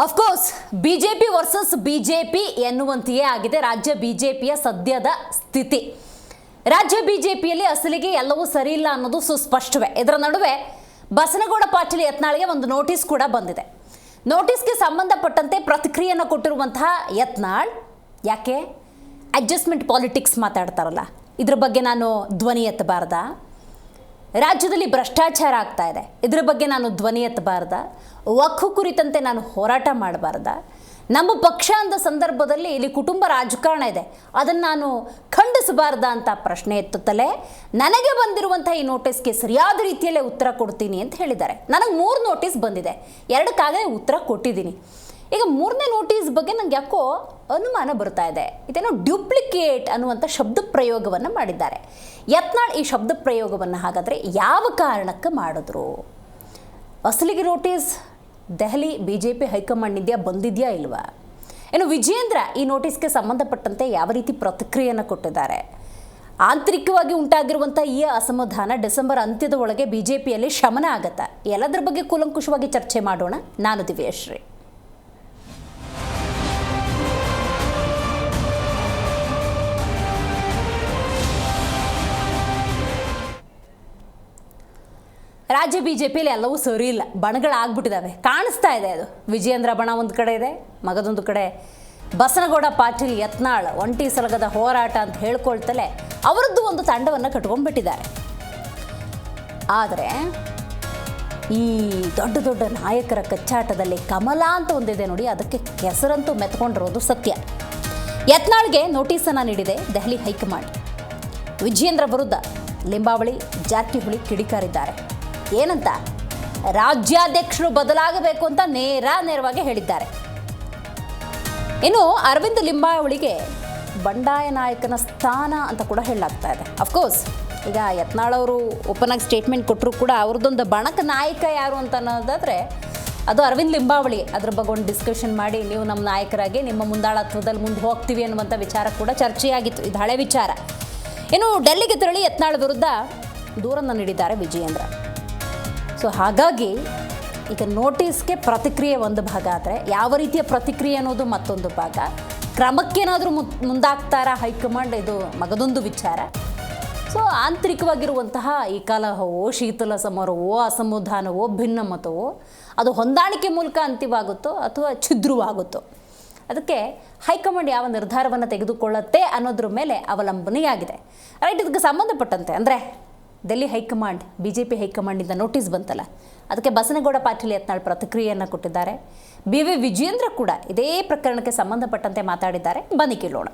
Of course BJP versus BJP ಎನ್ನುವಂತೆಯೇ ಆಗಿದೆ ರಾಜ್ಯ ಬಿಜೆಪಿಯ ಸದ್ಯದ ಸ್ಥಿತಿ. ರಾಜ್ಯ ಬಿಜೆಪಿಯಲ್ಲಿ ಅಸಲಿಗೆ ಎಲ್ಲವೂ ಸರಿ ಇಲ್ಲ ಅನ್ನೋದು ಸುಸ್ಪಷ್ಟವೇ. ಇದರ ನಡುವೆ ಬಸನಗೌಡ ಪಾಟೀಲ್ ಯತ್ನಾಳ್ಗೆ ಒಂದು ನೋಟಿಸ್ ಕೂಡ ಬಂದಿದೆ. ನೋಟಿಸ್ಗೆ ಸಂಬಂಧಪಟ್ಟಂತೆ ಪ್ರತಿಕ್ರಿಯೆಯನ್ನು ಕೊಟ್ಟಿರುವಂತಹ ಯತ್ನಾಳ್ ಯಾಕೆ ಅಡ್ಜಸ್ಟ್ಮೆಂಟ್ ಪಾಲಿಟಿಕ್ಸ್ ಮಾತಾಡ್ತಾರಲ್ಲ, ಇದ್ರ ಬಗ್ಗೆ ನಾನು ಧ್ವನಿ ಎತ್ತಬಾರ್ದಾ? ರಾಜ್ಯದಲ್ಲಿ ಭ್ರಷ್ಟಾಚಾರ ಆಗ್ತಾ ಇದೆ, ಇದರ ಬಗ್ಗೆ ನಾನು ಧ್ವನಿ ಎತ್ತಬಾರ್ದ? ವಕ್ಫ್ ಕುರಿತಂತೆ ನಾನು ಹೋರಾಟ ಮಾಡಬಾರ್ದ? ನಮ್ಮ ಪಕ್ಷ ಅಂದ ಸಂದರ್ಭದಲ್ಲಿ ಇಲ್ಲಿ ಕುಟುಂಬ ರಾಜಕಾರಣ ಇದೆ, ಅದನ್ನು ನಾನು ಖಂಡಿಸಬಾರ್ದ ಅಂತ ಪ್ರಶ್ನೆ ಎತ್ತುತ್ತಲೇ ನನಗೆ ಬಂದಿರುವಂಥ ಈ ನೋಟಿಸ್ಗೆ ಸರಿಯಾದ ರೀತಿಯಲ್ಲೇ ಉತ್ತರ ಕೊಡ್ತೀನಿ ಅಂತ ಹೇಳಿದ್ದಾರೆ. ನನಗೆ 3 ನೋಟಿಸ್ ಬಂದಿದೆ, 2ಕ್ಕಾಗಲೇ ಉತ್ತರ ಕೊಟ್ಟಿದ್ದೀನಿ. ಈಗ 3ನೇ ನೋಟಿಸ್ ಬಗ್ಗೆ ನಂಗೆ ಯಾಕೋ ಅನುಮಾನ ಬರ್ತಾ ಇದೆ. ಇದೇನೋ ಡ್ಯೂಪ್ಲಿಕೇಟ್ ಅನ್ನುವಂಥ ಶಬ್ದ ಪ್ರಯೋಗವನ್ನು ಮಾಡಿದ್ದಾರೆ. ಯತ್ನಾಳ್ ಈ ಶಬ್ದ ಪ್ರಯೋಗವನ್ನು ಹಾಗಾದರೆ ಯಾವ ಕಾರಣಕ್ಕೆ ಮಾಡಿದ್ರು? ಅಸಲಿಗೆ ನೋಟಿಸ್ ದೆಹಲಿ ಬಿಜೆಪಿ ಹೈಕಮಾಂಡ್ನಿಂದ ಬಂದಿದೆಯಾ ಇಲ್ವಾ? ಇನ್ನು ವಿಜೇಂದ್ರ ಈ ನೋಟಿಸ್ಗೆ ಸಂಬಂಧಪಟ್ಟಂತೆ ಯಾವ ರೀತಿ ಪ್ರತಿಕ್ರಿಯೆಯನ್ನು ಕೊಟ್ಟಿದ್ದಾರೆ? ಆಂತರಿಕವಾಗಿ ಉಂಟಾಗಿರುವಂಥ ಈ ಅಸಮಾಧಾನ ಡಿಸೆಂಬರ್ ಅಂತ್ಯದ ಒಳಗೆ ಬಿಜೆಪಿಯಲ್ಲಿ ಶಮನ ಆಗತ್ತಾ? ಎಲ್ಲದರ ಬಗ್ಗೆ ಕೂಲಂಕುಷವಾಗಿ ಚರ್ಚೆ ಮಾಡೋಣ. ನಾನು ದಿವ್ಯಶ್ರೀ. ರಾಜ್ಯ ಬಿಜೆಪಿಯಲ್ಲಿ ಎಲ್ಲವೂ ಸರಿ ಇಲ್ಲ, ಬಣಗಳಾಗ್ಬಿಟ್ಟಿದ್ದಾವೆ, ಕಾಣಿಸ್ತಾ ಇದೆ. ಅದು ವಿಜೇಂದ್ರ ಬಣ ಒಂದು ಕಡೆ ಇದೆ, ಮಗದೊಂದು ಕಡೆ ಬಸನಗೌಡ ಪಾಟೀಲ್ ಯತ್ನಾಳ್ ಒಂಟಿ ಸಲಗದ ಹೋರಾಟ ಅಂತ ಹೇಳ್ಕೊಳ್ತಲೇ ಅವರದ್ದು ಒಂದು ತಂಡವನ್ನು ಕಟ್ಕೊಂಡ್ಬಿಟ್ಟಿದ್ದಾರೆ. ಆದರೆ ಈ ದೊಡ್ಡ ದೊಡ್ಡ ನಾಯಕರ ಕಚ್ಚಾಟದಲ್ಲಿ ಕಮಲ ಅಂತ ಒಂದಿದೆ ನೋಡಿ, ಅದಕ್ಕೆ ಕೆಸರಂತೂ ಮೆತ್ಕೊಂಡಿರೋದು ಸತ್ಯ. ಯತ್ನಾಳ್ಗೆ ನೋಟಿಸನ್ನು ನೀಡಿದೆ ದೆಹಲಿ ಹೈಕಮಾಂಡ್. ವಿಜೇಂದ್ರ ವಿರುದ್ಧ ಲಿಂಬಾವಳಿ ಜಾರಕಿಹೊಳಿ ಕಿಡಿಕಾರಿದ್ದಾರೆ. ಏನಂತ? ರಾಜ್ಯಾಧ್ಯಕ್ಷರು ಬದಲಾಗಬೇಕು ಅಂತ ನೇರವಾಗಿ ಹೇಳಿದ್ದಾರೆ. ಇನ್ನು ಅರವಿಂದ್ ಲಿಂಬಾವಳಿಗೆ ಬಂಡಾಯ ನಾಯಕನ ಸ್ಥಾನ ಅಂತ ಕೂಡ ಹೇಳಲಾಗ್ತಾ ಇದೆ. ಅಫ್ಕೋರ್ಸ್ ಈಗ ಯತ್ನಾಳ್ ಅವರು ಓಪನ್ ಆಗಿ ಸ್ಟೇಟ್ಮೆಂಟ್ ಕೊಟ್ಟರು ಕೂಡ ಅವ್ರದ್ದೊಂದು ಬಣಕ ನಾಯಕ ಯಾರು ಅಂತ ಅನ್ನೋದಾದರೆ ಅದು ಅರವಿಂದ್ ಲಿಂಬಾವಳಿ. ಅದ್ರ ಬಗ್ಗೆ ಒಂದು ಡಿಸ್ಕಷನ್ ಮಾಡಿ ನೀವು ನಮ್ಮ ನಾಯಕರಾಗಿ ನಿಮ್ಮ ಮುಂದಾಳತ್ವದಲ್ಲಿ ಮುಂದೆ ಹೋಗ್ತೀವಿ ಅನ್ನುವಂಥ ವಿಚಾರ ಕೂಡ ಚರ್ಚೆಯಾಗಿತ್ತು. ಇದು ಹಳೆ ವಿಚಾರ. ಇನ್ನು ಡೆಲ್ಲಿಗೆ ತೆರಳಿ ಯತ್ನಾಳ್ ವಿರುದ್ಧ ದೂರನ್ನು ನೀಡಿದ್ದಾರೆ ವಿಜಯೇಂದ್ರ. ಸೊ ಹಾಗಾಗಿ ಈಗ ನೋಟಿಸ್ಗೆ ಪ್ರತಿಕ್ರಿಯೆ ಒಂದು ಭಾಗ ಆದರೆ ಯಾವ ರೀತಿಯ ಪ್ರತಿಕ್ರಿಯೆ ಅನ್ನೋದು ಮತ್ತೊಂದು ಭಾಗ. ಕ್ರಮಕ್ಕೇನಾದರೂ ಮುಂದಾಗ್ತಾರಾ ಹೈಕಮಾಂಡ್, ಇದು ಮಗದೊಂದು ವಿಚಾರ. ಸೊ ಆಂತರಿಕವಾಗಿರುವಂತಹ ಈ ಕಲಹವೋ, ಶೀತಲ ಸಮರವೋ, ಅಸಮಾಧಾನವೋ, ಭಿನ್ನಮತವೋ ಅದು ಹೊಂದಾಣಿಕೆ ಮೂಲಕ ಅಂತ್ಯವಾಗುತ್ತೋ ಅಥವಾ ಛಿದ್ರವಾಗುತ್ತೋ, ಅದಕ್ಕೆ ಹೈಕಮಾಂಡ್ ಯಾವ ನಿರ್ಧಾರವನ್ನು ತೆಗೆದುಕೊಳ್ಳುತ್ತೆ ಅನ್ನೋದ್ರ ಮೇಲೆ ಅವಲಂಬನೆಯಾಗಿದೆ. ರೈಟ್. ಇದಕ್ಕೆ ಸಂಬಂಧಪಟ್ಟಂತೆ ಅಂದರೆ ಡೆಲ್ಲಿ ಹೈಕಮಾಂಡ್, ಬಿಜೆಪಿ ಹೈಕಮಾಂಡಿಂದ ನೋಟಿಸ್ ಬಂತಲ್ಲ, ಅದಕ್ಕೆ ಬಸನಗೌಡ ಪಾಟೀಲ್ ಯತ್ನಾಳ್ ಪ್ರತಿಕ್ರಿಯೆಯನ್ನು ಕೊಟ್ಟಿದ್ದಾರೆ. BV ವಿಜೇಂದ್ರ ಕೂಡ ಇದೇ ಪ್ರಕರಣಕ್ಕೆ ಸಂಬಂಧಪಟ್ಟಂತೆ ಮಾತಾಡಿದ್ದಾರೆ. ಬನ್ನಿ ಕೇಳೋಣ.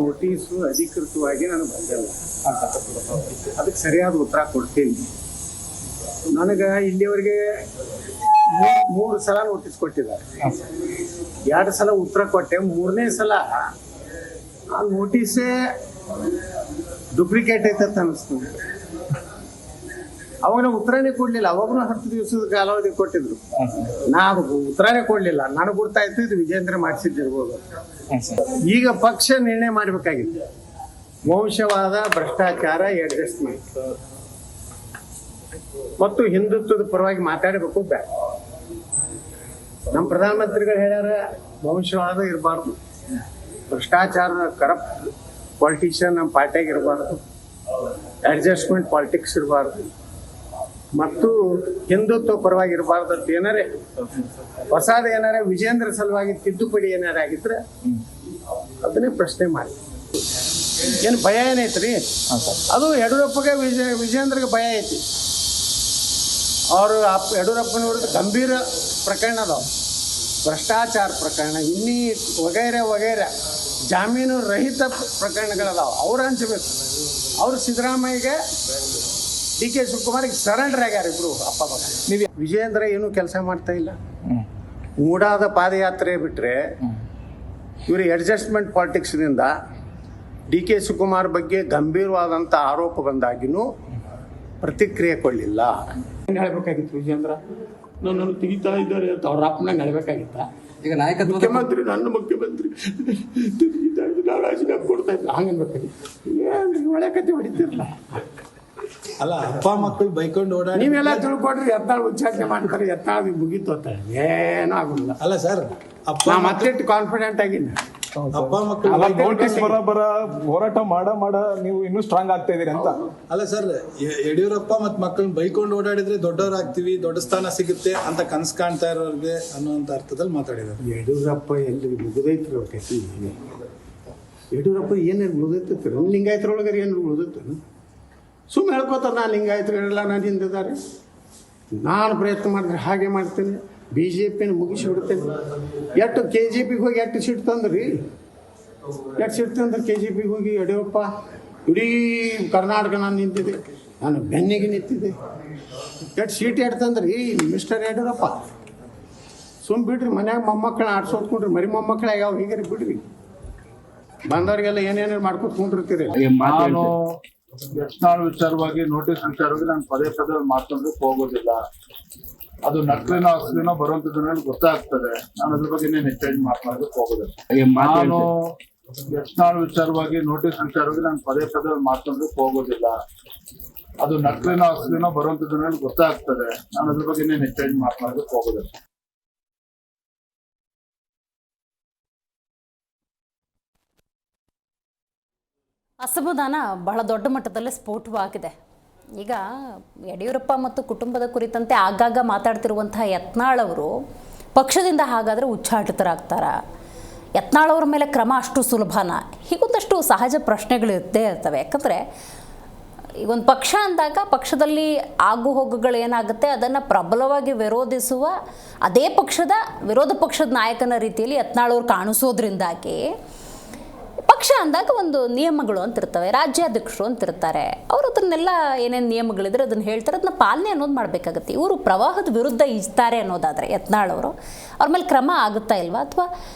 ನೋಟಿಸು ಅಧಿಕೃತವಾಗಿ ನಾನು ಬಂದಿಲ್ಲ, ಅದಕ್ಕೆ ಸರಿಯಾದ ಉತ್ತರ ಕೊಡ್ತೀನಿ. ನನಗೆ ಇಲ್ಲಿವರೆಗೆ 3 ಸಲ ನೋಟಿಸ್ ಕೊಟ್ಟಿದ್ದಾರೆ. 2 ಸಲ ಉತ್ತರ ಕೊಟ್ಟೆ. 3ನೇ ಸಲ ಆ ನೋಟಿಸೇ ಡೂಪ್ಲಿಕೇಟ್ ಐತೆ ಅಂತ ಅನಿಸ್ತು. ಅವಾಗ ನಾವು ಉತ್ತರನೇ ಕೊಡ್ಲಿಲ್ಲ. ಅವಾಗೂ 10 ದಿವಸದ ಕಾಲಾವಧಿ ಕೊಟ್ಟಿದ್ರು. ನಾವು ಉತ್ತರನೇ ಕೊಡ್ಲಿಲ್ಲ. ನನಗೆ ಗೊತ್ತಾಯ್ತು ಇದು ವಿಜೇಂದ್ರ ಮಾಡಿಸಿದ್ದಿರ್ಬೋದು. ಈಗ ಪಕ್ಷ ನಿರ್ಣಯ ಮಾಡಬೇಕಾಗಿತ್ತು. ವಂಶವಾದ, ಭ್ರಷ್ಟಾಚಾರ, ಅಡ್ಜಸ್ಟ್ಮೆಂಟ್ ಮತ್ತು ಹಿಂದುತ್ವದ ಪರವಾಗಿ ಮಾತಾಡಬೇಕು. ಬೇಡ, ನಮ್ಮ ಪ್ರಧಾನಮಂತ್ರಿಗಳು ಹೇಳ್ಯಾರ ವಂಶವಾದ ಇರಬಾರ್ದು, ಭ್ರಷ್ಟಾಚಾರ, ಕರಪ್ಟ್ ಪಾಲಿಟಿಷಿಯನ್ ನಮ್ಮ ಪಾರ್ಟಿಯಾಗ ಇರಬಾರ್ದು, ಅಡ್ಜಸ್ಟ್ಮೆಂಟ್ ಪಾಲಿಟಿಕ್ಸ್ ಇರಬಾರ್ದು ಮತ್ತು ಹಿಂದುತ್ವ ಪರವಾಗಿ ಇರಬಾರ್ದು ಅಂತ ಏನಾರೇ ಹೊಸಾದ ಏನಾರೇ ವಿಜೇಂದ್ರ ಸಲುವಾಗಿ ತಿದ್ದುಪಡಿ ಏನಾರ ಆಗಿದ್ರೆ ಅದನ್ನೇ ಪ್ರಶ್ನೆ ಮಾಡಿ. ಏನು ಭಯ ಏನೈತ್ರಿ? ಅದು ಯಡಿಯೂರಪ್ಪಗೆ ವಿಜೇಂದ್ರಗೆ ಭಯ ಐತಿ. ಅವರು ಯಡಿಯೂರಪ್ಪನ ವಿರುದ್ಧ ಗಂಭೀರ ಪ್ರಕರಣ ಅದಾವ, ಭ್ರಷ್ಟಾಚಾರ ಪ್ರಕರಣ, ಇನ್ನೀ ವಗೈರೆ ಜಾಮೀನು ರಹಿತ ಪ್ರಕರಣಗಳದಾವ. ಅವ್ರು ಹಂಚಬೇಕು. ಅವರು ಸಿದ್ದರಾಮಯ್ಯಗೆ, DK ಶಿವಕುಮಾರ್ಗೆ ಸರೆಂಡರ್ ಆಗ್ಯಾರ ಇಬ್ರು ಅಪ್ಪ ಮಗ. ವಿಜೇಂದ್ರ ಏನೂ ಕೆಲಸ ಮಾಡ್ತಾ ಇಲ್ಲ. ಮೂಡಾದ ಪಾದಯಾತ್ರೆ ಬಿಟ್ಟರೆ ಇವರು ಅಡ್ಜಸ್ಟ್ಮೆಂಟ್ ಪಾಲಿಟಿಕ್ಸ್ನಿಂದ DK ಶಿವಕುಮಾರ್ ಬಗ್ಗೆ ಗಂಭೀರವಾದಂಥ ಆರೋಪ ಬಂದಾಗಿನೂ ಪ್ರತಿಕ್ರಿಯೆ ಕೊಡಲಿಲ್ಲ. ಏನು ಹೇಳಬೇಕಾಗಿತ್ತು? ವಿಜೇಂದ್ರ ನನ್ನನ್ನು ತೆಗಿತಾ ಇದ್ದಾರೆ ಅಂತ ಅವ್ರ ಅಪ್ಪನಂಗೆ ಹೇಳಬೇಕಾಗಿತ್ತ? ಈಗ ನಾಯಕತ್ವ ಮುಖ್ಯಮಂತ್ರಿ, ನನ್ನ ಮುಖ್ಯಮಂತ್ರಿ ನಾವು ರಾಜೀನಾಮೆ ಕೊಡ್ತಾ ಇದ್ದ, ಹಂಗನ್ಬೇಕಾಗಿತ್ತು. ಏನು ಒಳ್ಳೆ ಕತೆ ಹೊಡಿತಿರಲ್ಲ. ಅಲ್ಲ ಅಪ್ಪ ಮಕ್ಕಳು ಬೈಕೊಂಡು ಓಡಾಡಿ ನೀವೆಲ್ಲ ತಿಳ್ಕೊಡ್ರಿ ಯತ್ನಾಳ್ ಉಚ್ಚಾಟನೆ ಮಾಡ್ತಾರೆ ಯತ್ನಾಳ್ ಮುಗೀತು ಅಂತ ಏನೂ ಆಗುದಿಲ್ಲ. ಅಲ್ಲ ಸರ್ ಅಪ್ಪ ನಾ ಮತ್ತಿಟ್ಟು ಕಾನ್ಫಿಡೆಂಟ್ ಆಗಿನಿ. ಅಪ್ಪ ಮಕ್ಕಳು ನೋಟಿಸ್ ಬರ ಹೋರಾಟ ಮಾಡ ನೀವು ಇನ್ನೂ ಸ್ಟ್ರಾಂಗ್ ಆಗ್ತಾ ಇದೀರಿ ಅಂತ. ಅಲ್ಲ ಸರ್ ಯಡಿಯೂರಪ್ಪ ಮತ್ ಮಕ್ಕಳನ್ನ ಬೈಕೊಂಡು ಓಡಾಡಿದ್ರೆ ದೊಡ್ಡವರಾಗ್ತೀವಿ, ದೊಡ್ಡ ಸ್ಥಾನ ಸಿಗುತ್ತೆ ಅಂತ ಕನಸು ಕಾಣ್ತಾ ಇರೋರಿಗೆ ಅನ್ನುವಂತ ಅರ್ಥದಲ್ಲಿ ಮಾತಾಡಿದ್ದಾರೆ. ಯಡಿಯೂರಪ್ಪ ಎಲ್ಲಿ ಮುಗಿದೈತ್ರಿ ಅವ್ರ ಕತಿ. ಯಡಿಯೂರಪ್ಪ ಏನೇನು ಮುಗಿದೈತಿ ಲಿಂಗಾಯತರೊಳಗರ ಏನು ಮುಗಿದೈತೆ ಸುಮ್ಮನೆ ಹೇಳ್ಕೊತಾರೆ. ನಾನು ಲಿಂಗಾಯತರೆಲ್ಲ ನಾನು ಹಿಂದಿದ್ದಾರೆ, ನಾನು ಪ್ರಯತ್ನ ಮಾಡಿದ್ರೆ ಹಾಗೆ ಮಾಡ್ತೇನೆ, ಬಿ ಜೆ ಪಿನ ಮುಗಿಸಿ ಬಿಡ್ತೇನೆ. ಎಷ್ಟು ಕೆ ಜೆ ಪಿಗೆ ಹೋಗಿ ಎಷ್ಟು ಸೀಟ್ ತಂದ್ರಿ, ಎಷ್ಟು ಸೀಟ್ ತಂದ್ರೆ ಕೆ ಜೆ ಪಿಗೆ ಹೋಗಿ ಯಡಿಯೂರಪ್ಪ ಇಡೀ ಕರ್ನಾಟಕ ನಾನು ನಿಂತಿದ್ದೆ, ನಾನು ಬೆನ್ನಿಗೆ ನಿಂತಿದ್ದೆ. ಎಷ್ಟು ಸೀಟ್ ಎಷ್ಟು ತಂದ್ರಿ ಮಿಸ್ಟರ್ ಯಡಿಯೂರಪ್ಪ. ಸುಮ್ಮ ಬಿಡ್ರಿ, ಮನ್ಯಾಗ ಮೊಮ್ಮಕ್ಕಳನ್ನ ಆಡ್ಸೋದ್ಕೊಂಡ್ರಿ, ಮರಿ ಮೊಮ್ಮಕ್ಕಳ ಯಾವ ಹೀಗಾರಿ ಬಿಡ್ರಿ. ಬಂದವ್ರಿಗೆಲ್ಲ ಏನೇನು ಮಾಡ್ಕೊತ ಕುಂಡಿರ್ತೀರಿ. ನಾನು ಯತ್ನಾಳ್ ವಿಚಾರವಾಗಿ ನೋಟಿಸ್ ವಿಚಾರವಾಗಿ ನಾನು ಪದೇ ಮಾತಾಡೋದಕ್ಕೆ ಹೋಗೋದಿಲ್ಲ. ಅದು ನಕಲಿನೋ ಅಸಲಿನೋ ಬರುವಂತದ್ರಲ್ಲಿ ಗೊತ್ತಾಗ್ತದೆ. ನಾನು ಅದ್ರ ಬಗ್ಗೆ ಹೆಚ್ಚಾಗಿ ಮಾತನಾಡೋದಕ್ಕೆ ಹೋಗೋದಿಲ್ಲ. ನಾನು ಯತ್ನಾಳ್ ವಿಚಾರವಾಗಿ ನೋಟಿಸ್ ವಿಚಾರವಾಗಿ ನಾನು ಪದೇ ಮಾತಾಡೋದಕ್ಕೆ ಹೋಗೋದಿಲ್ಲ. ಅದು ನಕಲಿನೋ ಅಸಲಿನೋ ಬರುವಂತದ್ರಲ್ಲಿ ಗೊತ್ತಾಗ್ತದೆ. ನಾನು ಅದ್ರ ಬಗ್ಗೆ ಹೆಚ್ಚಾಗಿ ಮಾತನಾಡೋದಕ್ಕೆ ಹೋಗೋದಿಲ್ಲ. ಅಸಮಾಧಾನ ಬಹಳ ದೊಡ್ಡ ಮಟ್ಟದಲ್ಲಿ ಸ್ಫೋಟವಾಗಿದೆ. ಈಗ ಯಡಿಯೂರಪ್ಪ ಮತ್ತು ಕುಟುಂಬದ ಕುರಿತಂತೆ ಆಗಾಗ ಮಾತಾಡ್ತಿರುವಂತಹ ಯತ್ನಾಳ್ ಅವರು ಪಕ್ಷದಿಂದ ಹಾಗಾದರೆ ಉಚ್ಚಾಟಿತರಾಗ್ತಾರ, ಯತ್ನಾಳ್ ಅವರ ಮೇಲೆ ಕ್ರಮ ಅಷ್ಟು ಸುಲಭನ, ಹೀಗೊಂದಷ್ಟು ಸಹಜ ಪ್ರಶ್ನೆಗಳು ಇದ್ದೇ ಇರ್ತವೆ. ಯಾಕಂದರೆ ಈಗ ಒಂದು ಪಕ್ಷ ಅಂದಾಗ ಪಕ್ಷದಲ್ಲಿ ಆಗು ಹೋಗುಗಳು ಏನಾಗುತ್ತೆ ಅದನ್ನು ಪ್ರಬಲವಾಗಿ ವಿರೋಧಿಸುವ ಅದೇ ಪಕ್ಷದ ವಿರೋಧ ಪಕ್ಷದ ನಾಯಕನ ರೀತಿಯಲ್ಲಿ ಯತ್ನಾಳ್ ಅವರು ಕಾಣಿಸೋದ್ರಿಂದಾಗಿ ಪಕ್ಷ ಅಂದಾಗ ಒಂದು ನಿಯಮಗಳು ಅಂತ ಇರ್ತವೆ, ರಾಜ್ಯಾಧ್ಯಕ್ಷರು ಅಂತ ಇರ್ತಾರೆ, ಅವರು ಅದನ್ನೆಲ್ಲ ಏನೇನು ನಿಯಮಗಳಿದ್ರೆ ಅದನ್ನು ಹೇಳ್ತಾರೆ, ಅದನ್ನ ಪಾಲನೆ ಅನ್ನೋದು ಮಾಡಬೇಕಾಗತ್ತೆ. ಇವರು ಪ್ರವಾಹದ ವಿರುದ್ಧ ಈಜ್ತಾರೆ ಅನ್ನೋದಾದರೆ ಯತ್ನಾಳ್ ಅವರು ಅವ್ರ ಮೇಲೆ ಕ್ರಮ ಆಗುತ್ತಾ ಇಲ್ವಾ, ಅಥವಾ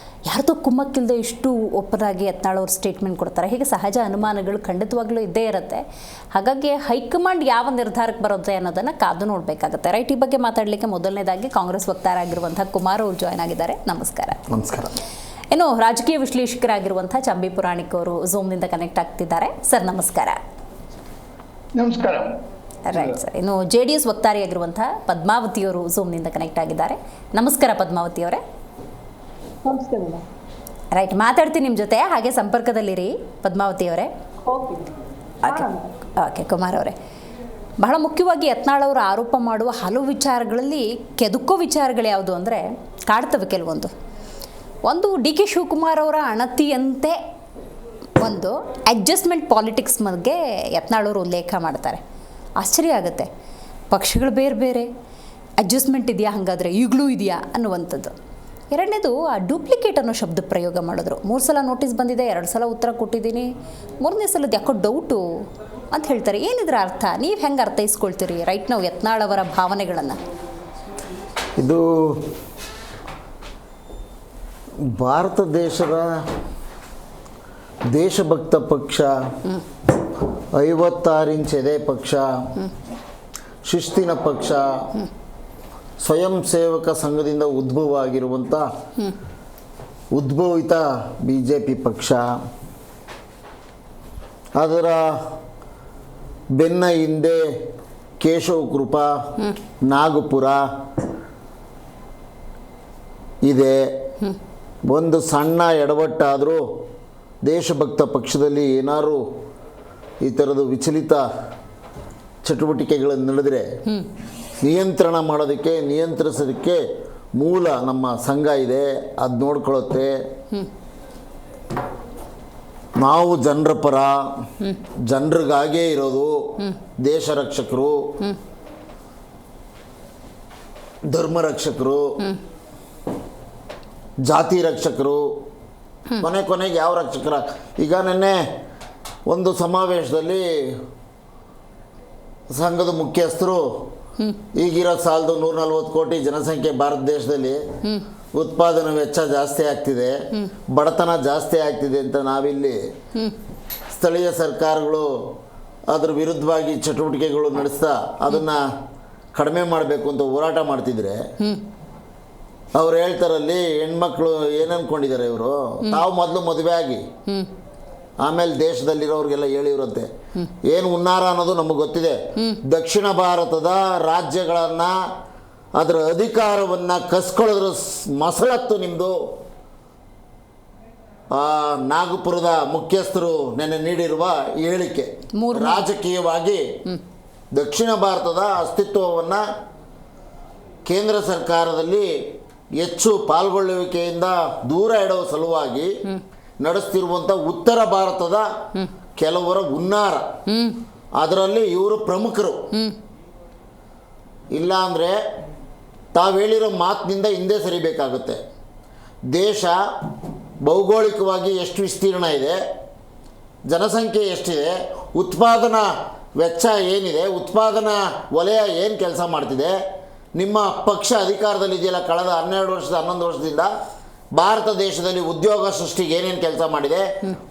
ಯಾರ್ದೋ ಕುಮ್ಮಕ್ಕಿಲ್ಲದೆ ಇಷ್ಟು ಓಪನ್ ಆಗಿ ಯತ್ನಾಳ್ ಅವರು ಸ್ಟೇಟ್ಮೆಂಟ್ ಕೊಡ್ತಾರೆ, ಹೀಗೆ ಸಹಜ ಅನುಮಾನಗಳು ಖಂಡಿತವಾಗ್ಲೂ ಇದ್ದೇ ಇರುತ್ತೆ. ಹಾಗಾಗಿ ಹೈಕಮಾಂಡ್ ಯಾವ ನಿರ್ಧಾರಕ್ಕೆ ಬರುತ್ತೆ ಅನ್ನೋದನ್ನು ಕಾದು ನೋಡಬೇಕಾಗುತ್ತೆ. ರೈಟ್, ಈ ಬಗ್ಗೆ ಮಾತಾಡಲಿಕ್ಕೆ ಮೊದಲನೇದಾಗಿ ಕಾಂಗ್ರೆಸ್ ವಕ್ತಾರ ಆಗಿರುವಂಥ ಕುಮಾರ್ ಅವರು ಜಾಯ್ನ್ ಆಗಿದ್ದಾರೆ. ನಮಸ್ಕಾರ. ನಮಸ್ಕಾರ. ಇನ್ನು ರಾಜಕೀಯ ವಿಶ್ಲೇಷಕರಾಗಿರುವಂಥ ಚಂಬಿ ಪುರಾಣಿಕ್ ಅವರು ಝೂಮ್ನಿಂದ ಕನೆಕ್ಟ್ ಆಗ್ತಿದ್ದಾರೆ. ಸರ್ ನಮಸ್ಕಾರ. ನಮಸ್ಕಾರ. Right sir. ಇನ್ನು JDS ವಕ್ತಾರಿಯಾಗಿರುವಂಥ ಪದ್ಮಾವತಿಯವರು ಝೂಮ್ನಿಂದ ಕನೆಕ್ಟ್ ಆಗಿದ್ದಾರೆ. ನಮಸ್ಕಾರ ಪದ್ಮಾವತಿಯವರೇ. ನಮಸ್ತೆ ಮೇಡಮ್. ರೈಟ್, ಮಾತಾಡ್ತೀನಿ ನಿಮ್ಮ ಜೊತೆ, ಹಾಗೆ ಸಂಪರ್ಕದಲ್ಲಿರಿ ಪದ್ಮಾವತಿಯವರೇ. ಓಕೆ ಓಕೆ ಕುಮಾರ್ ಅವರೇ, ಬಹಳ ಮುಖ್ಯವಾಗಿ ಯತ್ನಾಳ್ ಅವರು ಆರೋಪ ಮಾಡುವ ಹಲವು ವಿಚಾರಗಳಲ್ಲಿ ಕೆದುಕೋ ವಿಚಾರಗಳು ಯಾವುದು ಅಂದರೆ ಕಾಡ್ತವೆ ಕೆಲವೊಂದು. ಒಂದು DK ಶಿವಕುಮಾರ್ ಅವರ ಅಣತಿಯಂತೆ ಒಂದು ಅಡ್ಜಸ್ಟ್ಮೆಂಟ್ ಪಾಲಿಟಿಕ್ಸ್ ಬಗ್ಗೆ ಯತ್ನಾಳ್ ಅವರು ಉಲ್ಲೇಖ ಮಾಡ್ತಾರೆ. ಆಶ್ಚರ್ಯ ಆಗುತ್ತೆ, ಪಕ್ಷಗಳು ಬೇರೆ ಬೇರೆ, ಅಡ್ಜಸ್ಟ್ಮೆಂಟ್ ಇದೆಯಾ ಹಾಗಾದರೆ ಈಗಲೂ ಇದೆಯಾ ಅನ್ನುವಂಥದ್ದು. ಎರಡನೇದು ಆ ಡೂಪ್ಲಿಕೇಟ್ ಅನ್ನೋ ಶಬ್ದ ಪ್ರಯೋಗ ಮಾಡಿದ್ರು. 3 ಸಲ ನೋಟಿಸ್ ಬಂದಿದೆ, 2 ಸಲ ಉತ್ತರ ಕೊಟ್ಟಿದ್ದೀನಿ, 3ನೇ ಸಲದ ಯಾಕೋ ಡೌಟು ಅಂತ ಹೇಳ್ತಾರೆ. ಏನಿದ್ರ ಅರ್ಥ, ನೀವು ಹೆಂಗೆ ಅರ್ಥೈಸ್ಕೊಳ್ತೀರಿ ರೈಟ್ ನಾವು ಯತ್ನಾಳ್ ಅವರ ಭಾವನೆಗಳನ್ನು? ಇದು ಭಾರತ ದೇಶದ ದೇಶಭಕ್ತ ಪಕ್ಷ, 56 ಇಂಚ್ ಎದೆ ಪಕ್ಷ, ಶಿಸ್ತಿನ ಪಕ್ಷ, ಸ್ವಯಂ ಸೇವಕ ಸಂಘದಿಂದ ಉದ್ಭವ ಆಗಿರುವಂಥ ಉದ್ಭವಿತ BJP ಪಕ್ಷ. ಅದರ ಬೆನ್ನ ಹಿಂದೆ ಕೇಶವ ಕೃಪ, ನಾಗಪುರ ಇದೆ. ಒಂದು ಸಣ್ಣ ಎಡವಟ್ಟಾದರೂ ದೇಶಭಕ್ತ ಪಕ್ಷದಲ್ಲಿ ಏನಾದರೂ ಈ ಥರದ್ದು ವಿಚಲಿತ ಚಟುವಟಿಕೆಗಳನ್ನು ನಡೆದರೆ ನಿಯಂತ್ರಣ ಮಾಡೋದಕ್ಕೆ, ನಿಯಂತ್ರಿಸೋದಕ್ಕೆ ಮೂಲ ನಮ್ಮ ಸಂಘ ಇದೆ, ಅದು ನೋಡ್ಕೊಳ್ಳುತ್ತೆ. ನಾವು ಜನರ ಪರ, ಜನರಿಗಾಗೇ ಇರೋದು, ದೇಶ ರಕ್ಷಕರು, ಧರ್ಮ ರಕ್ಷಕರು, ಜಾತಿ ರಕ್ಷಕರು, ಕೊನೆಗೆ ಯಾವ ರಕ್ಷಕರ. ಈಗ ನೆನ್ನೆ ಒಂದು ಸಮಾವೇಶದಲ್ಲಿ ಸಂಘದ ಮುಖ್ಯಸ್ಥರು ಈಗಿರೋ ಸಾಲದು 140 ಕೋಟಿ ಜನಸಂಖ್ಯೆ ಭಾರತ ದೇಶದಲ್ಲಿ, ಉತ್ಪಾದನಾ ವೆಚ್ಚ ಜಾಸ್ತಿ ಆಗ್ತಿದೆ, ಬಡತನ ಜಾಸ್ತಿ ಆಗ್ತಿದೆ ಅಂತ ನಾವಿಲ್ಲಿ ಸ್ಥಳೀಯ ಸರ್ಕಾರಗಳು ಅದ್ರ ವಿರುದ್ಧವಾಗಿ ಚಟುವಟಿಕೆಗಳು ನಡೆಸ್ತಾ ಅದನ್ನು ಕಡಿಮೆ ಮಾಡಬೇಕು ಅಂತ ಹೋರಾಟ ಮಾಡ್ತಿದ್ರೆ, ಅವ್ರು ಹೇಳ್ತಾರಲ್ಲಿ ಹೆಣ್ಮಕ್ಳು ಏನು ಅಂದ್ಕೊಂಡಿದ್ದಾರೆ, ಇವರು ತಾವು ಮೊದಲು ಮದುವೆ ಆಗಿ ಆಮೇಲೆ ದೇಶದಲ್ಲಿರೋರಿಗೆಲ್ಲ ಹೇಳಿವ್ರಂತೆ. ಏನು ಹುನ್ನಾರ ಅನ್ನೋದು ನಮಗೆ ಗೊತ್ತಿದೆ. ದಕ್ಷಿಣ ಭಾರತದ ರಾಜ್ಯಗಳನ್ನು ಅದರ ಅಧಿಕಾರವನ್ನು ಕಸ್ಕೊಳ್ಳೋದ್ರ ಮಸಳತ್ತು ನಿಮ್ಮದು. ನಾಗಪುರದ ಮುಖ್ಯಸ್ಥರು ನೆನ್ನೆ ನೀಡಿರುವ ಹೇಳಿಕೆ ರಾಜಕೀಯವಾಗಿ ದಕ್ಷಿಣ ಭಾರತದ ಅಸ್ತಿತ್ವವನ್ನು ಕೇಂದ್ರ ಸರ್ಕಾರದಲ್ಲಿ ಹೆಚ್ಚು ಪಾಲ್ಗೊಳ್ಳುವಿಕೆಯಿಂದ ದೂರ ಇಡುವ ಸಲುವಾಗಿ ನಡೆಸ್ತಿರುವಂಥ ಉತ್ತರ ಭಾರತದ ಕೆಲವರ ಹುನ್ನಾರ, ಅದರಲ್ಲಿ ಇವರು ಪ್ರಮುಖರು. ಇಲ್ಲಾಂದರೆ ತಾವು ಹೇಳಿರೋ ಮಾತಿನಿಂದ ಹಿಂದೆ ಸರಿಬೇಕಾಗುತ್ತೆ. ದೇಶ ಭೌಗೋಳಿಕವಾಗಿ ಎಷ್ಟು ವಿಸ್ತೀರ್ಣ ಇದೆ, ಜನಸಂಖ್ಯೆ ಎಷ್ಟಿದೆ, ಉತ್ಪಾದನಾ ವೆಚ್ಚ ಏನಿದೆ, ಉತ್ಪಾದನಾ ವಲಯ ಏನು ಕೆಲಸ ಮಾಡ್ತಿದೆ, ನಿಮ್ಮ ಪಕ್ಷ ಅಧಿಕಾರದಲ್ಲಿದೆಯಲ್ಲ ಕಳೆದ 11 ವರ್ಷದಿಂದ ಭಾರತ ದೇಶದಲ್ಲಿ ಉದ್ಯೋಗ ಸೃಷ್ಟಿಗೆ ಏನೇನು ಕೆಲಸ ಮಾಡಿದೆ,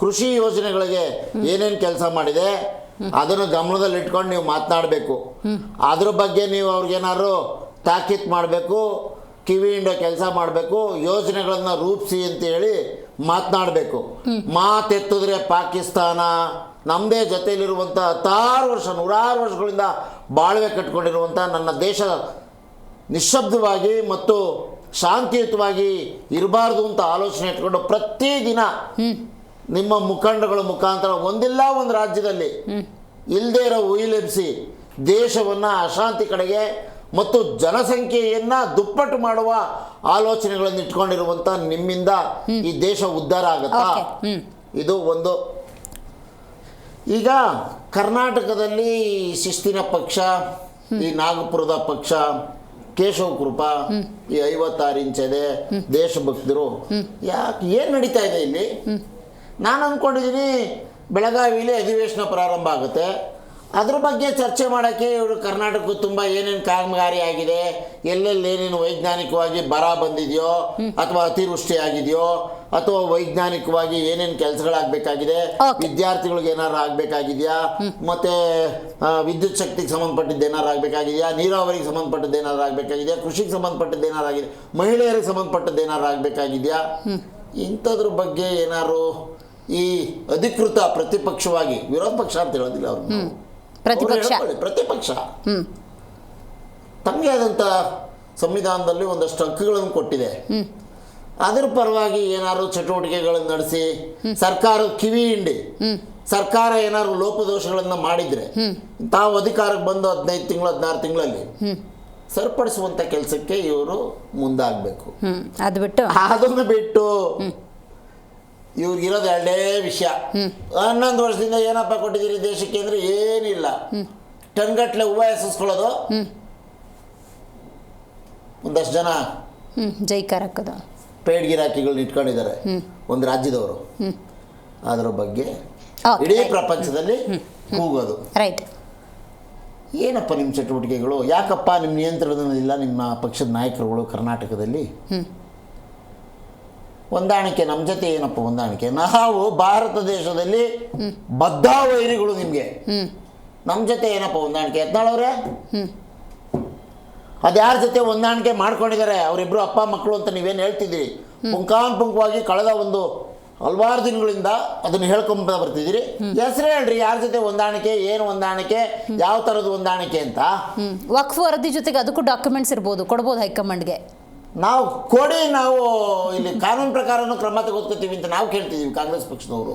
ಕೃಷಿ ಯೋಜನೆಗಳಿಗೆ ಏನೇನು ಕೆಲಸ ಮಾಡಿದೆ, ಅದನ್ನು ಗಮನದಲ್ಲಿಟ್ಕೊಂಡು ನೀವು ಮಾತನಾಡಬೇಕು. ಅದ್ರ ಬಗ್ಗೆ ನೀವು ಅವ್ರಿಗೇನಾದ್ರು ತಾಕೀತು ಮಾಡಬೇಕು, ಕಿವಿ ಹಿಂಡೋ ಕೆಲಸ ಮಾಡಬೇಕು, ಯೋಜನೆಗಳನ್ನು ರೂಪಿಸಿ ಅಂತೇಳಿ ಮಾತನಾಡಬೇಕು. ಮಾತೆತ್ತಿದ್ರೆ ಪಾಕಿಸ್ತಾನ ನಮ್ಮದೇ ಜೊತೆಯಲ್ಲಿರುವಂಥ 100 ವರ್ಷಗಳಿಂದ ಬಾಳ್ವೆ ಕಟ್ಕೊಂಡಿರುವಂಥ ನನ್ನ ದೇಶ ನಿಶ್ಶಬ್ದವಾಗಿ ಮತ್ತು ಶಾಂತಿಯುತವಾಗಿ ಇರಬಾರ್ದು ಅಂತ ಆಲೋಚನೆ ಇಟ್ಕೊಂಡು ಪ್ರತಿದಿನ ನಿಮ್ಮ ಮುಖಂಡಗಳ ಮುಖಾಂತರ ಒಂದಿಲ್ಲ ಒಂದು ರಾಜ್ಯದಲ್ಲಿ ಇಲ್ಲದೇ ಇರೋ ಉಯಿಲೆಬ್ಬಿಸಿ ದೇಶವನ್ನು ಅಶಾಂತಿ ಕಡೆಗೆ ಮತ್ತು ಜನಸಂಖ್ಯೆಯನ್ನು ದುಪ್ಪಟ್ಟು ಮಾಡುವ ಆಲೋಚನೆಗಳನ್ನು ಇಟ್ಕೊಂಡಿರುವಂಥ ನಿಮ್ಮಿಂದ ಈ ದೇಶ ಉದ್ಧಾರ ಆಗುತ್ತಾ? ಇದು ಒಂದು. ಈಗ ಕರ್ನಾಟಕದಲ್ಲಿ ಶಿಸ್ತಿನ ಪಕ್ಷ, ಈ ನಾಗಪುರದ ಪಕ್ಷ, ಕೇಶವ ಕೃಪಾ, ಈ 56 ಇಂಚದೆ ದೇಶಭಕ್ತರು, ಯಾಕೆ ಏನು ನಡೀತಾ ಇದೆ ಇಲ್ಲಿ? ನಾನು ಅಂದ್ಕೊಂಡಿದ್ದೀನಿ ಬೆಳಗಾವಿಲಿ ಅಧಿವೇಶನ ಪ್ರಾರಂಭ ಆಗುತ್ತೆ, ಅದ್ರ ಬಗ್ಗೆ ಚರ್ಚೆ ಮಾಡೋಕ್ಕೆ ಇವರು ಕರ್ನಾಟಕಕ್ಕೆ ತುಂಬ ಏನೇನು ಕಾಮಗಾರಿ ಆಗಿದೆ, ಎಲ್ಲೆಲ್ಲಿ ಏನೇನು ವೈಜ್ಞಾನಿಕವಾಗಿ ಬರ ಬಂದಿದೆಯೋ ಅಥವಾ ಅತಿವೃಷ್ಟಿ ಆಗಿದೆಯೋ ಅಥವಾ ವೈಜ್ಞಾನಿಕವಾಗಿ ಏನೇನು ಕೆಲಸಗಳಾಗಬೇಕಾಗಿದೆ, ವಿದ್ಯಾರ್ಥಿಗಳಿಗೆ ಏನಾರು ಆಗಬೇಕಾಗಿದೆಯಾ, ಮತ್ತು ವಿದ್ಯುತ್ ಶಕ್ತಿಗೆ ಸಂಬಂಧಪಟ್ಟಿದ್ದು ಏನಾರು ಆಗಬೇಕಾಗಿದೆಯಾ, ನೀರಾವರಿಗೆ ಸಂಬಂಧಪಟ್ಟದ್ದು ಏನಾರು ಆಗಬೇಕಾಗಿದೆಯಾ, ಕೃಷಿಗೆ ಸಂಬಂಧಪಟ್ಟದ್ದು ಏನಾರು ಆಗಿದೆ, ಮಹಿಳೆಯರಿಗೆ ಸಂಬಂಧಪಟ್ಟದ್ದು ಏನಾರು ಆಗಬೇಕಾಗಿದೆಯಾ, ಇಂಥದ್ರ ಬಗ್ಗೆ ಏನಾರು ಈ ಅಧಿಕೃತ ಪ್ರತಿಪಕ್ಷವಾಗಿ, ವಿರೋಧ ಪಕ್ಷ ಅಂತ ಹೇಳೋದಿಲ್ಲ ಅವರು, ಪ್ರತಿಪಕ್ಷ ತಮಗೆ ಆದಂಥ ಸಂವಿಧಾನದಲ್ಲಿ ಒಂದಷ್ಟು ಹಕ್ಕುಗಳನ್ನು ಕೊಟ್ಟಿದೆ, ಅದರ ಪರವಾಗಿ ಏನಾದ್ರು ಚಟುವಟಿಕೆಗಳನ್ನು ನಡೆಸಿ ಸರ್ಕಾರದ ಕಿವಿ ಹಿಂಡಿ ಸರ್ಕಾರ ಏನಾದ್ರು ಲೋಪದೋಷಗಳನ್ನು ಮಾಡಿದರೆ ತಾವು ಅಧಿಕಾರಕ್ಕೆ ಬಂದು 15 ತಿಂಗಳು 16 ತಿಂಗಳಲ್ಲಿ ಸರಿಪಡಿಸುವಂಥ ಕೆಲಸಕ್ಕೆ ಇವರು ಮುಂದಾಗಬೇಕು. ಅದನ್ನು ಬಿಟ್ಟು ಇವ್ರಿಗಿರೋದು 2 ವಿಷಯ. 11 ವರ್ಷದಿಂದ ಏನಪ್ಪ ಕೊಟ್ಟಿದ್ದೀರಿ ದೇಶಕ್ಕೆ ಅಂದರೆ ಏನಿಲ್ಲ, ಟನ್ಗಟ್ಲೆ ಹೂವು ಎಸೆಸ್ಕೊಳ್ಳೋದು, ಒಂದಷ್ಟು ಜನ ಜೈಕಾರ ಹಾಕೋದು, ಪೇಡ್ ಗಿರಾಕಿಗಳನ್ನ ಇಟ್ಕೊಂಡಿದ್ದಾರೆ ಒಂದು ರಾಜ್ಯದವರು, ಅದರ ಬಗ್ಗೆ ಇಡೀ ಪ್ರಪಂಚದಲ್ಲಿ ಕೂಗೋದು. ರೈಟ್. ಏನಪ್ಪ ನಿಮ್ಮ ಚಟುವಟಿಕೆಗಳು, ಯಾಕಪ್ಪ ನಿಮ್ಮ ನಿಯಂತ್ರಣದಲ್ಲಿಲ್ಲ ನಿಮ್ಮ ಪಕ್ಷದ ನಾಯಕರುಗಳು ಕರ್ನಾಟಕದಲ್ಲಿ? ಹೊಂದಾಣಿಕೆ ನಮ್ಮ ಜೊತೆ ಏನಪ್ಪ ಹೊಂದಾಣಿಕೆ? ನಾವು ಭಾರತ ದೇಶದಲ್ಲಿ ಬದ್ಧ ವೈರಿಗಳು ನಿಮಗೆ, ನಮ್ಮ ಜೊತೆ ಏನಪ್ಪ ಹೊಂದಾಣಿಕೆ? ಯತ್ನಾಳವ್ರೆ, ಅದ್ಯಾರ ಜೊತೆ ಹೊಂದಾಣಿಕೆ ಮಾಡ್ಕೊಂಡಿದ್ದಾರೆ? ಅವರಿಬ್ಬರು ಅಪ್ಪ ಮಕ್ಕಳು ಅಂತ ನೀವೇನು ಹೇಳ್ತಿದ್ದೀರಿ, ಪುಂಖಾನುಪುಂಖವಾಗಿ ಕಳೆದ ಒಂದು ಹಲವಾರು ದಿನಗಳಿಂದ ಅದನ್ನು ಹೇಳ್ಕೊಂಬ ಬರ್ತಿದ್ದೀರಿ. ಹೆಸರೇ ಹೇಳ್ರಿ, ಯಾರ ಜೊತೆ ಹೊಂದಾಣಿಕೆ, ಏನು ಹೊಂದಾಣಿಕೆ, ಯಾವ ಥರದ ಹೊಂದಾಣಿಕೆ ಅಂತ. ವಕ್ಫ್ ವರದಿ ಜೊತೆಗೆ ಅದಕ್ಕೂ ಡಾಕ್ಯುಮೆಂಟ್ಸ್ ಇರ್ಬೋದು, ಕೊಡ್ಬೋದು ಹೈಕಮಾಂಡ್ಗೆ. ನಾವು ಕೊಡಿ, ನಾವು ಇಲ್ಲಿ ಕಾನೂನು ಪ್ರಕಾರನೂ ಕ್ರಮ ತಗೋತೀವಿ ಅಂತ ನಾವು ಕೇಳ್ತಿದ್ದೀವಿ ಕಾಂಗ್ರೆಸ್ ಪಕ್ಷದವರು.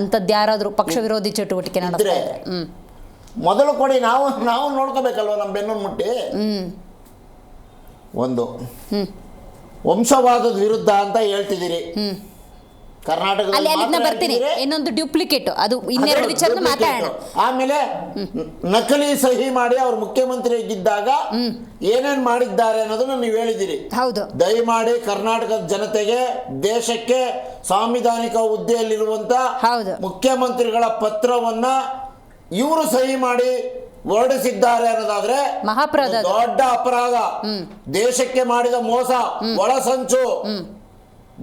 ಅಂಥದ್ದು ಯಾರಾದರೂ ಪಕ್ಷ ವಿರೋಧಿ ಚಟುವಟಿಕೆ ನಡೆಸಿದ್ರೆ ಮೊದಲು ಕೊಡಿ, ನಾವು ನೋಡ್ಕೋಬೇಕಲ್ವ ನಮ್ಮ ಬೆನ್ನು ಮುಟ್ಟಿ. ಒಂದು ವಂಶವಾದದ ವಿರುದ್ಧ ಅಂತ ಹೇಳ್ತಿದ್ದೀರಿ ಕರ್ನಾಟಕದಲ್ಲಿ. ಬರ್ತೀನಿ, ಇನ್ನೊಂದು ಡ್ಯೂಪ್ಲಿಕೇಟ್, ಅದು ಇನ್ನೆರಡು ವಿಚಾರ ಮಾತಾಡೋಣ. ಆಮೇಲೆ ನಕಲಿ ಸಹಿ ಮಾಡಿ ಅವ್ರು ಮುಖ್ಯಮಂತ್ರಿ ಆಗಿದ್ದಾಗ ಏನೇನ್ ಮಾಡಿದ್ದಾರೆ ಅನ್ನೋದನ್ನ ನೀವು ಹೇಳಿದಿರಿ. ಹೌದು. ದಯಮಾಡಿ ಕರ್ನಾಟಕದ ಜನತೆಗೆ, ದೇಶಕ್ಕೆ ಸಾಂವಿಧಾನಿಕ ಹುದ್ದೆಯಲ್ಲಿರುವಂತ ಮುಖ್ಯಮಂತ್ರಿಗಳ ಪತ್ರವನ್ನ ಇವರು ಸಹಿ ಮಾಡಿ ಹೊರಡಿಸಿದ್ದಾರೆ ಅನ್ನೋದಾದ್ರೆ ಮಹಾಪರಾಧ, ದೊಡ್ಡ ಅಪರಾಧ, ದೇಶಕ್ಕೆ ಮಾಡಿದ ಮೋಸ, ಒಳಸಂಚು.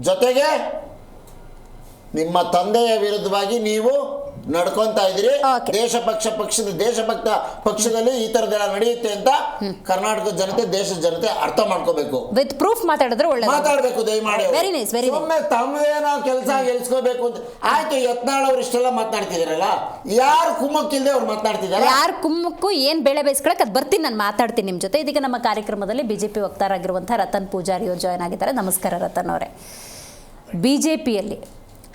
ಜೊತೆಗೆ ನಿಮ್ಮ ತಂದೆಯ ವಿರುದ್ಧವಾಗಿ ನೀವು ನಡ್ಕೊಂತ ಇದ್ರಿ. Okay. ದೇಶಭಕ್ತ ಪಕ್ಷದಲ್ಲಿ ಈ ತರದೆಲ್ಲ ನಡೆಯುತ್ತೆ ಅಂತ ಕರ್ನಾಟಕದ ಜನತೆ, ದೇಶದ ಜನತೆ ಅರ್ಥ ಮಾಡ್ಕೋಬೇಕು. ವಿತ್ ಪ್ರೂಫ್ ಮಾತಾಡಿದ್ರೆ ಒಳ್ಳೆ ಮಾತಾಡ್ಬೇಕು ದಯಮಾಡಿ. Very nice, very nice. ಒಮ್ಮೆ ತಮ್ಮದೇ ನಾವು ಕೆಲಸ ಗೆಲ್ಸ್ಕೋಬೇಕು ಅಂತ ಆಯ್ತು. ಯತ್ನಾಳ್ ಅವ್ರು ಇಷ್ಟೆಲ್ಲ ಮಾತನಾಡ್ತಿದಾರಲ್ಲ, ಯಾರು ಕುಮ್ಮಕ್ಕಿಲ್ದೆ ಅವ್ರು ಮಾತನಾಡ್ತಿದಾರೆ? ಯಾರು ಕುಮ್ಮಕ್ಕೂ ಏನ್ ಬೇಳೆ ಬೇಯಿಸ್ಕೊಳಕ್ ಅದು ಬರ್ತೀನಿ, ನಾನು ಮಾತಾಡ್ತೀನಿ ನಿಮ್ಮ ಜೊತೆ. ಇದೀಗ ನಮ್ಮ ಕಾರ್ಯಕ್ರಮದಲ್ಲಿ ಬಿಜೆಪಿ ವಕ್ತಾರಾಗಿರುವಂತಹ ರತನ್ ಪೂಜಾರಿ ಅವರು ಜಾಯ್ನ್ ಆಗಿದ್ದಾರೆ. ನಮಸ್ಕಾರ ರತನ್ ಅವರೇ. ಬಿಜೆಪಿಯಲ್ಲಿ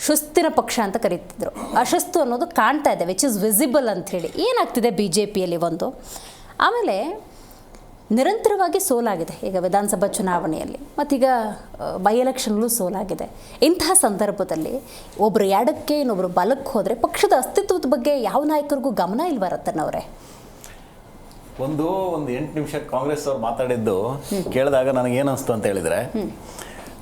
ಶಿಸ್ತಿನ ಪಕ್ಷ ಅಂತ ಕರೀತಿದ್ರು, ಅಶಿಸ್ತು ಅನ್ನೋದು ಕಾಣ್ತಾ ಇದೆ, ವಿಚ್ ಇಸ್ ವಿಸಿಬಲ್ ಅಂಥೇಳಿ. ಏನಾಗ್ತಿದೆ ಬಿ ಜೆ ಪಿಯಲ್ಲಿ ಒಂದು? ಆಮೇಲೆ ನಿರಂತರವಾಗಿ ಸೋಲಾಗಿದೆ ಈಗ ವಿಧಾನಸಭಾ ಚುನಾವಣೆಯಲ್ಲಿ, ಮತ್ತೀಗ ಬೈ ಎಲೆಕ್ಷನ್ಲೂ ಸೋಲಾಗಿದೆ. ಇಂತಹ ಸಂದರ್ಭದಲ್ಲಿ ಒಬ್ಬರು ಎಡಕ್ಕೆ ಇನ್ನೊಬ್ಬರು ಬಲಕ್ಕೆ ಹೋದರೆ ಪಕ್ಷದ ಅಸ್ತಿತ್ವದ ಬಗ್ಗೆ ಯಾವ ನಾಯಕರಿಗೂ ಗಮನ ಇಲ್ವಾ ರತನ್ ಅವರೇ? ಒಂದು 8 ನಿಮಿಷ ಕಾಂಗ್ರೆಸ್ ಅವ್ರು ಮಾತಾಡಿದ್ದು ಕೇಳಿದಾಗ ನನಗೇನು ಅನಿಸ್ತು ಅಂತ ಹೇಳಿದರೆ,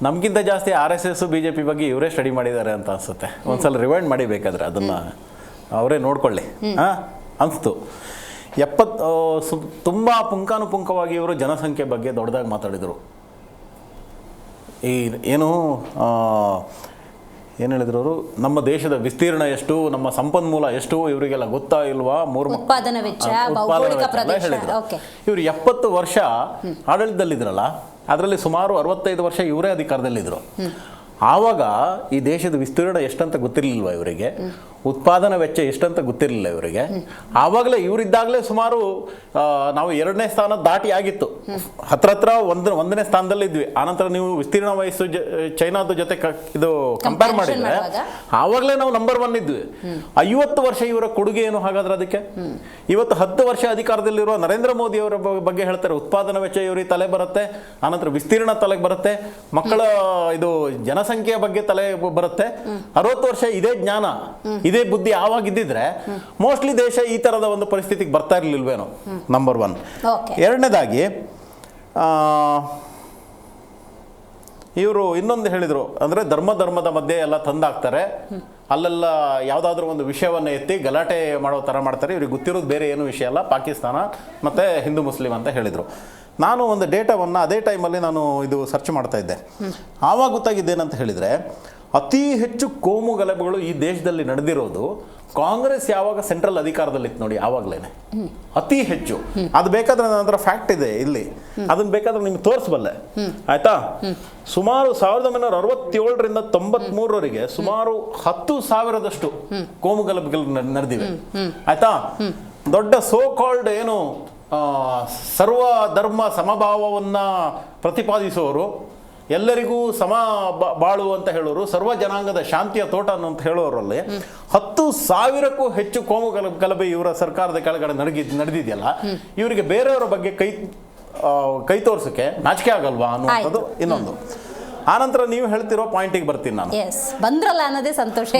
ನಮಗಿಂತ ಜಾಸ್ತಿ RSS BJP ಬಗ್ಗೆ ಇವರೇ ಸ್ಟಡಿ ಮಾಡಿದ್ದಾರೆ ಅಂತ ಅನಿಸುತ್ತೆ. ಒಂದ್ಸಲ ರಿವೈಂಡ್ ಮಾಡಿ ಬೇಕಾದ್ರೆ ಅದನ್ನು ಅವರೇ ನೋಡ್ಕೊಳ್ಳಿ ಅನಿಸ್ತು. ತುಂಬ ಪುಂಖಾನುಪುಂಖವಾಗಿ ಇವರು ಜನಸಂಖ್ಯೆ ಬಗ್ಗೆ ದೊಡ್ಡದಾಗಿ ಮಾತಾಡಿದರು. ಈ ಏನು ಹೇಳಿದ್ರು ಅವರು, ನಮ್ಮ ದೇಶದ ವಿಸ್ತೀರ್ಣ ಎಷ್ಟು, ನಮ್ಮ ಸಂಪನ್ಮೂಲ ಎಷ್ಟು ಇವರಿಗೆಲ್ಲ ಗೊತ್ತಾ ಇಲ್ವಾ? ಉತ್ಪಾದನಾ ವೆಚ್ಚ, ಭೌಗೋಳಿಕ ಪ್ರದೇಶ. ಇವರು 70 ವರ್ಷ ಆಡಳಿತದಲ್ಲಿದ್ರಲ್ಲ, ಅದರಲ್ಲಿ ಸುಮಾರು 65 ವರ್ಷ ಇವರೇ ಅಧಿಕಾರದಲ್ಲಿದ್ದರು. ಆವಾಗ ಈ ದೇಶದ ವಿಸ್ತೀರ್ಣ ಎಷ್ಟಂತ ಗೊತ್ತಿರಲಿಲ್ವ ಇವರಿಗೆ? ಉತ್ಪಾದನಾ ವೆಚ್ಚ ಎಷ್ಟಂತ ಗೊತ್ತಿರಲಿಲ್ಲ ಇವರಿಗೆ. ಆವಾಗಲೇ ಇವರಿದ್ದಾಗಲೇ ಸುಮಾರು ನಾವು 2ನೇ ಸ್ಥಾನ ದಾಟಿ ಆಗಿತ್ತು, ಹತ್ರ 1ನೇ ಸ್ಥಾನದಲ್ಲಿ ಇದ್ವಿ. ಆನಂತರ ನೀವು ವಿಸ್ತೀರ್ಣ ವಯಸ್ಸು ಚೈನಾದ ಜೊತೆ ಇದು ಕಂಪೇರ್ ಮಾಡಿದ್ರೆ ಆವಾಗಲೇ ನಾವು ನಂಬರ್ 1 ಇದ್ವಿ. 50 ವರ್ಷ ಇವರ ಕೊಡುಗೆ ಏನು ಹಾಗಾದ್ರೆ ಅದಕ್ಕೆ? ಇವತ್ತು 10 ವರ್ಷ ಅಧಿಕಾರದಲ್ಲಿರುವ ನರೇಂದ್ರ ಮೋದಿ ಅವರ ಬಗ್ಗೆ ಹೇಳ್ತಾರೆ, ಉತ್ಪಾದನಾ ವೆಚ್ಚ ಇವರಿಗೆ ತಲೆ ಬರುತ್ತೆ, ಆನಂತರ ವಿಸ್ತೀರ್ಣ ತಲೆಗೆ ಬರುತ್ತೆ, ಮಕ್ಕಳ ಇದು ಜನಸಂಖ್ಯೆಯ ಬಗ್ಗೆ ತಲೆ ಬರುತ್ತೆ. 60 ವರ್ಷ ಇದೇ ಜ್ಞಾನ, ಇದೇ ಬುದ್ಧಿ ಆವಾಗಿದ್ದಿದ್ರೆ ಮೋಸ್ಟ್ಲಿ ದೇಶ ಈ ತರದ ಒಂದು ಪರಿಸ್ಥಿತಿಗೆ ಬರ್ತಾ ಇರಲಿಲ್ವೇನೋ. ನಂಬರ್ 1. ಎರಡನೇದಾಗಿ ಇವರು ಇನ್ನೊಂದು ಹೇಳಿದರು, ಅಂದರೆ ಧರ್ಮದ ಮಧ್ಯೆ ಎಲ್ಲ ತಂದಾಕ್ತಾರೆ, ಅಲ್ಲೆಲ್ಲ ಯಾವುದಾದ್ರೂ ಒಂದು ವಿಷಯವನ್ನು ಎತ್ತಿ ಗಲಾಟೆ ಮಾಡೋ ಥರ ಮಾಡ್ತಾರೆ, ಇವ್ರಿಗೆ ಗೊತ್ತಿರೋದು ಬೇರೆ ಏನು ವಿಷಯ ಅಲ್ಲ, ಪಾಕಿಸ್ತಾನ ಮತ್ತು ಹಿಂದೂ ಮುಸ್ಲಿಂ ಅಂತ ಹೇಳಿದರು. ನಾನು ಒಂದು ಡೇಟಾವನ್ನು ಅದೇ ಟೈಮಲ್ಲಿ ನಾನು ಇದು ಸರ್ಚ್ ಮಾಡ್ತಾ ಇದ್ದೆ. ಆವಾಗ ಗೊತ್ತಾಗಿದ್ದೇನಂತ ಹೇಳಿದರೆ, ಅತಿ ಹೆಚ್ಚು ಕೋಮು ಗಲಭೆಗಳು ಈ ದೇಶದಲ್ಲಿ ನಡೆದಿರೋದು ಕಾಂಗ್ರೆಸ್ ಯಾವಾಗ ಸೆಂಟ್ರಲ್ ಅಧಿಕಾರದಲ್ಲಿತ್ತು ನೋಡಿ, ಆವಾಗಲೇ ಅತಿ ಹೆಚ್ಚು. ಅದು ಬೇಕಾದ್ರೆ ನನ್ನ ಹತ್ರ ಫ್ಯಾಕ್ಟ್ ಇದೆ ಇಲ್ಲಿ, ಅದನ್ನ ಬೇಕಾದ್ರೆ ನಿಮ್ಗೆ ತೋರಿಸಬಲ್ಲೆ, ಆಯ್ತಾ? ಸುಮಾರು 1967ರಿಂದ 93ರವರೆಗೆ ಸುಮಾರು 10,000ದಷ್ಟು ಕೋಮು ಗಲಭೆಗಳು ನಡೆದಿವೆ, ಆಯ್ತಾ? ದೊಡ್ಡ ಸೋ ಕಾಲ್ಡ್ ಏನು ಸರ್ವ ಧರ್ಮ ಸಮಭಾವವನ್ನು ಪ್ರತಿಪಾದಿಸುವವರು, ಎಲ್ಲರಿಗೂ ಸಮ ಬಾಳು ಅಂತ ಹೇಳೋರು, ಸರ್ವ ಜನಾಂಗದ ಶಾಂತಿಯ ತೋಟ ಅಂತ ಹೇಳೋರಲ್ಲಿ 10,000ಕ್ಕೂ ಹೆಚ್ಚು ಕೋಮು ಗಲಭೆ ಇವರ ಸರ್ಕಾರದ ಕೆಳಗಡೆ ನಡೆದಿದೆಯಲ್ಲ, ಇವರಿಗೆ ಬೇರೆಯವರ ಬಗ್ಗೆ ಕೈ ತೋರ್ಸಕ್ಕೆ ನಾಚಿಕೆ ಆಗಲ್ವಾ ಅನ್ನುವಂಥದ್ದು ಇನ್ನೊಂದು. ಆನಂತರ ನೀವು ಹೇಳ್ತಿರೋ ಪಾಯಿಂಟಿಗೆ ಬರ್ತೀನಿ ನಾನು. ಬಂದ್ರಲ್ಲ ಅನ್ನೋದೇ ಸಂತೋಷ,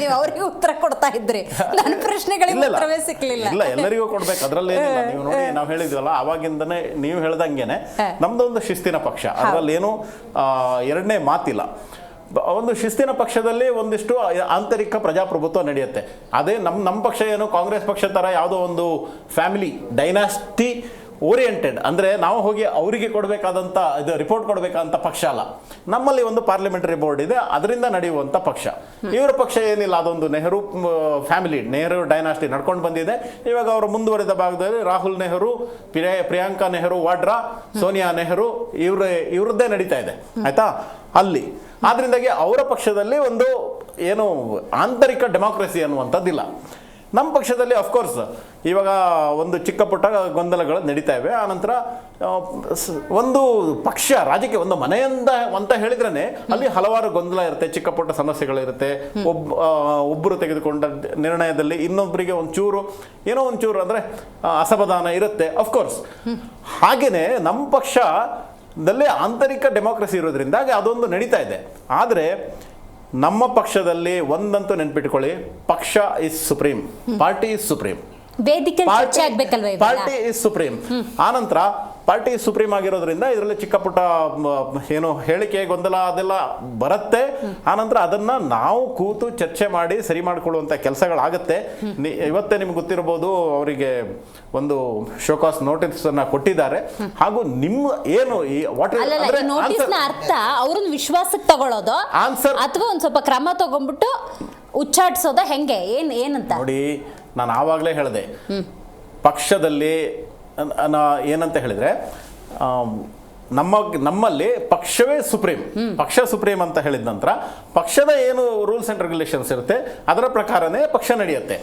ನೀವು ಅವರಿಗೆ ಉತ್ತರ ಕೊಡ್ತಾ ಇದ್ರಿ, ನನ್ನ ಪ್ರಶ್ನೆಗಳಿಗೆ ಉತ್ತರವೇ ಸಿಕ್ಲಿಲ್ಲ. ಇಲ್ಲ, ಎಲ್ಲರಿಗೂ ಕೊಡ್ಬೇಕು, ಅದರಲ್ಲೇನಿಲ್ಲ. ನೀವು ನೋಡಿ, ನಾವು ಹೇಳಿದ್ವಲ್ಲ ಆವಾಗಿಂದನೇ ನೀವು ಹೇಳ್ದಂಗೆನೆ ನಮ್ದೊಂದು ಶಿಸ್ತಿನ ಪಕ್ಷ, ಅದರಲ್ಲೇನು ಎರಡನೇ ಮಾತಿಲ್ಲ. ಒಂದು ಶಿಸ್ತಿನ ಪಕ್ಷದಲ್ಲಿ ಒಂದಿಷ್ಟು ಆಂತರಿಕ ಪ್ರಜಾಪ್ರಭುತ್ವ ನಡೆಯುತ್ತೆ. ಅದೇ ನಮ್ಮ ಪಕ್ಷ ಏನು ಕಾಂಗ್ರೆಸ್ ಪಕ್ಷ ಥರ ಯಾವುದೋ ಒಂದು ಫ್ಯಾಮಿಲಿ ಡೈನಾಸ್ಟಿ ಓರಿಯೆಂಟೆಡ್, ಅಂದರೆ ನಾವು ಹೋಗಿ ಅವರಿಗೆ ಕೊಡಬೇಕಾದಂಥ ಇದು ರಿಪೋರ್ಟ್ ಕೊಡಬೇಕಂತ ಪಕ್ಷ ಅಲ್ಲ. ನಮ್ಮಲ್ಲಿ ಒಂದು ಪಾರ್ಲಿಮೆಂಟರಿ ಬೋರ್ಡ್ ಇದೆ, ಅದರಿಂದ ನಡೆಯುವಂಥ ಪಕ್ಷ. ಇವರ ಪಕ್ಷ ಏನಿಲ್ಲ, ಅದೊಂದು ನೆಹರು ಫ್ಯಾಮಿಲಿ, ನೆಹರು ಡೈನಾಸ್ಟಿ ನಡ್ಕೊಂಡು ಬಂದಿದೆ. ಇವಾಗ ಅವರ ಮುಂದುವರಿದ ಭಾಗದಲ್ಲಿ ರಾಹುಲ್ ನೆಹರು, ಪ್ರಿಯಾಂಕಾ ನೆಹರು ವಾಡ್ರಾ, ಸೋನಿಯಾ ನೆಹರು ಇವ್ರದ್ದೇ ನಡೀತಾ ಇದೆ, ಆಯ್ತಾ ಅಲ್ಲಿ. ಆದ್ರಿಂದಾಗಿ ಅವರ ಪಕ್ಷದಲ್ಲಿ ಒಂದು ಏನು ಆಂತರಿಕ ಡೆಮಾಕ್ರಸಿ ಅನ್ನುವಂಥದ್ದಿಲ್ಲ. ನಮ್ಮ ಪಕ್ಷದಲ್ಲಿ ಅಫ್ಕೋರ್ಸ್ ಇವಾಗ ಒಂದು ಚಿಕ್ಕ ಪುಟ್ಟ ಗೊಂದಲಗಳು ನಡೀತಾ ಇವೆ. ಆನಂತರ ಒಂದು ಪಕ್ಷ ರಾಜಕೀಯ ಒಂದು ಮನೆಯಿಂದ ಅಂತ ಹೇಳಿದ್ರೇ ಅಲ್ಲಿ ಹಲವಾರು ಗೊಂದಲ ಇರುತ್ತೆ, ಚಿಕ್ಕ ಪುಟ್ಟ ಸಮಸ್ಯೆಗಳಿರುತ್ತೆ. ಒಬ್ಬರು ತೆಗೆದುಕೊಂಡ ನಿರ್ಣಯದಲ್ಲಿ ಇನ್ನೊಬ್ಬರಿಗೆ ಏನೋ ಒಂಚೂರು ಅಂದರೆ ಅಸಮಾಧಾನ ಇರುತ್ತೆ, ಅಫ್ಕೋರ್ಸ್. ಹಾಗೆಯೇ ನಮ್ಮ ಪಕ್ಷದಲ್ಲಿ ಆಂತರಿಕ ಡೆಮಾಕ್ರಸಿ ಇರೋದ್ರಿಂದ ಅದೊಂದು ನಡೀತಾ ಇದೆ. ಆದರೆ ನಮ್ಮ ಪಕ್ಷದಲ್ಲಿ ಒಂದಂತೂ ನೆನ್ಪಿಟ್ಕೊಳ್ಳಿ, ಪಕ್ಷ is supreme, party is supreme, ವೇದಿಕೆ ಪಾರ್ಟಿ ಇಸ್ ಸುಪ್ರೀಂ. ಆನಂತರ ಪಾರ್ಟಿ ಸುಪ್ರೀಂ ಆಗಿರೋದ್ರಿಂದ ಇದರಲ್ಲಿ ಚಿಕ್ಕ ಪುಟ್ಟ ಏನು ಹೇಳಿಕೆ ಗೊಂದಲ ಅದೆಲ್ಲ ಬರುತ್ತೆ. ಆನಂತರ ಅದನ್ನ ನಾವು ಕೂತು ಚರ್ಚೆ ಮಾಡಿ ಸರಿ ಮಾಡಿಕೊಳ್ಳುವಂತ ಕೆಲಸಗಳಾಗುತ್ತೆ. ಇವತ್ತೇ ನಿಮ್ಗೆ ಗೊತ್ತಿರಬಹುದು, ಅವರಿಗೆ ಒಂದು ಶೋಕಾಸ್ ನೋಟಿಸ್ ಅನ್ನ ಕೊಟ್ಟಿದ್ದಾರೆ. ಹಾಗೂ ನಿಮ್ಮ ಏನು ಈ ನೋಟಿಸ್ ನ ಅರ್ಥ ಅವ್ರನ್ನ ವಿಶ್ವಾಸಕ್ಕೆ ತಗೊಳ್ಳೋದು ಆನ್ಸರ್ ಅಥವಾ ಒಂದ್ ಸ್ವಲ್ಪ ಕ್ರಮ ತಗೊಂಡ್ಬಿಟ್ಟು ಉಚ್ಚಾಟಿಸೋದ ಹೆಂಗೆ ಏನಂತ ನೋಡಿ. ನಾನು ಆವಾಗಲೇ ಹೇಳಿದೆ, ಪಕ್ಷದಲ್ಲಿ ಏನಂತ ಹೇಳಿದ್ರೆ ನಮ್ಮಲ್ಲಿ ಪಕ್ಷವೇ ಸುಪ್ರೀಂ. ಪಕ್ಷ ಸುಪ್ರೀಂ ಅಂತ ಹೇಳಿದ ನಂತರ ಪಕ್ಷದ ಏನು ರೂಲ್ಸ್ ಅಂಡ್ ರೆಗ್ಯುಲೇಷನ್ಸ್ ಇರುತ್ತೆ ಅದರ ಪ್ರಕಾರನೇ ಪಕ್ಷ ನಡೆಯುತ್ತೆ.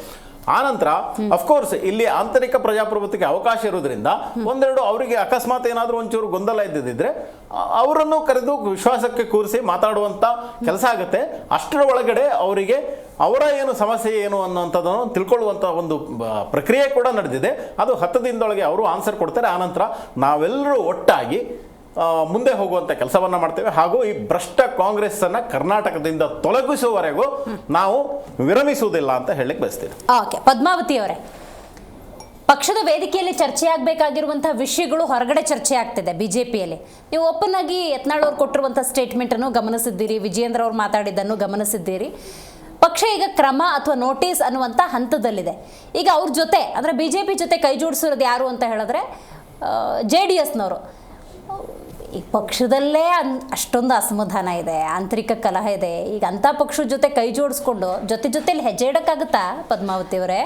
ಆನಂತರ ಅಫ್ಕೋರ್ಸ್ ಇಲ್ಲಿ ಆಂತರಿಕ ಪ್ರಜಾಪ್ರಭುತ್ವಕ್ಕೆ ಅವಕಾಶ ಇರೋದ್ರಿಂದ ಒಂದೆರಡು ಅವರಿಗೆ ಅಕಸ್ಮಾತ್ ಏನಾದರೂ ಒಂಚೂರು ಗೊಂದಲ ಇದ್ದಿದ್ರೆ ಅವರನ್ನು ಕರೆದು ವಿಶ್ವಾಸಕ್ಕೆ ಕೂರಿಸಿ ಮಾತಾಡುವಂತ ಕೆಲಸ ಆಗುತ್ತೆ. ಅಷ್ಟರ ಒಳಗಡೆ ಅವರಿಗೆ ಅವರ ಏನು ಸಮಸ್ಯೆ ಏನು ಅನ್ನೋಂಥದ್ದನ್ನು ತಿಳ್ಕೊಳ್ಳುವಂಥ ಒಂದು ಪ್ರಕ್ರಿಯೆ ಕೂಡ ನಡೆದಿದೆ. ಅದು 10 ದಿನದೊಳಗೆ ಅವರು ಆನ್ಸರ್ ಕೊಡ್ತಾರೆ. ಆನಂತರ ನಾವೆಲ್ಲರೂ ಒಟ್ಟಾಗಿ ಮುಂದೆ ಹೋಗುವಂತ ಕೆಲಸವನ್ನ ಮಾಡ್ತೇವೆ. ಹಾಗೂ ಈ ಭ್ರಷ್ಟ ಕಾಂಗ್ರೆಸ್ ಅನ್ನ ಕರ್ನಾಟಕದಿಂದ ತೊಲಗಿಸುವವರೆಗೂ ನಾವು ವಿರಮಿಸುವುದಿಲ್ಲ ಅಂತ ಹೇಳಲಿಕ್ಕೆ ಬಯಸ್ತೇನೆ. ಓಕೆ, ಪದ್ಮಾವತಿ ಅವರೇ, ಪಕ್ಷದ ವೇದಿಕೆಯಲ್ಲಿ ಚರ್ಚೆ ಆಗಬೇಕಾಗಿರುವಂತಹ ವಿಷಯಗಳು ಹೊರಗಡೆ ಚರ್ಚೆ ಆಗ್ತಿದೆ ಬಿಜೆಪಿಯಲ್ಲಿ. ನೀವು ಓಪನ್ ಆಗಿ ಯತ್ನಾಳ್ ಅವರು ಕೊಟ್ಟಿರುವಂತಹ ಸ್ಟೇಟ್ಮೆಂಟ್ ಅನ್ನು ಗಮನಿಸಿದ್ದೀರಿ, ವಿಜಯೇಂದ್ರ ಅವರು ಮಾತಾಡಿದ್ದನ್ನು ಗಮನಿಸಿದ್ದೀರಿ. ಪಕ್ಷ ಈಗ ಕ್ರಮ ಅಥವಾ ನೋಟಿಸ್ ಅನ್ನುವಂಥ ಹಂತದಲ್ಲಿದೆ. ಈಗ ಅವ್ರ ಜೊತೆ ಅಂದರೆ ಬಿಜೆಪಿ ಜೊತೆ ಕೈ ಜೋಡಿಸಿರೋದು ಯಾರು ಅಂತ ಹೇಳಿದ್ರೆ JDSನವರು. ಈ ಪಕ್ಷದಲ್ಲೇ ಅಷ್ಟೊಂದು ಅಸಮಾಧಾನ ಇದೆ, ಆಂತರಿಕ ಕಲಹ ಇದೆ. ಈಗ ಅಂಥ ಪಕ್ಷದ ಜೊತೆ ಕೈ ಜೋಡಿಸ್ಕೊಂಡು ಜೊತೆಲಿ ಹೆಜ್ಜೆ ಇಡಕ್ಕಾಗುತ್ತಾ ಪದ್ಮಾವತಿ ಅವರೇ?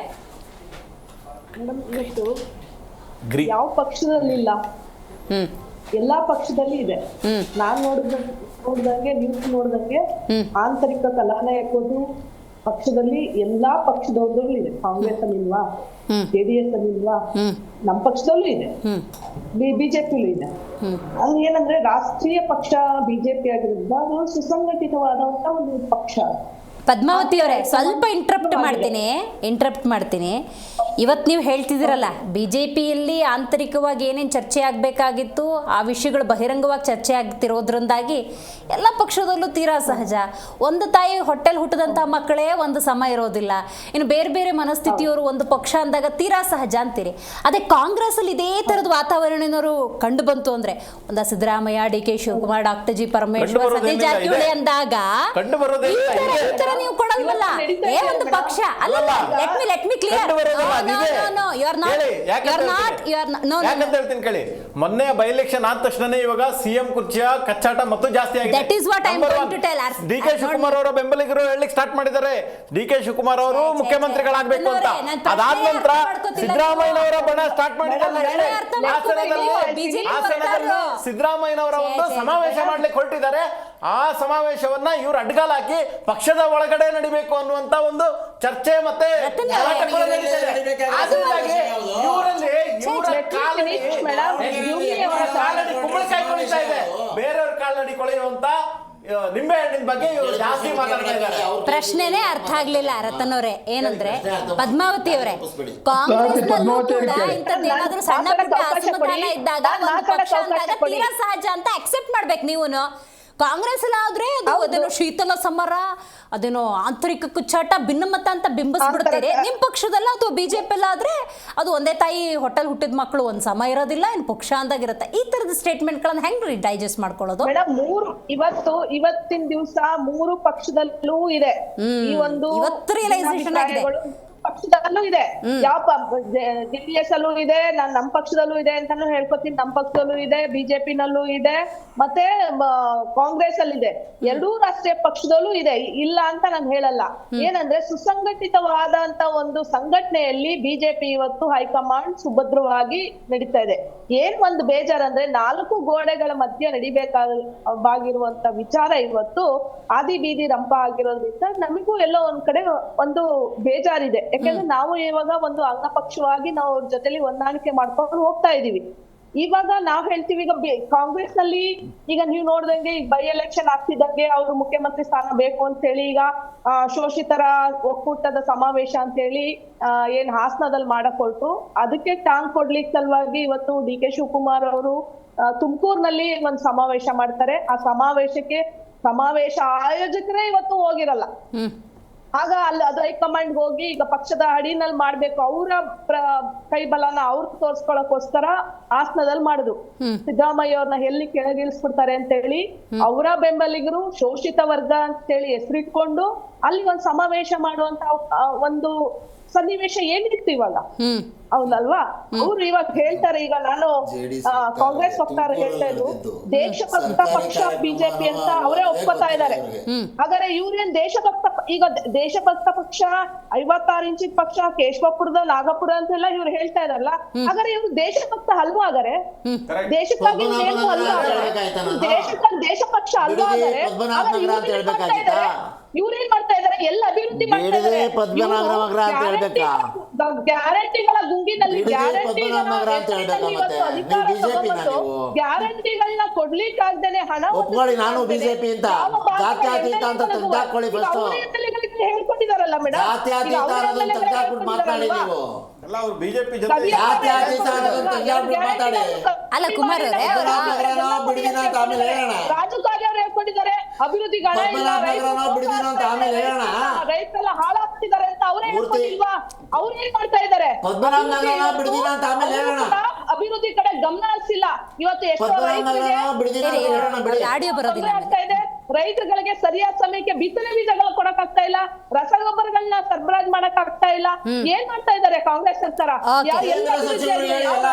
ಇವತ್ತು ಯಾವ ಪಕ್ಷದಲ್ಲಿಲ್ಲ, ಎಲ್ಲಾ ಪಕ್ಷದಲ್ಲಿ ಇದೆ. ನಾನ್ ನೋಡ್ದಂಗೆ ನ್ಯೂಸ್ ನೋಡ್ದಂಗೆ ಆಂತರಿಕ ಕಲಹ ಯಾಕೋದು ಪಕ್ಷದಲ್ಲಿ ಎಲ್ಲಾ ಪಕ್ಷದವ್ರದ್ದು ಇದೆ. ಕಾಂಗ್ರೆಸ್ ಅಲ್ಲಿ ಇಲ್ವಾ, JDS ಅಲ್ಲಿ ಇಲ್ವಾ, ನಮ್ಮ ಪಕ್ಷದಲ್ಲೂ ಇದೆ, ಬಿಜೆಪಿಲೂ ಇದೆ. ಅಲ್ಲಿ ಏನಂದ್ರೆ ರಾಷ್ಟ್ರೀಯ ಪಕ್ಷ ಬಿಜೆಪಿ ಆಗಿರೋದ್ರಿಂದ ಅದು ಸುಸಂಘಟಿತವಾದಂತ ಒಂದು ಪಕ್ಷ. ಪದ್ಮಾವತಿ ಅವರೇ, ಸ್ವಲ್ಪ ಇಂಟ್ರಪ್ಟ್ ಮಾಡ್ತೀನಿ. ಇವತ್ತು ನೀವು ಹೇಳ್ತಿದ್ದೀರಲ್ಲ, ಬಿಜೆಪಿಯಲ್ಲಿ ಆಂತರಿಕವಾಗಿ ಏನೇನು ಚರ್ಚೆ ಆಗಬೇಕಾಗಿತ್ತು ಆ ವಿಷಯಗಳು ಬಹಿರಂಗವಾಗಿ ಚರ್ಚೆ ಆಗ್ತಿರೋದ್ರಿಂದಾಗಿ ಎಲ್ಲ ಪಕ್ಷದಲ್ಲೂ ತೀರಾ ಸಹಜ. ಒಂದು ತಾಯಿ ಹೊಟ್ಟೆಲ್ ಹುಟ್ಟಿದಂಥ ಮಕ್ಕಳೇ ಒಂದು ಸಮ ಇರೋದಿಲ್ಲ, ಇನ್ನು ಬೇರೆ ಬೇರೆ ಮನಸ್ಥಿತಿಯವರು ಒಂದು ಪಕ್ಷ ಅಂದಾಗ ತೀರಾ ಸಹಜ ಅಂತೀರಿ. ಅದೇ ಕಾಂಗ್ರೆಸ್ಸಲ್ಲಿ ಇದೇ ಥರದ ವಾತಾವರಣನವರು ಕಂಡು ಬಂತು ಅಂದರೆ ಒಂದು Siddaramaiah, DK Shivakumar, doctor G Parameshwar, Satish Jarkiholi ಅಂದಾಗ ನೀವು ಕೊಡಲ್ವಲ್ಲ ಒಂದು ಪಕ್ಷ ಅಲ್ಲ. Let me clear. ಕೇಳಿ, ಮೊನ್ನೆ ಬೈ ಎಲೆಕ್ಷನ್ ಆದ ತಕ್ಷಣನೇ ಇವಾಗ ಸಿಎಂ ಕುರ್ಚಿಯ ಕಚ್ಚಾಟ ಮತ್ತು ಜಾಸ್ತಿ ಆಗಿದೆ. DK ಶಿವಕುಮಾರ್ ಅವರ ಬೆಂಬಲಿಗರು ಹೇಳಲಿಕ್ಕೆ ಸ್ಟಾರ್ಟ್ ಮಾಡಿದ್ದಾರೆ, DK ಶಿವಕುಮಾರ್ ಅವರು ಮುಖ್ಯಮಂತ್ರಿಗಳಾಗಬೇಕು ಅಂತ. ಅದಾದ ನಂತರ ಸಿದ್ದರಾಮಯ್ಯನವರ ಬಣ ಸ್ಟಾರ್ಟ್ ಮಾಡಿದ್ದಾರೆ. ಹಾಸನದಲ್ಲಿ ಸಿದ್ದರಾಮಯ್ಯನವರ ಒಂದು ಸಮಾವೇಶ ಮಾಡ್ಲಿಕ್ಕೆ ಹೊರಟಿದ್ದಾರೆ. ಆ ಸಮಾವೇಶವನ್ನ ಇವರು ಅಡ್ಗಾಲ್ ಹಾಕಿ ಪಕ್ಷದ ಒಳಗಡೆ ನಡಿಬೇಕು ಅನ್ನುವಂತ ಒಂದು ಚರ್ಚೆ ಮತ್ತೆ ಬೇರೆಯವ್ರ ಕಾಲಡಿ ಕೊಳೆಯುವಂತ ನಿಂಬೆ ಹಣ್ಣಿನ ಬಗ್ಗೆ ಜಾಸ್ತಿ ಮಾತಾಡ್ತಾ ಇದ್ದಾರೆ. ಪ್ರಶ್ನೆನೇ ಅರ್ಥ ಆಗ್ಲಿಲ್ಲ ರತನ್ ಅವರೇ. ಏನಂದ್ರೆ ಪದ್ಮಾವತಿ ಅವರೇ, ಕಾಂಗ್ರೆಸ್ ಏನಾದ್ರೂ ಸಣ್ಣ ಪುಟ್ಟ ಅಸಮಾಧಾನ ಇದ್ದಾಗ ಒಂದು ಪಕ್ಷ ಅಂದಾಗ ತೀರಾ ಸಹಜ ಅಂತ ಅಕ್ಸೆಪ್ಟ್ ಮಾಡ್ಬೇಕು ನೀವುನು. ಕಾಂಗ್ರೆಸ್ ಎಲ್ಲ ಆದ್ರೆ ಅದೇನೋ ಶೀತಲ ಸಮರ, ಅದೇನೋ ಆಂತರಿಕ ಕುಚ್ಚಾಟ, ಭಿನ್ನಮತ ಅಂತ ಬಿಂಬಿಸ್ಬಿಡ್ತೀರಿ. ನಿಮ್ ಪಕ್ಷದಲ್ಲ ಅಥವಾ ಬಿಜೆಪಿ ಎಲ್ಲ ಆದ್ರೆ ಅದು ಒಂದೇ ತಾಯಿ ಹೊಟ್ಟೆಲ್ ಹುಟ್ಟಿದ ಮಕ್ಕಳು ಒಂದ್ ಸಮ ಇರೋದಿಲ್ಲ, ಇನ್ ಪಕ್ಷ ಅಂದಾಗಿರುತ್ತೆ. ಈ ತರದ ಸ್ಟೇಟ್ಮೆಂಟ್ ಗಳನ್ನ ಹೆಂಗ್ರಿ ಡೈಜೆಸ್ಟ್ ಮಾಡ್ಕೊಳ್ಳೋದು? ಇವತ್ತಿನ ದಿವಸ 3 ಪಕ್ಷದಲ್ಲೂ ಇದೆ ಈ ಒಂದು ಇವತ್ತು ರಿಯಲೈಸೇಷನ್ ಆಗಿದೆ. ಪಕ್ಷದಲ್ಲೂ ಇದೆ, ಯಾವ JDS ಅಲ್ಲೂ ಇದೆ, ನಮ್ಮ ಪಕ್ಷದಲ್ಲೂ ಇದೆ ಅಂತಾನು ಹೇಳ್ಕೊತೀನಿ. ನಮ್ಮ ಪಕ್ಷದಲ್ಲೂ ಇದೆ, ಬಿಜೆಪಿನಲ್ಲೂ ಇದೆ, ಮತ್ತೆ ಕಾಂಗ್ರೆಸ್ ಅಲ್ಲಿ ಇದೆ. ಎರಡೂ ರಾಷ್ಟ್ರೀಯ ಪಕ್ಷದಲ್ಲೂ ಇದೆ, ಇಲ್ಲ ಅಂತ ನಾನು ಹೇಳಲ್ಲ. ಏನಂದ್ರೆ ಸುಸಂಘಟಿತವಾದಂತ ಒಂದು ಸಂಘಟನೆಯಲ್ಲಿ ಬಿಜೆಪಿ ಇವತ್ತು ಹೈಕಮಾಂಡ್ ಸುಭದ್ರವಾಗಿ ನಡೀತಾ ಇದೆ. ಏನ್ ಒಂದು ಬೇಜಾರಂದ್ರೆ 4 ಗೋಡೆಗಳ ಮಧ್ಯೆ ನಡಿಬೇಕಾಗಿರುವಂತ ವಿಚಾರ ಇವತ್ತು ಆದಿ ಬೀದಿ ರಂಪ ಆಗಿರೋದ್ರಿಂದ ನಮಗೂ ಎಲ್ಲೋ ಒಂದ್ ಕಡೆ ಒಂದು ಬೇಜಾರಿದೆ. ಯಾಕಂದ್ರೆ ನಾವು ಇವಾಗ ಒಂದು ಅಂಗಪಕ್ಷವಾಗಿ ನಾವು ಅವ್ರ ಜೊತೆಲಿ ಹೊಂದಾಣಿಕೆ ಮಾಡ್ಕೊಂಡು ಹೋಗ್ತಾ ಇದೀವಿ. ಇವಾಗ ನಾವ್ ಹೇಳ್ತೀವಿ, ಈಗ ಕಾಂಗ್ರೆಸ್ ನಲ್ಲಿ ಈಗ ನೀವು ನೋಡ್ದಂಗೆ ಈಗ ಬೈ ಎಲೆಕ್ಷನ್ ಆಗ್ತಿದ್ದಂಗೆ ಅವ್ರು ಮುಖ್ಯಮಂತ್ರಿ ಸ್ಥಾನ ಬೇಕು ಅಂತ ಹೇಳಿ ಈಗ ಶೋಷಿತರ ಒಕ್ಕೂಟದ ಸಮಾವೇಶ ಅಂತ ಹೇಳಿ ಏನ್ ಹಾಸನದಲ್ಲಿ ಮಾಡಕ್ ಹೊರಟು, ಅದಕ್ಕೆ ಟಾಂಗ್ ಕೊಡ್ಲಿಕ್ಕೆ ಸಲುವಾಗಿ ಇವತ್ತು DK ಶಿವಕುಮಾರ್ ಅವರು ತುಮಕೂರಿನಲ್ಲಿ ಒಂದು ಸಮಾವೇಶ ಮಾಡ್ತಾರೆ. ಆ ಸಮಾವೇಶ ಆಯೋಜಕರೇ ಇವತ್ತು ಹೋಗಿರಲ್ಲ. ಆಗ ಅಲ್ಲಿ ಅದು ಹೈಕಮಾಂಡ್ ಹೋಗಿ ಈಗ ಪಕ್ಷದ ಅಡಿನಲ್ಲಿ ಮಾಡ್ಬೇಕು, ಅವರ ಕೈ ಬಲನ ಅವ್ರು ತೋರ್ಸ್ಕೊಳಕ್ಕೋಸ್ಕರ ಹಾಸನದಲ್ಲಿ ಮಾಡುದು. ಸಿದ್ದರಾಮಯ್ಯ ಅವ್ರನ್ನ ಎಲ್ಲಿ ಕೆಳಗಿಳಿಸ್ಬಿಡ್ತಾರೆ ಅಂತ ಹೇಳಿ ಅವರ ಬೆಂಬಲಿಗರು ಶೋಷಿತ ವರ್ಗ ಅಂತ ಹೇಳಿ ಹೆಸರಿಟ್ಕೊಂಡು ಅಲ್ಲಿ ಒಂದು ಸಮಾವೇಶ ಮಾಡುವಂತ ಒಂದು ಸನ್ನಿವೇಶ ಏನಿತ್ತು ಇವಾಗ, ಹೌದಲ್ವಾ? ಅವ್ರು ಇವಾಗ ಹೇಳ್ತಾರೆ, ಈಗ ನಾನು ಕಾಂಗ್ರೆಸ್ ವಕ್ತಾರ ಹೇಳ್ತಾ ಇದ್ರು ದೇಶಭಕ್ತ ಪಕ್ಷ ಬಿಜೆಪಿ ಅಂತ ಅವರೇ ಒಪ್ಕೋತಾ ಇದ್ದಾರೆ. ಹಾಗಾದ್ರೆ ಇವ್ರೇನ್ ದೇಶಭಕ್ತ, ಈಗ ದೇಶಭಕ್ತ ಪಕ್ಷ 56 ಇಂಚಿನ ಪಕ್ಷ ಕೇಶವಪುರದ ನಾಗಪುರ ಅಂತೆಲ್ಲ ಇವ್ರು ಹೇಳ್ತಾ ಇದಾರಲ್ಲ, ಹಾಗಾದ್ರೆ ಇವ್ರು ದೇಶಭಕ್ತ ಅಲ್ವಾ? ಹಾಗಾದ್ರೆ ದೇಶಕ್ಕಾಗಿ ಏನು ಅಲ್ವಾ? ದೇಶ ಪಕ್ಷ ಅಲ್ವಾ? ಹಾಗಾದ್ರೆ ಇವ್ರೇನ್ ಮಾಡ್ತಾ ಇದಾರೆ? ಎಲ್ಲ ಅಭಿವೃದ್ಧಿ ಮಾಡ್ತಾ ಇದಾರೆ. ಗ್ಯಾರಂಟಿಗಳ ಗುಂಗಿನಲ್ಲಿ ಗ್ಯಾರಂಟಿಗಳನ್ನ ಕೊಡ್ಲಿಕ್ಕಾಗ್ದೇನೆ ಹಣ ನಾನು ಬಿಜೆಪಿ ಅಂತ ಜಾತ್ಯತೀತ ಅಂತ ತೆಗೆದಾಕೊಳ್ಳಿ. ಹೇಳ್ಕೊಂಡಿದಾರಲ್ಲ ಮೇಡಮ್, ಮಾತಾಡಿ ನೀವು ಎಲ್ಲ ಅವ್ರು ಬಿಜೆಪಿ ಅಲ್ಲ ಕುಮಾರ್ ಅವರೇ, ರಾಜಕಾರಣ ಅವ್ರು ಹೇಳ್ಕೊಂಡಿದ್ದಾರೆ ಅಭಿವೃದ್ಧಿ ರೈತರೆಲ್ಲ ಹಾಳಾಗ್ತಿದ್ದಾರೆ ಅಂತ ಅವರೇ ಹೇಳ್ಕೊಂಡಿಲ್ವಾ? ಅವ್ರು ಏನ್ ಮಾಡ್ತಾ ಇದ್ದಾರೆ? ಅಭಿವೃದ್ಧಿ ಕಡೆ ಗಮನ ಹರಿಸಿಲ್ಲ. ಇವತ್ತು ಎಷ್ಟೋ ಆಡಿಯೋ ಬರೋದಿಲ್ಲ. ಆಗ್ತಾ ಇದೆ, ರೈತರುಗಳಿಗೆ ಸರಿಯಾದ ಸಮಯಕ್ಕೆ ಬಿತ್ತನೆ ಬೀಜಗಳು ಕೊಡಕ್ ಆಗ್ತಾ ಇಲ್ಲ, ರಸಗೊಬ್ಬರಗಳನ್ನ ಸರಬರಾಜು ಮಾಡಕ್ ಆಗ್ತಾ ಇಲ್ಲ. ಏನ್ ಮಾಡ್ತಾ ಇದ್ದಾರೆ ಕಾಂಗ್ರೆಸ್ ಸರ್ಕಾರ?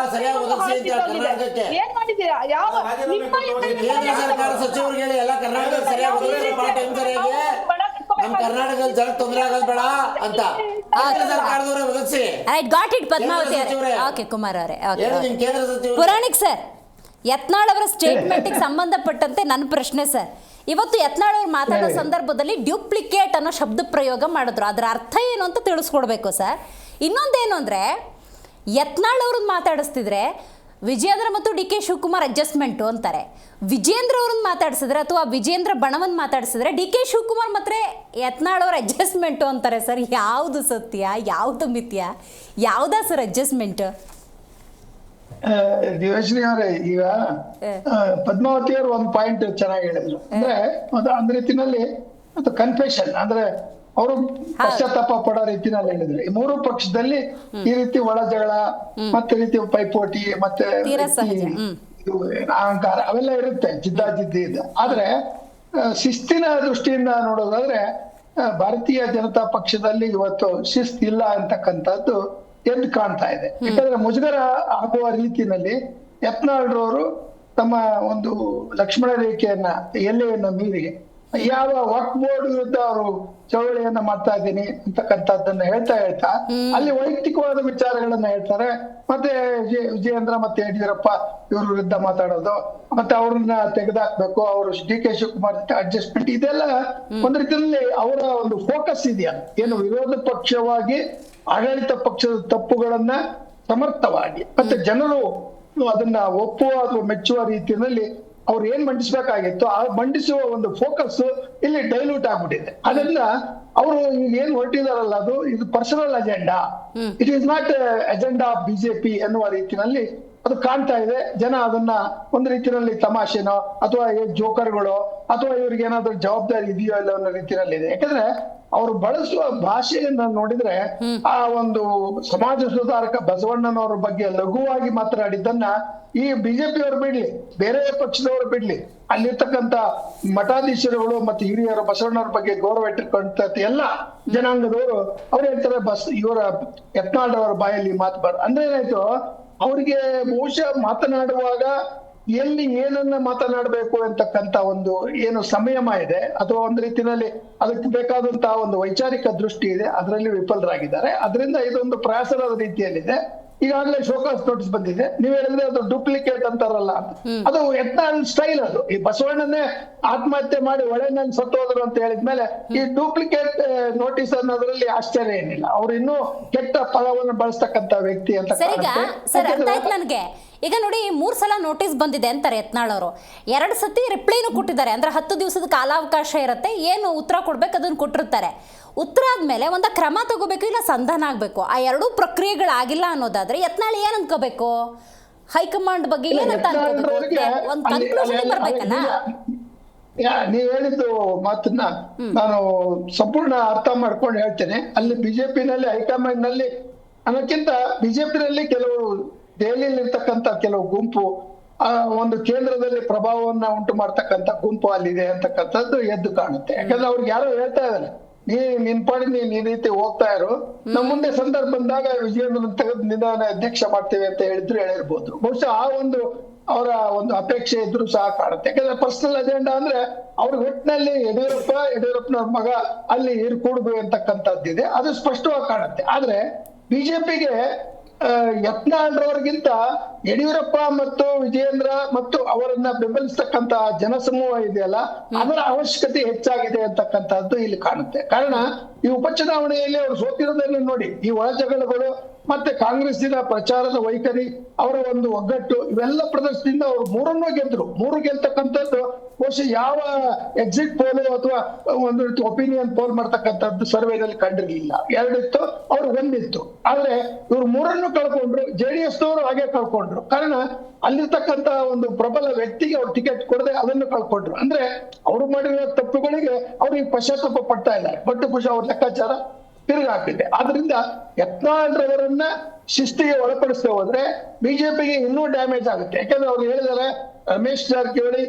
ಏನ್ ಮಾಡಿದೀರಾ? ಯಾವ ಸಚಿವರುಗಳು ಎಲ್ಲ ಕರ್ನಾಟಕ ಸರಿಯಾಗಿ ನಮ್ಮ ಕರ್ನಾಟಕದಲ್ಲಿ ಜನ ತೊಂದರೆ ಆಗೋದು ಬೇಡ ಅಂತ ಸರ್ಕಾರದವರೇ ಒದಗಿಸಿ. ಗಾಟ್ ಇಟ್ ಪದ್ಮಾವತಿ ಅವರೇ. ಓಕೆ ಕುಮಾರ್ ಅವರೇ, ಕೇಂದ್ರ ಸಚಿವರು ಪುರಾಣಿಕ್ ಸರ್, ಯತ್ನಾಳ್ ಅವರ ಸ್ಟೇಟ್ಮೆಂಟ್ಗೆ ಸಂಬಂಧಪಟ್ಟಂತೆ ನನ್ನ ಪ್ರಶ್ನೆ ಸರ್, ಇವತ್ತು ಯತ್ನಾಳ್ ಅವ್ರು ಮಾತಾಡೋ ಸಂದರ್ಭದಲ್ಲಿ ಡ್ಯೂಪ್ಲಿಕೇಟ್ ಅನ್ನೋ ಶಬ್ದ ಪ್ರಯೋಗ ಮಾಡಿದ್ರು, ಅದರ ಅರ್ಥ ಏನು ಅಂತ ತಿಳಿಸ್ಕೊಡ್ಬೇಕು ಸರ್. ಇನ್ನೊಂದೇನು ಅಂದರೆ, ಯತ್ನಾಳ್ ಅವ್ರನ್ನ ಮಾತಾಡಿಸ್ತಿದ್ರೆ ವಿಜೇಂದ್ರ ಮತ್ತು ಡಿ ಕೆ ಶಿವಕುಮಾರ್ ಅಡ್ಜಸ್ಟ್ಮೆಂಟು ಅಂತಾರೆ, ವಿಜೇಂದ್ರ ಅವ್ರನ್ನ ಮಾತಾಡಿಸಿದ್ರೆ ಅಥವಾ ವಿಜೇಂದ್ರ ಬಣವನ್ನ ಮಾತಾಡಿಸಿದ್ರೆ ಡಿ ಕೆ ಶಿವಕುಮಾರ್ ಮತ್ತು ಯತ್ನಾಳ್ ಅವ್ರ ಅಡ್ಜಸ್ಟ್ಮೆಂಟು ಅಂತಾರೆ ಸರ್. ಯಾವುದು ಸತ್ಯ, ಯಾವುದು ಮಿಥ್ಯ, ಯಾವುದಾ ಸರ್ ಅಡ್ಜಸ್ಟ್ಮೆಂಟ್? ದಿವಶ್ರೀ ಅವರೇ, ಈಗ ಪದ್ಮಾವತಿ ಅವರು ಒಂದು ಪಾಯಿಂಟ್ ಚೆನ್ನಾಗಿ ಹೇಳಿದ್ರು. ಅಂದ್ರೆ ಒಂದ್ ರೀತಿನಲ್ಲಿ ಅದು ಕನ್ಫೆಷನ್, ಅಂದ್ರೆ ಅವರು ಪಶ್ಚಾತ್ತಾಪ ಪಡೋ ರೀತಿನಲ್ಲಿ ಹೇಳಿದ್ರು. ಈ ಮೂರು ಪಕ್ಷದಲ್ಲಿ ಈ ರೀತಿ ಒಳ ಜಗಳ ಮತ್ತೆ ರೀತಿ ಪೈಪೋಟಿ ಮತ್ತೆ ಅಹಂಕಾರ ಅವೆಲ್ಲ ಇರುತ್ತೆ, ಜಿದ್ದಾಜಿದ್ದಿ ಇದೆ. ಆದ್ರೆ ಶಿಸ್ತಿನ ದೃಷ್ಟಿಯಿಂದ ನೋಡೋದಾದ್ರೆ ಭಾರತೀಯ ಜನತಾ ಪಕ್ಷದಲ್ಲಿ ಇವತ್ತು ಶಿಸ್ತಿಲ್ಲ ಅಂತಕ್ಕಂಥದ್ದು ಎದ್ದು ಕಾಣ್ತಾ ಇದೆ. ಯಾಕಂದ್ರೆ ಮುಜುಗರ ಆಗುವ ರೀತಿಯಲ್ಲಿ ಯತ್ನಾಳ್ರವರು ತಮ್ಮ ಒಂದು ಲಕ್ಷ್ಮಣ ರೇಖೆಯನ್ನ ಎಲ್ಲೆಯನ್ನ ಮೀರಿ ಯಾವ ವಕ್ಫ್ ಬೋರ್ಡ್ ವಿರುದ್ಧ ಅವರು ಚಳವಳಿಯನ್ನ ಮಾಡ್ತಾ ಇದ್ದೀನಿ ಅಂತಕ್ಕಂಥದ್ದನ್ನ ಹೇಳ್ತಾ ಅಲ್ಲಿ ವೈಯಕ್ತಿಕವಾದ ವಿಚಾರಗಳನ್ನ ಹೇಳ್ತಾರೆ. ಮತ್ತೆ ವಿಜಯೇಂದ್ರ ಮತ್ತೆ ಯಡಿಯೂರಪ್ಪ ಇವ್ರ ವಿರುದ್ಧ ಮಾತಾಡೋದು, ಮತ್ತೆ ಅವ್ರನ್ನ ತೆಗೆದಾಕ್ಬೇಕು, ಅವರು ಡಿ ಕೆ ಶಿವಕುಮಾರ್ ಅಡ್ಜಸ್ಟ್ಮೆಂಟ್, ಇದೆಲ್ಲ ಒಂದ್ ರೀತಿಯಲ್ಲಿ ಅವರ ಒಂದು ಫೋಕಸ್ ಇದೆಯಾ ಏನು ವಿರೋಧ ಪಕ್ಷವಾಗಿ ಆಡಳಿತ ಪಕ್ಷದ ತಪ್ಪುಗಳನ್ನ ಸಮರ್ಥವಾಗಿ ಮತ್ತೆ ಜನರು ಅದನ್ನ ಒಪ್ಪುವ ಅಥವಾ ಮೆಚ್ಚುವ ರೀತಿಯಲ್ಲಿ ಅವ್ರು ಏನ್ ಮಂಡಿಸ್ಬೇಕಾಗಿತ್ತು ಆ ಮಂಡಿಸುವ ಒಂದು ಫೋಕಸ್ ಇಲ್ಲಿ ಡೈಲ್ಯೂಟ್ ಆಗ್ಬಿಟ್ಟಿದೆ. ಅದರಿಂದ ಅವರು ಏನ್ ಹೊರಟಿದಾರಲ್ಲ ಅದು ಇದು personal agenda, it is not agenda of BJP ಎನ್ನುವ ರೀತಿಯಲ್ಲಿ ಅದು ಕಾಣ್ತಾ ಇದೆ. ಜನ ಅದನ್ನ ಒಂದು ರೀತಿಯಲ್ಲಿ ತಮಾಷೆನೋ ಅಥವಾ ಜೋಕರ್ಗಳು ಅಥವಾ ಇವ್ರಿಗೆ ಏನಾದ್ರು ಜವಾಬ್ದಾರಿ ಇದೆಯೋ ಇಲ್ಲ ಅನ್ನೋ ರೀತಿಯಲ್ಲಿ ಇದೆ. ಯಾಕಂದ್ರೆ ಅವರು ಬಳಸುವ ಭಾಷೆಯನ್ನ ನೋಡಿದ್ರೆ ಆ ಒಂದು ಸಮಾಜ ಸುಧಾರಕ ಬಸವಣ್ಣನವರ ಬಗ್ಗೆ ಲಘುವಾಗಿ ಮಾತನಾಡಿದ್ದನ್ನ ಈ ಬಿಜೆಪಿ ಅವರು ಬಿಡ್ಲಿ, ಬೇರೆ ಪಕ್ಷದವರು ಬಿಡ್ಲಿ, ಅಲ್ಲಿರ್ತಕ್ಕಂಥ ಮಠಾಧೀಶರುಗಳು ಮತ್ತೆ ಹಿರಿಯರು ಬಸವಣ್ಣವ್ರ ಬಗ್ಗೆ ಗೌರವ ಇಟ್ಟಿರ್ತಕ್ಕಂಥ ಎಲ್ಲ ಜನಾಂಗದವರು ಅವ್ರು ಹೇಳ್ತಾರೆ ಇವರ ಯತ್ನಾಳ್ ಅವರ ಬಾಯಲ್ಲಿ ಮಾತಬಾರ್ದು ಅಂದ್ರೆ ಏನಾಯ್ತು, ಅವ್ರಿಗೆ ಬಹುಶಃ ಮಾತನಾಡುವಾಗ ಎಲ್ಲಿ ಏನನ್ನ ಮಾತನಾಡಬೇಕು ಅಂತಕ್ಕಂತ ಒಂದು ಏನು ಸಂಯಮ ಇದೆ ಅಥವಾ ಒಂದು ರೀತಿಯಲ್ಲಿ ಅದಕ್ಕೆ ಬೇಕಾದಂತಹ ಒಂದು ವೈಚಾರಿಕ ದೃಷ್ಟಿ ಇದೆ, ಅದರಲ್ಲಿ ವಿಫಲರಾಗಿದ್ದಾರೆ. ಅದರಿಂದ ಇದೊಂದು ಪ್ರಯಾಸದ ರೀತಿಯಲ್ಲಿದೆ. ಈಗಾಗಲೇ ಶೋಕಾಸ್ ನೋಟಿಸ್ ಬಂದಿದೆ. ನೀವ್ ಹೇಳಿದ್ರೆ ಅದು ಡೂಪ್ಲಿಕೇಟ್ ಅಂತಾರಲ್ಲ, ಅದು ಯತ್ನಾಳ್ ಸ್ಟೈಲ್. ಅದು ಈ ಬಸವಣ್ಣನೇ ಆತ್ಮಹತ್ಯೆ ಮಾಡಿ ಒಳೆನಲ್ಲಿ ಸತ್ತೋದ್ರು ಅಂತ ಹೇಳಿದ್ಮೇಲೆ ಈ ಡೂಪ್ಲಿಕೇಟ್ ನೋಟಿಸ್ ಅನ್ನೋದ್ರಲ್ಲಿ ಆಶ್ಚರ್ಯ ಏನಿಲ್ಲ. ಅವ್ರು ಇನ್ನೂ ಕೆಟ್ಟ ಪದವನ್ನು ಬಳಸ್ತಕ್ಕಂತ ವ್ಯಕ್ತಿ ಅಂತ. ಸರ್ ಅರ್ಥ ಆಯ್ತು ನನಗೆ. ಈಗ ನೋಡಿ 3 ಸಲ ನೋಟಿಸ್ ಬಂದಿದೆ ಅಂತಾರೆ ಯತ್ನಾಳ್ ಅವರು, 2 ಸತಿ ರಿಪ್ಲೈನು ಕೊಟ್ಟಿದ್ದಾರೆ. ಅಂದ್ರೆ 10 ದಿವಸದ ಕಾಲಾವಕಾಶ ಇರುತ್ತೆ, ಏನು ಉತ್ತರ ಕೊಡ್ಬೇಕು ಅದನ್ನು ಕೊಟ್ಟಿರ್ತಾರೆ. ಉತ್ತರ ಆದ್ಮೇಲೆ ಒಂದು ಕ್ರಮ ತಗೋಬೇಕು, ಇಲ್ಲ ಸಂಧಾನ ಆಗ್ಬೇಕು. ಆ 2 ಪ್ರಕ್ರಿಯೆಗಳಾಗಿಲ್ಲ ಅನ್ನೋದಾದ್ರೆ ಯತ್ನಾಳ್ ಏನ್ ಅನ್ಕೋಬೇಕು, ಹೈಕಮಾಂಡ್ ಬಗ್ಗೆ ಏನಂತ ಅನ್ಕೋಬೇಕು, ಒಂದು ಕನ್ಕ್ಲೂಷನ್ ಬರ್ಬೇಕಲ್ಲ. ನೀವ್ ಹೇಳಿದ್ದು ಮಾತನ್ನ ನಾನು ಸಂಪೂರ್ಣ ಅರ್ಥ ಮಾಡ್ಕೊಂಡು ಹೇಳ್ತೇನೆ. ಅಲ್ಲಿ ಬಿಜೆಪಿನಲ್ಲಿ ಹೈಕಮಾಂಡ್ ನಲ್ಲಿ ಅನ್ನೋಕ್ಕಿಂತ ಬಿಜೆಪಿನಲ್ಲಿ ಕೆಲವು ದೆಹಲಿಯಲ್ಲಿ ಇರ್ತಕ್ಕಂತ ಕೆಲವು ಗುಂಪು ಒಂದು ಕೇಂದ್ರದಲ್ಲಿ ಪ್ರಭಾವವನ್ನ ಉಂಟು ಮಾಡ್ತಕ್ಕಂಥ ಗುಂಪು ಅಲ್ಲಿದೆ ಅಂತಕ್ಕಂಥದ್ದು ಎದ್ದು ಕಾಣುತ್ತೆ. ಯಾಕಂದ್ರೆ ಅವ್ರಿಗೆ ಯಾರೋ ಹೇಳ್ತಾ ಇದಾರೆ, ನಿನ್ ಪಾಡಿ ನೀನ್ ಈ ರೀತಿ ಹೋಗ್ತಾ ಇರು, ನಮ್ಮ ಮುಂದೆ ಸಂದರ್ಭ ಬಂದಾಗ ವಿಜಯೇಂದ್ರ ತೆಗೆದು ನಿಧಾನ ಅಧ್ಯಕ್ಷ ಮಾಡ್ತೇವೆ ಅಂತ ಹೇಳಿರ್ಬೋದು. ಬಹುಶಃ ಆ ಒಂದು ಅವರ ಒಂದು ಅಪೇಕ್ಷೆ ಇದ್ರು ಸಹ ಕಾಣುತ್ತೆ. ಯಾಕಂದ್ರೆ ಪರ್ಸನಲ್ ಅಜೆಂಡಾ ಅಂದ್ರೆ ಅವ್ರ ಒಟ್ಟಿನಲ್ಲಿ ಯಡಿಯೂರಪ್ಪನವ್ರ ಮಗ ಅಲ್ಲಿ ಇರ್ಕೂಡುದು ಅಂತಕ್ಕಂಥದ್ದಿದೆ, ಅದು ಸ್ಪಷ್ಟವಾಗಿ ಕಾಣುತ್ತೆ. ಆದ್ರೆ ಬಿಜೆಪಿಗೆ ಯತ್ನಾಳ್ರವರಿಗಿಂತ ಯಡಿಯೂರಪ್ಪ ಮತ್ತು ವಿಜಯೇಂದ್ರ ಮತ್ತು ಅವರನ್ನ ಬೆಂಬಲಿಸ್ತಕ್ಕಂತ ಜನಸಮೂಹ ಇದೆಯಲ್ಲ, ಅದರ ಅವಶ್ಯಕತೆ ಹೆಚ್ಚಾಗಿದೆ ಅಂತಕ್ಕಂಥದ್ದು ಇಲ್ಲಿ ಕಾಣುತ್ತೆ. ಕಾರಣ ಈ ಉಪಚುನಾವಣೆಯಲ್ಲಿ ಅವರು ಸೋತಿರೋದನ್ನು ನೋಡಿ, ಈ ಒಳಜಗಳಗಳು ಮತ್ತೆ ಕಾಂಗ್ರೆಸ್ಸಿನ ಪ್ರಚಾರದ ವೈಖರಿ, ಅವರ ಒಂದು ಒಗ್ಗಟ್ಟು, ಇವೆಲ್ಲ ಪ್ರದರ್ಶನದಿಂದ ಅವರು ಮೂರನ್ನೂ ಗೆದ್ರು. ಮೂರು ಗೆಲ್ತಕ್ಕಂಥದ್ದು ಬಹುಶಃ ಯಾವ ಎಕ್ಸಿಟ್ ಪೋಲ್ ಅಥವಾ ಒಂದು ರೀತಿ ಒಪಿನಿಯನ್ ಪೋಲ್ ಮಾಡ್ತಕ್ಕಂಥದ್ದು ಸರ್ವೆನಲ್ಲಿ ಕಂಡಿರ್ಲಿಲ್ಲ. ಎರಡಿತ್ತು, ಅವ್ರು ಒಂದಿತ್ತು. ಆದ್ರೆ ಇವ್ರು ಮೂರನ್ನು ಕಳ್ಕೊಂಡ್ರು. JDS ನವರು ಹಾಗೆ ಕಳ್ಕೊಂಡ್ರು. ಕಾರಣ ಅಲ್ಲಿರ್ತಕ್ಕಂತ ಒಂದು ಪ್ರಬಲ ವ್ಯಕ್ತಿಗೆ ಅವ್ರು ಟಿಕೆಟ್ ಕೊಡದೆ ಅದನ್ನು ಕಳ್ಕೊಂಡ್ರು. ಅಂದ್ರೆ ಅವ್ರು ಮಾಡಿರೋ ತಪ್ಪುಗಳಿಗೆ ಅವ್ರಿಗೆ ಪಶ್ಚಾತ್ತಾಪ ಪಡ್ತಾ ಇದ್ದಾರೆ. ಬಟ್ ಬಹುಶಃ ಅವ್ರ ಲೆಕ್ಕಾಚಾರ ತಿರುಗಾಗ್ತಿದೆ. ಆದ್ರಿಂದ ಯತ್ನಾಳ್ರವರನ್ನ ಶಿಸ್ತಿಗೆ ಒಳಪಡಿಸದೆ ಹೋದ್ರೆ ಬಿಜೆಪಿಗೆ ಇನ್ನೂ ಡ್ಯಾಮೇಜ್ ಆಗುತ್ತೆ. ಯಾಕಂದ್ರೆ ಅವ್ರು ಹೇಳಿದಾರೆ, ರಮೇಶ್ ಜಾರಕಿಹೊಳಿ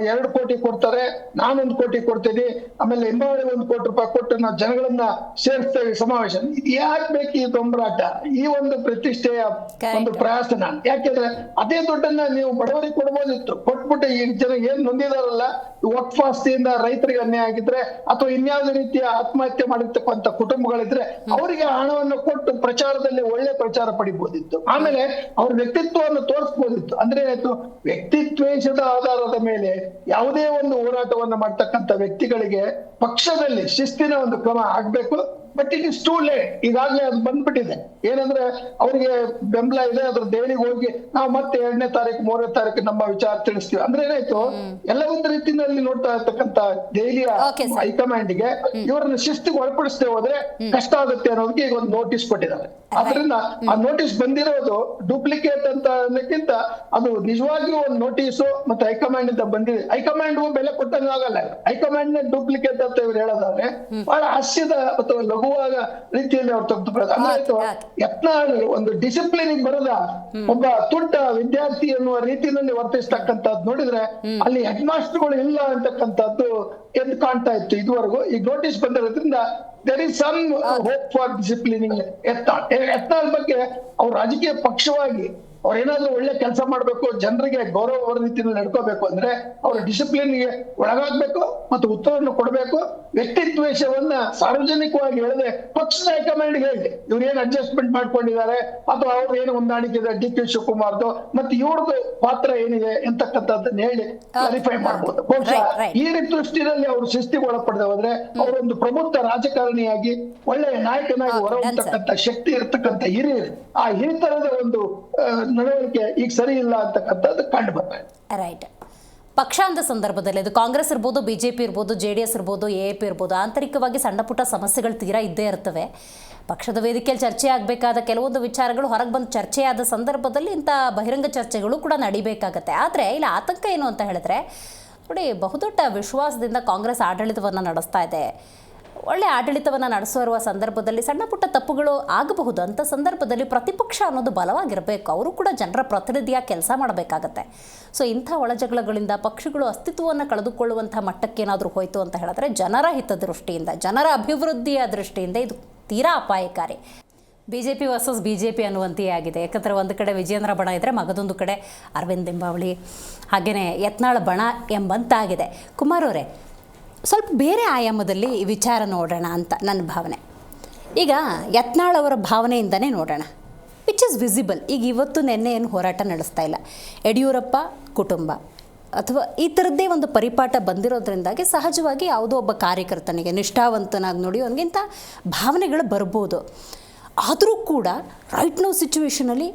2 ಕೋಟಿ ಕೊಡ್ತಾರೆ, ನಾನು 1 ಕೋಟಿ ಕೊಡ್ತೀನಿ, ಆಮೇಲೆ ಹಿಂಬಾವಳಿ 1 ಕೋಟಿ ರೂಪಾಯಿ ಕೊಟ್ಟು ನಾವು ಜನಗಳನ್ನ ಸೇರಿಸ್ತೇವೆ ಸಮಾವೇಶ. ಯಾಕೆ ಬೇಕು ಈ ದೊಂಬರಾಟ, ಈ ಒಂದು ಪ್ರತಿಷ್ಠೆಯ ಒಂದು ಪ್ರಯಾಸನ? ಯಾಕೆಂದ್ರೆ ಅದೇ ದುಡ್ಡನ್ನ ನೀವು ಬಡವರಿಗೆ ಕೊಡ್ಬೋದಿತ್ತು. ಕೊಟ್ಬಿಟ್ಟು ಈ ಜನ ಏನ್ ನೊಂದಿದಾರಲ್ಲ, ವಕ್ಫ್ ಆಸ್ತಿಯಿಂದ ರೈತರಿಗೆ ಅನ್ಯಾಯ ಆಗಿದ್ರೆ ಅಥವಾ ಇನ್ಯಾವುದೇ ರೀತಿಯ ಆತ್ಮಹತ್ಯೆ ಮಾಡಿರ್ತಕ್ಕಂಥ ಕುಟುಂಬಗಳಿದ್ರೆ ಅವರಿಗೆ ಹಣವನ್ನು ಕೊಟ್ಟು ಪ್ರಚಾರದಲ್ಲಿ ಒಳ್ಳೆ ಪ್ರಚಾರ ಪಡಿಬೋದಿತ್ತು. ಆಮೇಲೆ ಅವ್ರ ವ್ಯಕ್ತಿತ್ವವನ್ನು ತೋರಿಸ್ಬೋದಿತ್ತು. ಅಂದ್ರೆ ಏನಾಯ್ತು, ವ್ಯಕ್ತಿತ್ವೇಷದ ಆಧಾರದ ಮೇಲೆ ಯಾವುದೇ ಒಂದು ಹೋರಾಟವನ್ನ ಮಾಡ್ತಕ್ಕಂಥ ವ್ಯಕ್ತಿಗಳಿಗೆ ಪಕ್ಷದಲ್ಲಿ ಶಿಸ್ತಿನ ಒಂದು ಕ್ರಮ ಆಗ್ಬೇಕು. But it is too late. ಈಗಾಗಲೇ ಅದು ಬಂದ್ಬಿಟ್ಟಿದೆ. ಏನಂದ್ರೆ ಅವರಿಗೆ ಬೆಂಬಲ ಇದೆ, ಅದ್ರ ದೆಹಲಿಗೆ ಹೋಗಿ ನಾವು ಮತ್ತೆ 2ನೇ ತಾರೀಕು 3ನೇ ತಾರೀಕು ನಮ್ಮ ವಿಚಾರ ತಿಳಿಸ್ತೀವಿ ಅಂದ್ರೆ ಏನಾಯ್ತು, ಎಲ್ಲ ಒಂದು ರೀತಿಯಲ್ಲಿ ನೋಡ್ತಾ ಇರ್ತಕ್ಕಂಥ ದೆಹಲಿಯ ಹೈಕಮಾಂಡ್ಗೆ ಇವರನ್ನ ಶಿಸ್ತಿಗೆ ಒಳಪಡಿಸದೆ ಹೋದ್ರೆ ಕಷ್ಟ ಆಗುತ್ತೆ ಅನ್ನೋದಕ್ಕೆ ಈಗ ಒಂದು ನೋಟಿಸ್ ಕೊಟ್ಟಿದ್ದಾರೆ. ಆದ್ರಿಂದ ಆ ನೋಟಿಸ್ ಬಂದಿರೋದು ಡೂಪ್ಲಿಕೇಟ್ ಅಂತ ಅನ್ನೋಕ್ಕಿಂತ ಅದು ನಿಜವಾಗಿಯೂ ಒಂದು ನೋಟಿಸ್ ಮತ್ತೆ ಹೈಕಮಾಂಡ್ ಇಂದ ಬಂದಿದೆ. ಹೈಕಮಾಂಡ್ ಬೆಲೆ ಕೊಟ್ಟಂಗ ಆಗಲ್ಲ. ಹೈಕಮಾಂಡ್ ನೇ ಡೂಪ್ಲಿಕೇಟ್ ಅಂತ ಇವ್ರು ಹೇಳೋದಾದ್ರೆ ಬಹಳ ಹಾಸ್ಯದ ಅಥವಾ ಲಘುವಾದ ರೀತಿಯಲ್ಲಿ ಅವ್ರು ತೆಗೆದುಕೊಳ್ಳೋದು. ಅಂದ್ರೆ ಯತ್ನಾಳ್ ಒಂದು ಡಿಸಿಪ್ಲಿನ್ ಬರದ ಒಬ್ಬ ತುಂಟ ವಿದ್ಯಾರ್ಥಿ ಎನ್ನುವ ರೀತಿಯಲ್ಲಿ ವರ್ತಿಸ್ತಕ್ಕಂಥದ್ದು ನೋಡಿದ್ರೆ ಅಲ್ಲಿ ಹೆಡ್ ಮಾಸ್ಟರ್ಗಳು ಇಲ್ಲ ಅಂತಕ್ಕಂಥದ್ದು ಎದ್ದು ಕಾಣ್ತಾ ಇತ್ತು ಇದುವರೆಗೂ. ಈಗ ನೋಟಿಸ್ ಬಂದಿರೋದ್ರಿಂದ there is some hope for disciplining Yatnal ಬಗ್ಗೆ ಅವ್ರ ರಾಜಕೀಯ ಪಕ್ಷವಾಗಿ ಅವ್ರ ಏನಾದ್ರೂ ಒಳ್ಳೆ ಕೆಲಸ ಮಾಡ್ಬೇಕು, ಜನರಿಗೆ ಗೌರವ ರೀತಿಯಲ್ಲಿ ನಡ್ಕೋಬೇಕು ಅಂದ್ರೆ ಅವ್ರ ಡಿಸಿಪ್ಲಿನ್ಗೆ ಒಳಗಾಗ್ಬೇಕು ಮತ್ತು ಉತ್ತರವನ್ನು ಕೊಡಬೇಕು. ವ್ಯಕ್ತಿದ್ವೇಷವನ್ನ ಸಾರ್ವಜನಿಕವಾಗಿ ಹೇಳದೆ ಪಕ್ಷದ ಹೈಕಮಾಂಡ್ ಹೇಳಿ ಇವ್ರು ಏನ್ ಅಡ್ಜಸ್ಟ್ಮೆಂಟ್ ಮಾಡ್ಕೊಂಡಿದ್ದಾರೆ ಅಥವಾ ಅವ್ರು ಏನು ಹೊಂದಾಣಿಕೆ ಇದೆ DK ಶಿವಕುಮಾರ್ದು ಮತ್ತೆ ಇವ್ರದ್ದು ಪಾತ್ರ ಏನಿದೆ ಎಂತಕ್ಕಂಥದ್ದನ್ನ ಹೇಳಿ ಕ್ಲಾರಿಫೈ ಮಾಡ್ಬೋದು. ಬಹುಶಃ ಈ ದೃಷ್ಟಿಯಲ್ಲಿ ಅವರು ಶಿಸ್ತಿಗೆ ಒಳಪಡದೆ ಹೋದ್ರೆ ಅವರೊಂದು ಪ್ರಬುದ್ಧ ರಾಜಕಾರಣಿಯಾಗಿ ಒಳ್ಳೆಯ ನಾಯಕನಾಗಿ ಹೊರಹೊಮ್ಮತಕ್ಕಂಥ ಶಕ್ತಿ ಇರ್ತಕ್ಕಂಥ ಹಿರಿಯರು ಆ ಹಿರಿತನದ ಒಂದು ನಡವಳಿಕೆ ಈಗ ಸರಿ ಇಲ್ಲ ಅಂತಕ್ಕಂಥದ್ದು ಕಂಡು ಬರ್ತಾ ಇದೆ. ರೈಟ್. ಪಕ್ಷ ಅಂದ ಸಂದರ್ಭದಲ್ಲಿ ಅದು ಕಾಂಗ್ರೆಸ್ ಇರ್ಬೋದು, BJP ಇರ್ಬೋದು, JDS ಇರ್ಬೋದು, AAP ಇರ್ಬೋದು, ಆಂತರಿಕವಾಗಿ ಸಣ್ಣ ಪುಟ್ಟ ಸಮಸ್ಯೆಗಳು ತೀರಾ ಇದ್ದೇ ಇರ್ತವೆ. ಪಕ್ಷದ ವೇದಿಕೆಯಲ್ಲಿ ಚರ್ಚೆ ಆಗಬೇಕಾದ ಕೆಲವೊಂದು ವಿಚಾರಗಳು ಹೊರಗೆ ಬಂದು ಚರ್ಚೆಯಾದ ಸಂದರ್ಭದಲ್ಲಿ ಇಂಥ ಬಹಿರಂಗ ಚರ್ಚೆಗಳು ಕೂಡ ನಡಿಬೇಕಾಗತ್ತೆ. ಆದರೆ ಇಲ್ಲಿ ಆತಂಕ ಏನು ಅಂತ ಹೇಳಿದ್ರೆ ನೋಡಿ, ಬಹುದೊಡ್ಡ ವಿಶ್ವಾಸದಿಂದ ಕಾಂಗ್ರೆಸ್ ಆಡಳಿತವನ್ನು ನಡೆಸ್ತಾ ಇದೆ. ಒಳ್ಳೆ ಆಡಳಿತವನ್ನು ನಡೆಸಿರುವ ಸಂದರ್ಭದಲ್ಲಿ ಸಣ್ಣ ಪುಟ್ಟ ತಪ್ಪುಗಳು ಆಗಬಹುದು. ಅಂಥ ಸಂದರ್ಭದಲ್ಲಿ ಪ್ರತಿಪಕ್ಷ ಅನ್ನೋದು ಬಲವಾಗಿರಬೇಕು. ಅವರು ಕೂಡ ಜನರ ಪ್ರತಿನಿಧಿಯಾಗಿ ಕೆಲಸ ಮಾಡಬೇಕಾಗತ್ತೆ. ಸೊ ಇಂಥ ಒಳಜಗಳಗಳಿಂದ ಪಕ್ಷಗಳು ಅಸ್ತಿತ್ವವನ್ನು ಕಳೆದುಕೊಳ್ಳುವಂಥ ಮಟ್ಟಕ್ಕೇನಾದರೂ ಹೋಯಿತು ಅಂತ ಹೇಳಿದ್ರೆ ಜನರ ಹಿತದೃಷ್ಟಿಯಿಂದ, ಜನರ ಅಭಿವೃದ್ಧಿಯ ದೃಷ್ಟಿಯಿಂದ ಇದು ತೀರಾ ಅಪಾಯಕಾರಿ. BJP ವರ್ಸಸ್ BJP ಅನ್ನುವಂತೆಯೇ ಆಗಿದೆ. ಯಾಕಂದರೆ ಒಂದು ಕಡೆ ವಿಜಯೇಂದ್ರ ಬಣ ಇದ್ದರೆ ಮಗದೊಂದು ಕಡೆ ಅರವಿಂದ್ ಲಿಂಬಾವಳಿ, ಹಾಗೆಯೇ ಯತ್ನಾಳ್ ಬಣ ಎಂಬಂತಾಗಿದೆ. ಕುಮಾರ್ ಅವರೇ, ಸ್ವಲ್ಪ ಬೇರೆ ಆಯಾಮದಲ್ಲಿ ಈ ವಿಚಾರ ನೋಡೋಣ ಅಂತ ನನ್ನ ಭಾವನೆ. ಈಗ ಯತ್ನಾಳ್ ಅವರ ಭಾವನೆಯಿಂದನೇ ನೋಡೋಣ, ವಿಚ್ ಇಸ್ ವಿಸಿಬಲ್. ಈಗ ಇವತ್ತು ನಿನ್ನೆ ಏನು ಹೋರಾಟ ನಡೆಸ್ತಾ ಇಲ್ಲ. ಯಡಿಯೂರಪ್ಪ ಕುಟುಂಬ ಅಥವಾ ಈ ಥರದ್ದೇ ಒಂದು ಪರಿಪಾಠ ಬಂದಿರೋದ್ರಿಂದಾಗಿ ಸಹಜವಾಗಿ ಯಾವುದೋ ಒಬ್ಬ ಕಾರ್ಯಕರ್ತನಿಗೆ ನಿಷ್ಠಾವಂತನಾಗಿ ನೋಡಿ ಅವನಿಗಿಂತ ಭಾವನೆಗಳು ಬರ್ಬೋದು. ಆದರೂ ಕೂಡ ರೈಟ್ ನೋ ಸಿಚುವೇಷನಲ್ಲಿ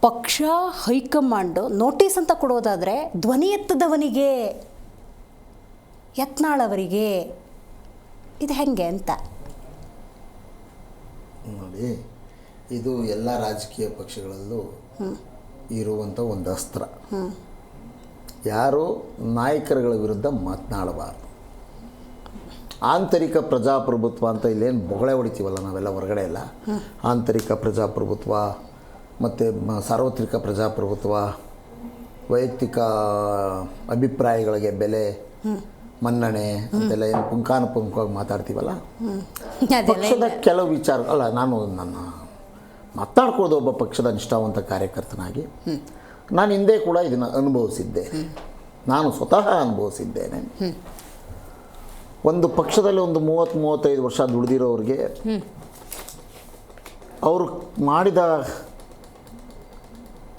ಪಕ್ಷ ಹೈಕಮಾಂಡು ನೋಟಿಸ್ ಅಂತ ಕೊಡೋದಾದರೆ ಧ್ವನಿ ಎತ್ತದವನಿಗೆ, ಯತ್ನಾಳ್ ಅವರಿಗೆ ಇದು ಹೆಂಗೆ ಅಂತ ನೋಡಿ. ಇದು ಎಲ್ಲ ರಾಜಕೀಯ ಪಕ್ಷಗಳಲ್ಲೂ ಇರುವಂಥ ಒಂದು ಅಸ್ತ್ರ. ಯಾರು ನಾಯಕರುಗಳ ವಿರುದ್ಧ ಮಾತನಾಡಬಾರ್ದು. ಆಂತರಿಕ ಪ್ರಜಾಪ್ರಭುತ್ವ ಅಂತ ಇಲ್ಲೇನು ಬೊಗಳೆ ಹೊಡಿತೀವಲ್ಲ ನಾವೆಲ್ಲ ಹೊರಗಡೆ ಎಲ್ಲ, ಆಂತರಿಕ ಪ್ರಜಾಪ್ರಭುತ್ವ ಮತ್ತು ಸಾರ್ವತ್ರಿಕ ಪ್ರಜಾಪ್ರಭುತ್ವ, ವೈಯಕ್ತಿಕ ಅಭಿಪ್ರಾಯಗಳಿಗೆ ಬೆಲೆ, ಮನ್ನಣೆ ಅಂತೆಲ್ಲ ಏನು ಪುಂಖಾನುಪುಂಖವಾಗಿ ಮಾತಾಡ್ತೀವಲ್ಲ, ಪಕ್ಷದ ಕೆಲವು ವಿಚಾರ ಅಲ್ಲ, ನಾನು ನನ್ನ ಮಾತನಾಡ್ಕೊಳ್ಳೋದು ಒಬ್ಬ ಪಕ್ಷದ ನಿಷ್ಠಾವಂತ ಕಾರ್ಯಕರ್ತನಾಗಿ ನಾನು ಹಿಂದೆ ಕೂಡ ಇದನ್ನು ಅನುಭವಿಸಿದ್ದೇನೆ, ನಾನು ಸ್ವತಃ ಅನುಭವಿಸಿದ್ದೇನೆ. ಒಂದು ಪಕ್ಷದಲ್ಲಿ ಒಂದು 30-35 ವರ್ಷ ದುಡಿದಿರೋರಿಗೆ ಅವರು ಮಾಡಿದ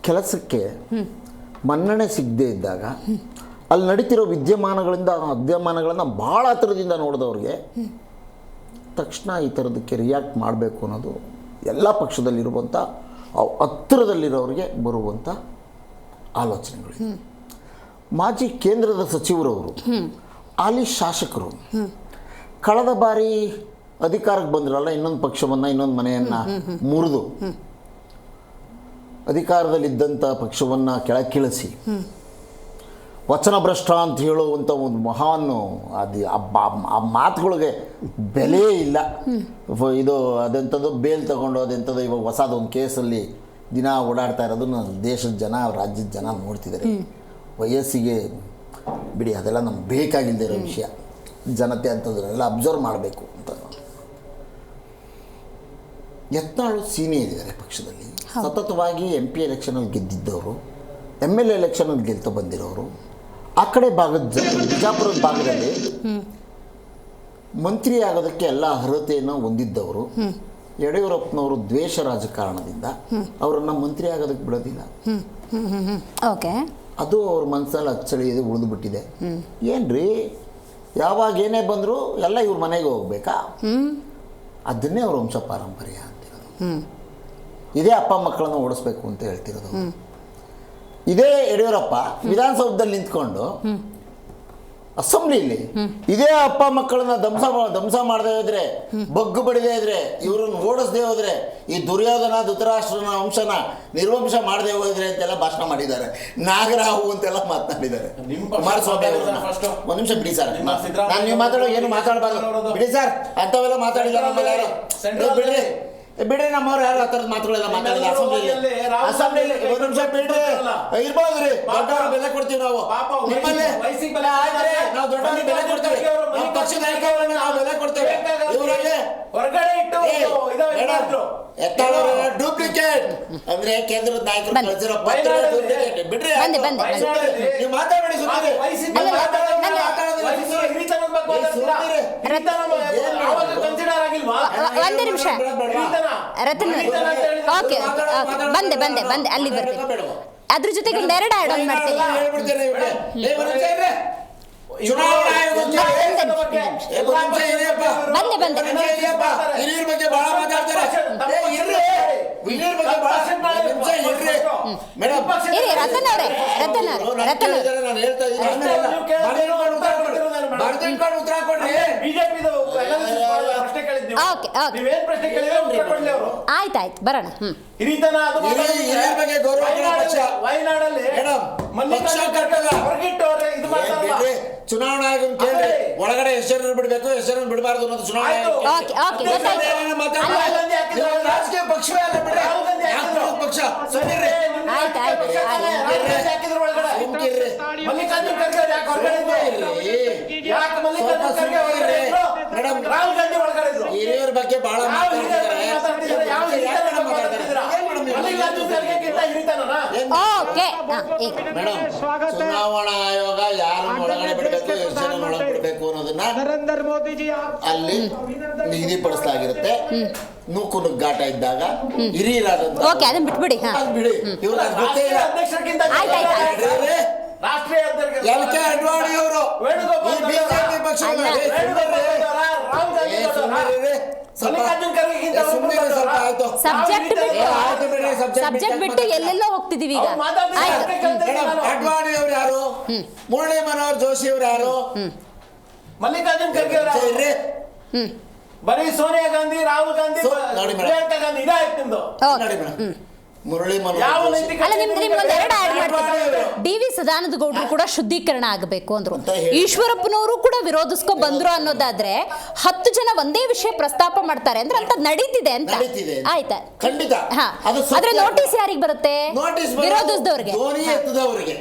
ಕೆಲಸಕ್ಕೆ ಮನ್ನಣೆ ಸಿಗದೇ ಇದ್ದಾಗ ಅಲ್ಲಿ ನಡೀತಿರೋ ಅಧ್ಯಮಾನಗಳನ್ನು ಭಾಳ ಹತ್ತಿರದಿಂದ ನೋಡಿದವ್ರಿಗೆ ತಕ್ಷಣ ಈ ಥರದಕ್ಕೆ ರಿಯಾಕ್ಟ್ ಮಾಡಬೇಕು ಅನ್ನೋದು ಎಲ್ಲ ಪಕ್ಷದಲ್ಲಿರುವಂಥ ಹತ್ತಿರದಲ್ಲಿರೋರಿಗೆ ಬರುವಂಥ ಆಲೋಚನೆಗಳು. ಮಾಜಿ ಕೇಂದ್ರದ ಸಚಿವರವರು, ಹಾಲಿ ಶಾಸಕರು ಕಳೆದ ಬಾರಿ ಅಧಿಕಾರಕ್ಕೆ ಬಂದಿರಲ್ಲ, ಇನ್ನೊಂದು ಪಕ್ಷವನ್ನು, ಇನ್ನೊಂದು ಮನೆಯನ್ನು ಮುರಿದು ಅಧಿಕಾರದಲ್ಲಿದ್ದಂಥ ಪಕ್ಷವನ್ನು ಕೆಳಕ್ಕಿಳಿಸಿ ವಚನಭ್ರಷ್ಟ ಅಂತ ಹೇಳುವಂಥ ಒಂದು ಮಹಾನ್ ಆ ಮಾತುಗಳಿಗೆ ಬೆಲೆ ಇಲ್ಲ. ಇದು ಅದೆಂಥದ್ದು ಬೇಲ್ ತಗೊಂಡು ಅದೆಂಥದ್ದು ಇವಾಗ ಹೊಸದೊಂದು ಕೇಸಲ್ಲಿ ದಿನ ಓಡಾಡ್ತಾ ಇರೋದನ್ನು ದೇಶದ ಜನ, ರಾಜ್ಯದ ಜನ ನೋಡ್ತಿದ್ದಾರೆ. ವಯಸ್ಸಿಗೆ ಬಿಡಿ, ಅದೆಲ್ಲ ನಮ್ಗೆ ಬೇಕಾಗಿಲ್ಲದೆ ಇರೋ ವಿಷಯ. ಜನತೆ ಅಂಥದ್ದನ್ನೆಲ್ಲ ಅಬ್ಸರ್ವ್ ಮಾಡಬೇಕು ಅಂತ. ಯತ್ನಾಳು ಸೀನಿಯರ್ ಇದ್ದಾರೆ ಪಕ್ಷದಲ್ಲಿ, ಸತತವಾಗಿ MP ಎಲೆಕ್ಷನಲ್ಲಿ ಗೆದ್ದಿದ್ದವರು, MLA ಎಲೆಕ್ಷನಲ್ಲಿ ಗೆಲ್ತಾ ಬಂದಿರೋರು. ಆ ಕಡೆ ಬಿಜಾಪುರದ ಭಾಗದಲ್ಲಿ ಮಂತ್ರಿ ಆಗೋದಕ್ಕೆ ಎಲ್ಲ ಅರ್ಹತೆಯನ್ನು ಹೊಂದಿದ್ದವರು. ಯಡಿಯೂರಪ್ಪನವರು ದ್ವೇಷ ರಾಜಕಾರಣದಿಂದ ಅವರನ್ನು ಮಂತ್ರಿ ಆಗೋದಕ್ಕೆ ಬಿಡೋದಿಲ್ಲ. ಓಕೆ, ಅದು ಅವ್ರ ಮನಸ್ಸಲ್ಲಿ ಅಚ್ಚಳಿ ಇದು ಉಳಿದುಬಿಟ್ಟಿದೆ. ಏನ್ರಿ ಯಾವಾಗ ಏನೇ ಬಂದರೂ ಎಲ್ಲ ಇವ್ರ ಮನೆಗೆ ಹೋಗ್ಬೇಕಾ? ಅದನ್ನೇ ಅವ್ರ ವಂಶ ಪಾರಂಪರ್ಯ ಅಂತಿರೋದು. ಇದೇ ಅಪ್ಪ ಮಕ್ಕಳನ್ನು ಓಡಿಸ್ಬೇಕು ಅಂತ ಹೇಳ್ತಿರೋದು. ಇದೇ ಯಡಿಯೂರಪ್ಪ ವಿಧಾನಸೌಧದಲ್ಲಿ ನಿಂತ್ಕೊಂಡು ಅಸೆಂಬ್ಲಿಲಿ ಇದೇ ಅಪ್ಪ ಮಕ್ಕಳನ್ನ ಧ್ವಂಸ ಮಾಡದೇ ಹೋದ್ರೆ, ಬಗ್ಗು ಬಡಿದೇ ಇದ್ರೆ, ಇವ್ರನ್ನ ಓಡಿಸದೇ ಹೋದ್ರೆ, ಈ ದುರ್ಯೋಧನ ಧೃತರಾಷ್ಟ್ರನ ವಂಶನ ನಿರ್ವಂಶ ಮಾಡದೇ ಹೋದ್ರೆ ಅಂತೆಲ್ಲ ಭಾಷಣ ಮಾಡಿದ್ದಾರೆ. ನಾಗರಾಹು ಅಂತೆಲ್ಲ ಮಾತನಾಡಿದ್ದಾರೆ. ಕುಮಾರಸ್ವಾಮಿ ಒಂದು ನಿಮಿಷ ಬಿಡಿ ಸರ್, ನಾನು ನೀವು ಮಾತಾಡೋ ಏನು ಮಾತಾಡಬಾರ್ದು ಬಿಡಿ ಸರ್, ಅಂಥವೆಲ್ಲ ಮಾತಾಡಿದ್ದಾರೆ. ಬಿಡ್ರಿ, ನಮ್ಮವ್ರು ಯಾರು ಆ ಥರದ ಮಾತುಗಳೆಲ್ಲ ಮಾತಾಡಿಲ್ಲ ಅಸೆಂಬ್ಲಿಲಿ. ಒಂದು ನಿಮಿಷ ಬಿಡ್ರಿ, ಇರ್ಬೋದ್ರಿ, ದೊಡ್ಡವ್ರಿಗೆ ಬೆಲೆ ಕೊಡ್ತೀವಿ ನಾವು. ನಿಮ್ಮಲ್ಲಿ ನಾವು ದೊಡ್ಡವ್ರಿಗೆ ಬೆಲೆ ಕೊಡ್ತೇವೆ, ನಮ್ಮ ಪಕ್ಷದ ನಾಯಕರಿಗೆ ನಾವು ಬೆಲೆ ಕೊಡ್ತೇವೆ. ಇವರಲ್ಲಿ ಎತ್ತಾಳವರೆಲ್ಲ ಡೂಪ್ಲಿಕೇಟ್ ಅಂದ್ರೆ ಕೇಂದ್ರದ ನಾಯಕರು ಕಳಿಸಿರೋ ಪತ್ರ ಡೂಪ್ಲಿಕೇಟ್. ಬಿಡ್ರಿ, ನೀವು ಮಾತಾಡಿ ಸುಮ್ಮನೆ. ಒಂದು ನಿಮಿಷ ರತನ್, ಓಕೆ ಬಂದೆ ಅಲ್ಲಿ ಬರ್ತೀನಿ. ಅದ್ರ ಜೊತೆಗೆ ಒಂದೆರಡು ಆಡ್ ಆನ್ ಮಾಡ್ತೀನಿ. ಬಂದೆ ಹಿರಿಯರ ಬಗ್ಗೆ ಬಹಳ ಮಾತಾಡ್ತಾರೆ. ಇರಿ ರತನ್ ಅವರೇ, ನಾನು ಹೇಳ್ತಾ ಇದ್ದೀನಿ, ಉತ್ತರ ಕೊಡ್ರಿ. ಆಯ್ತಾಯ್ತು, ಬರೋಣ. ಹಿರಿಯರ ಬಗ್ಗೆ ಗೌರವ ಚುನಾವಣಾ ಆಯೋಗ ಕೇಳಿ ಒಳಗಡೆ ಹೆಸರನ್ನು ಬಿಡಬೇಕು, ಹೆಸರನ್ನು ಬಿಡಬಾರ್ದು ಅನ್ನೋದು ಚುನಾವಣಾ ರಾಜಕೀಯ ಪಕ್ಷವೇ ಅಲ್ಲ. ಬಿಡ್ರಿ, ಪಕ್ಷ ಹಿರಿಯರ ಬಗ್ಗೆ ಬಹಳ ಮೇಡಮ್, ಚುನಾವಣಾ ಆಯೋಗ ಯಾರನ್ನು ಒಳಗಡೆ ಬಿಡಬೇಕು, ಎಷ್ಟು ಜನ ಒಳಗೆ ಬಿಡಬೇಕು ಅನ್ನೋದನ್ನ ಅಲ್ಲಿ ನಿಗದಿಪಡಿಸಲಾಗಿರುತ್ತೆ. ನೂಕು ನುಗ್ಗಾಟ ಇದ್ದಾಗ ಹಿರಿಯರಾದಂತ ಬಿಟ್ಬಿಡಿ, ಬಿಡಿ, ಇವ್ರ ಗೊತ್ತೇ ಇಲ್ಲ. LK ಅಡ್ವಾಣಿ ಅವರು ಬಿಜೆಪಿ ಪಕ್ಷ ಸಬ್ಜೆಕ್ಟ್ ಬಿಟ್ಟು ಎಲ್ಲೆಲ್ಲೋ ಹೋಗ್ತಿದೀವಿ ಈಗ. ಅಡ್ವಾಣಿ ಅವ್ರು ಯಾರು? ಮುರಳಿ ಮನೋಹರ್ ಜೋಶಿ ಅವ್ರು ಯಾರು? ಮಲ್ಲಿಕಾರ್ಜುನ್ ಖರ್ಗೆ ಅವರು ಬರೀ ಸೋನಿಯಾ ಗಾಂಧಿ, ರಾಹುಲ್ ಗಾಂಧಿ, ಪ್ರಿಯಾಂಕಾ ಗಾಂಧಿ ಇದಾಯ್ತು ನಿಮ್ದು. ನೋಡಿ ಮೇಡಮ್, ಮುರಳಿ ಯಾವ ಮನೋಹರ್ ನೈತಿಕ ಅಲ್ಲ ನಿಮ್ಗೊಂದು ಎರಡು ಆಡ್ ಮಾಡ್ತೀನಿ. ಡಿ.ವಿ. ಸದಾನಂದ ಗೌಡರು ಕೂಡ ಶುದ್ಧೀಕರಣ ಆಗಬೇಕು ಅಂದ್ರು. ಈಶ್ವರಪ್ಪನವರು ಕೂಡ ವಿರೋಧಿಸ್ಕೊ ಬಂದ್ರು ಅನ್ನೋದಾದ್ರೆ 10 ಜನ ಒಂದೇ ವಿಷಯ ಪ್ರಸ್ತಾಪ ಮಾಡ್ತಾರೆ ಅಂದ್ರೆ ಅಂತ ನಡೀತಿದೆ ಅಂತ ಆಯ್ತಾ? ಖಂಡಿತ. ಆದ್ರೆ ನೋಟಿಸ್ ಯಾರಿಗೆ ಬರುತ್ತೆ? ನೋಟಿಸ್ ವಿರೋಧಿಸಿದವ್ರಿಗೆ, ಧ್ವನಿ ಎತ್ತದವರಿಗೆ,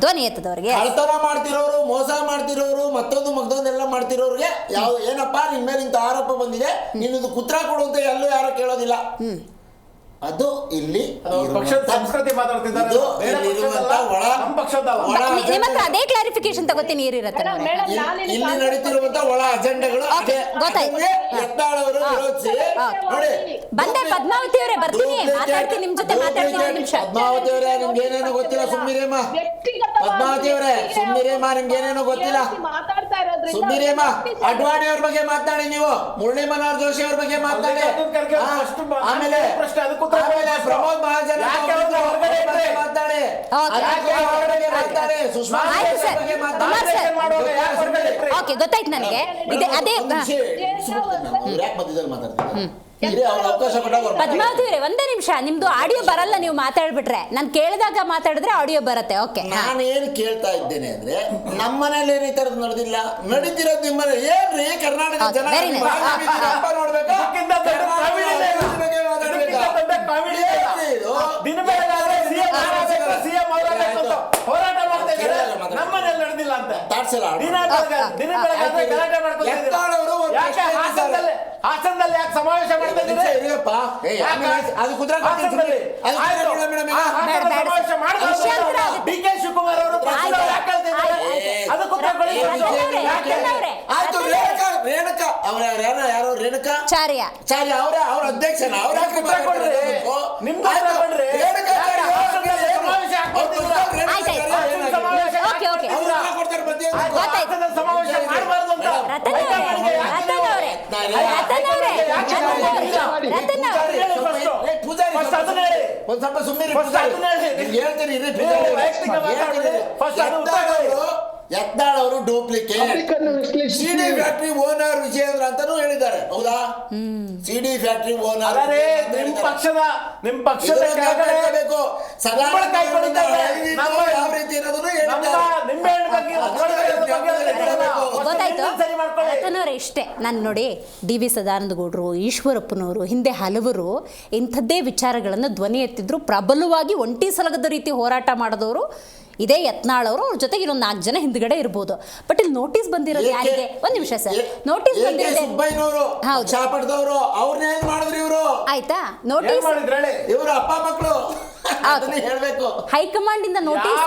ಧ್ವನಿ ಎತ್ತದವ್ರಿಗೆ, ಕಳ್ತನ ಮಾಡ್ತಿರೋರು, ಮೋಸ ಮಾಡ್ತಿರೋರು, ಮತ್ತೊಂದೆಲ್ಲ ಮಾಡ್ತಿರೋರಿಗೆ ಯಾವ ಏನಪ್ಪಾ ನಿನ್ ಮೇಲೆ ಇಂತ ಆರೋಪ ಬಂದಿದೆ, ನೀನು ಕುತ್ರ ಕೊಡು ಅಂತ ಎಲ್ಲೂ ಯಾರು ಕೇಳೋದಿಲ್ಲ. ಅದು ಇಲ್ಲಿ ಪಕ್ಷದ ಸಂಸ್ಕೃತಿ ಮಾತಾಡ್ತಿದ್ದಾರೆ. ನಿಮ್ಮ ಹತ್ರ ಅದೇ ಕ್ಲಾರಿಫಿಕೇಶನ್ ತಗೋತೀನಿ. ಇಲ್ಲಿ ನಡೀತಿರುವಂತ ಒಳ ಅಜೆಂಡಗಳು ವಿರೋಧಿಸಿ ನೋಡಿ. ಬಂದೆ ಪದ್ಮಾವತಿ ಅವರೇ, ಬರ್ತೀನಿ, ಮಾತಾಡ್ತೀನಿ ನಿಮ್ ಜೊತೆ, ಮಾತಾಡ್ತೀನಿ. ಒಂದು ನಿಮಿಷ. ಪದ್ಮಾವತಿ ಅವರೇ, ನಿಮ್ಗೆ ಏನೇನೋ ಗೊತ್ತಿಲ್ಲ, ಸುಮ್ಮಿರೇಮ. ಪದ್ಮಾವತಿ ಅವರೇ, ಸುಮ್ಮಿರೇಮ, ನಿಮ್ಗೆ ಏನೇನೋ ಗೊತ್ತಿಲ್ಲ, ಸುಮ್ಮಿರೇಮ. ಅಡ್ವಾಣಿ ಅವ್ರ ಬಗ್ಗೆ ಮಾತಾಡಿ, ನೀವು ಮುರಳಿ ಮನೋಹರ್ ಜೋಶಿ ಅವ್ರ ಬಗ್ಗೆ ಮಾತಾಡಿ. ಆಮೇಲೆ ಪ್ರಮೋದ್ ಮಹಾಜನ್ ಮಾತಾಡಿ, ಸುಷ್ಮಾ ಓಕೆ, ಗೊತ್ತಾಯ್ತು ನನಗೆ. ಅದೇ ಮಧ್ಯದಲ್ಲಿ ಮಾತಾಡ್ತಾರೆ. ಪದ್ಮಾವತಿ ಅವರೇ, ಒಂದೇ ನಿಮಿಷ. ನಿಮ್ದು ಆಡಿಯೋ ಬರಲ್ಲ, ನೀವು ಮಾತಾಡ್ಬಿಟ್ರೆ. ನಾನು ಕೇಳಿದಾಗ ಮಾತಾಡಿದ್ರೆ ಆಡಿಯೋ ಬರುತ್ತೆ. ಓಕೆ, ನಾನೇನು ಕೇಳ್ತಾ ಇದ್ದೇನೆ ಅಂದ್ರೆ, ನಮ್ಮನೇಲಿ ಏನ್ ಈ ತರದ್ ನಡೆದಿಲ್ಲ, ನಡೀತಿರೋದು ನಿಮ್ಮನೆ ಏನ್ರಿ? ಕರ್ನಾಟಕ ಜನ ನೋಡ್ಬೇಕು. ಹೋರಾಟ ಮಾಡ್ತಾ ಇದ್ದಾರೆ, ನಮ್ಮನೇಲಿ ನಡೆದಿಲ್ಲ ಅಂತ. ಹಾಸನದಲ್ಲಿ ಯಾಕೆ ಸಮಾವೇಶ ಮಾಡ್ತಾ ಇದ್ದೀರಿ? ಡಿ ಕೆ ಶಿವಕುಮಾರ್ ಅವರು ರೇಣುಕಾ ಯಾರು? ಚಾರ್ಯ ಅವ್ರ ಅಧ್ಯಕ್ಷನ ಒಂದ್ ಸ್ವಲ್ಪ ಸುಮ್ಮನೆ ಯತ್ನಾಳ್ ಅವರು ಡೂಪ್ಲಿಕೇಟ್, ಸಿಡಿ ಫ್ಯಾಕ್ಟರಿ ಓನರ್ ವಿಜಯೇಂದ್ರ ಅಂತಾನೂ ಹೇಳಿದ್ದಾರೆ. ಹೌದಾ? ಸಿಡಿ ಫ್ಯಾಕ್ಟರಿ ಓನರ್ ನಿಮ್ ಪಕ್ಷದ ಯಾವ ರೀತಿ ಇರೋದನ್ನು ರತನವ್ರೆ, ಇಷ್ಟೇ. ನಾನು ನೋಡಿ, ಡಿ.ವಿ. ಸದಾನಂದ ಗೌಡರು, ಈಶ್ವರಪ್ಪನವರು ಹಿಂದೆ ಹಲವರು ಇಂಥದ್ದೇ ವಿಚಾರಗಳನ್ನು ಧ್ವನಿ ಎತ್ತಿದ್ರು. ಪ್ರಬಲವಾಗಿ ಒಂಟಿ ಸಲಗದ ರೀತಿ ಹೋರಾಟ ಮಾಡಿದವರು ಇದೇ ಯತ್ನಾಳ್ ಅವರು. ಅವ್ರ ಜೊತೆಗೆ ಇನ್ನೊಂದು 4 ಜನ ಹಿಂದ್ಗಡೆ ಇರ್ಬೋದು. ಬಟ್ ಇಲ್ಲಿ ನೋಟಿಸ್ ಬಂದಿರೋದು ಯಾರಿಗೆ? ಒಂದ್ ನಿಮಿಷ ಸರ್, ನೋಟಿಸ್ ಬಂದಿರೋದು ಆಯ್ತಾ? ನೋಟಿಸ್ ಇವರು ಅಪ್ಪ ಮಕ್ಕಳು ಹೇಳ್ಬೇಕು. ಹೈಕಮಾಂಡ್ ಇಂದ ನೋಟಿಸ್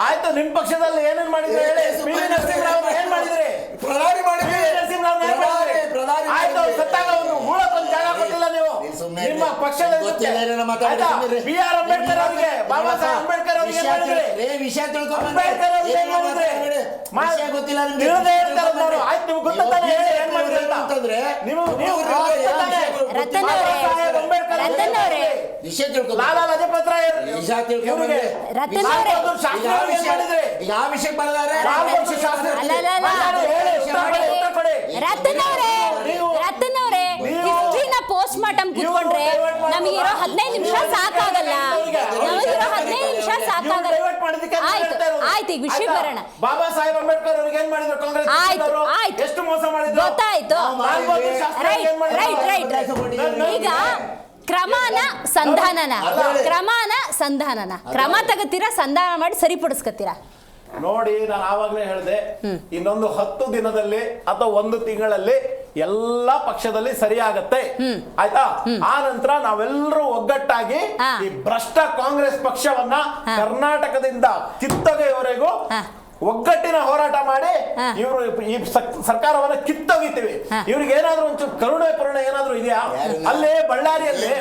ಆಯ್ತು. ನಿಮ್ ಪಕ್ಷದಲ್ಲಿ ಏನೇನ್ ಮಾಡಿದ್ರೆ ಹೇಳಿ. ಏನ್ ಮಾಡಿದ್ರಿ? ಪ್ರಧಾನಿ ಸತ್ತಾಗ ಒಂದು ಮೂಳಕ್ಕೊಂದು ಜಾಗ ಕೊಟ್ಟಿಲ್ಲ ನೀವು. ನಿಮ್ಮ ಪಕ್ಷದ ಬಿ ಆರ್ ಅಂಬೇಡ್ಕರ್ ಅವರಿಗೆ, ಬಾಬಾ ಸಾಹೇಬ್ ಅಂಬೇಡ್ಕರ್ ಅವರಿಗೆ ವಿಷಯ ತಿಳ್ಕೊಂಡು ಗೊತ್ತಿಲ್ಲ ಆಯ್ತು. ನಿಮ್ಗೆ ಗೊತ್ತಾನೆ ಹೇಳಿ ಏನ್ ಮಾಡಿದ್ರಿ ಅಂತಂದ್ರೆ ವಿಷಯ ತಿಳ್ಕೊ. ಲಾಲಾ ಲಜಪತ್ ರಾಯ್ ವಿಷಯ ತಿಳ್ಕೊಂಡ್ರೆ ಯಾವ ವಿಷಯ ಬರಲಾರೆ ಹಿಸ್ಟ್ರಿನ ಪೋಸ್ಟ್ ಮಾರ್ಟಮ್ ಕೂತ್ಕೊಂಡ್ರೆ ನಮಗಿರೋ 15 ನಿಮಿಷ ಸಾಕಾಗಲ್ಲ. ಆಯ್ತು, ಈಗ ವಿಷಯ ಬರೋಣ. ಬಾಬಾ ಸಾಹೇಬ್ ಅಂಬೇಡ್ಕರ್ ಅವ್ರಿಗೆ ಏನ್ ಮಾಡಿದ್ರು ಕಾಂಗ್ರೆಸ್? ಆಯ್ತು, ಎಷ್ಟು ಮೋಸ ಮಾಡಿದ್ರು ಗೊತ್ತಾಯ್ತು. ರೈಟ್. ಈಗ ಕ್ರಮಾನ ಸಂಧಾನನ ಕ್ರಮ ತಗತ್ತೀರಾ, ಸಂಧಾನ ಮಾಡಿ ಸರಿಪಡಿಸ್ಕತ್ತೀರಾ? ನೋಡಿ, ನಾನು ಆವಾಗಲೇ ಹೇಳಿದೆ, ಇನ್ನೊಂದು 10 ದಿನದಲ್ಲಿ ಅಥವಾ 1 ತಿಂಗಳಲ್ಲಿ ಎಲ್ಲಾ ಪಕ್ಷದಲ್ಲಿ ಸರಿಯಾಗತ್ತೆ. ಆಯ್ತಾ? ಆ ನಂತರ ನಾವೆಲ್ಲರೂ ಒಗ್ಗಟ್ಟಾಗಿ ಈ ಭ್ರಷ್ಟ ಕಾಂಗ್ರೆಸ್ ಪಕ್ಷವನ್ನ ಕರ್ನಾಟಕದಿಂದ ಕಿತ್ತೊಗೆಯವರೆಗೂ ಒಗ್ಗಟ್ಟಿನ ಹೋರಾಟ ಮಾಡಿ ಇವರು ಈ ಸರ್ಕಾರವನ್ನ ಕಿತ್ತೊಗಿತೀವಿ. ಇವ್ರಿಗೆ ಏನಾದ್ರೂ ಒಂಚೂರು ಕರುಣೆ ಏನಾದ್ರೂ ಇದೆಯಾ? ಅಲ್ಲೇ ಬಳ್ಳಾರಿಯಲ್ಲಿ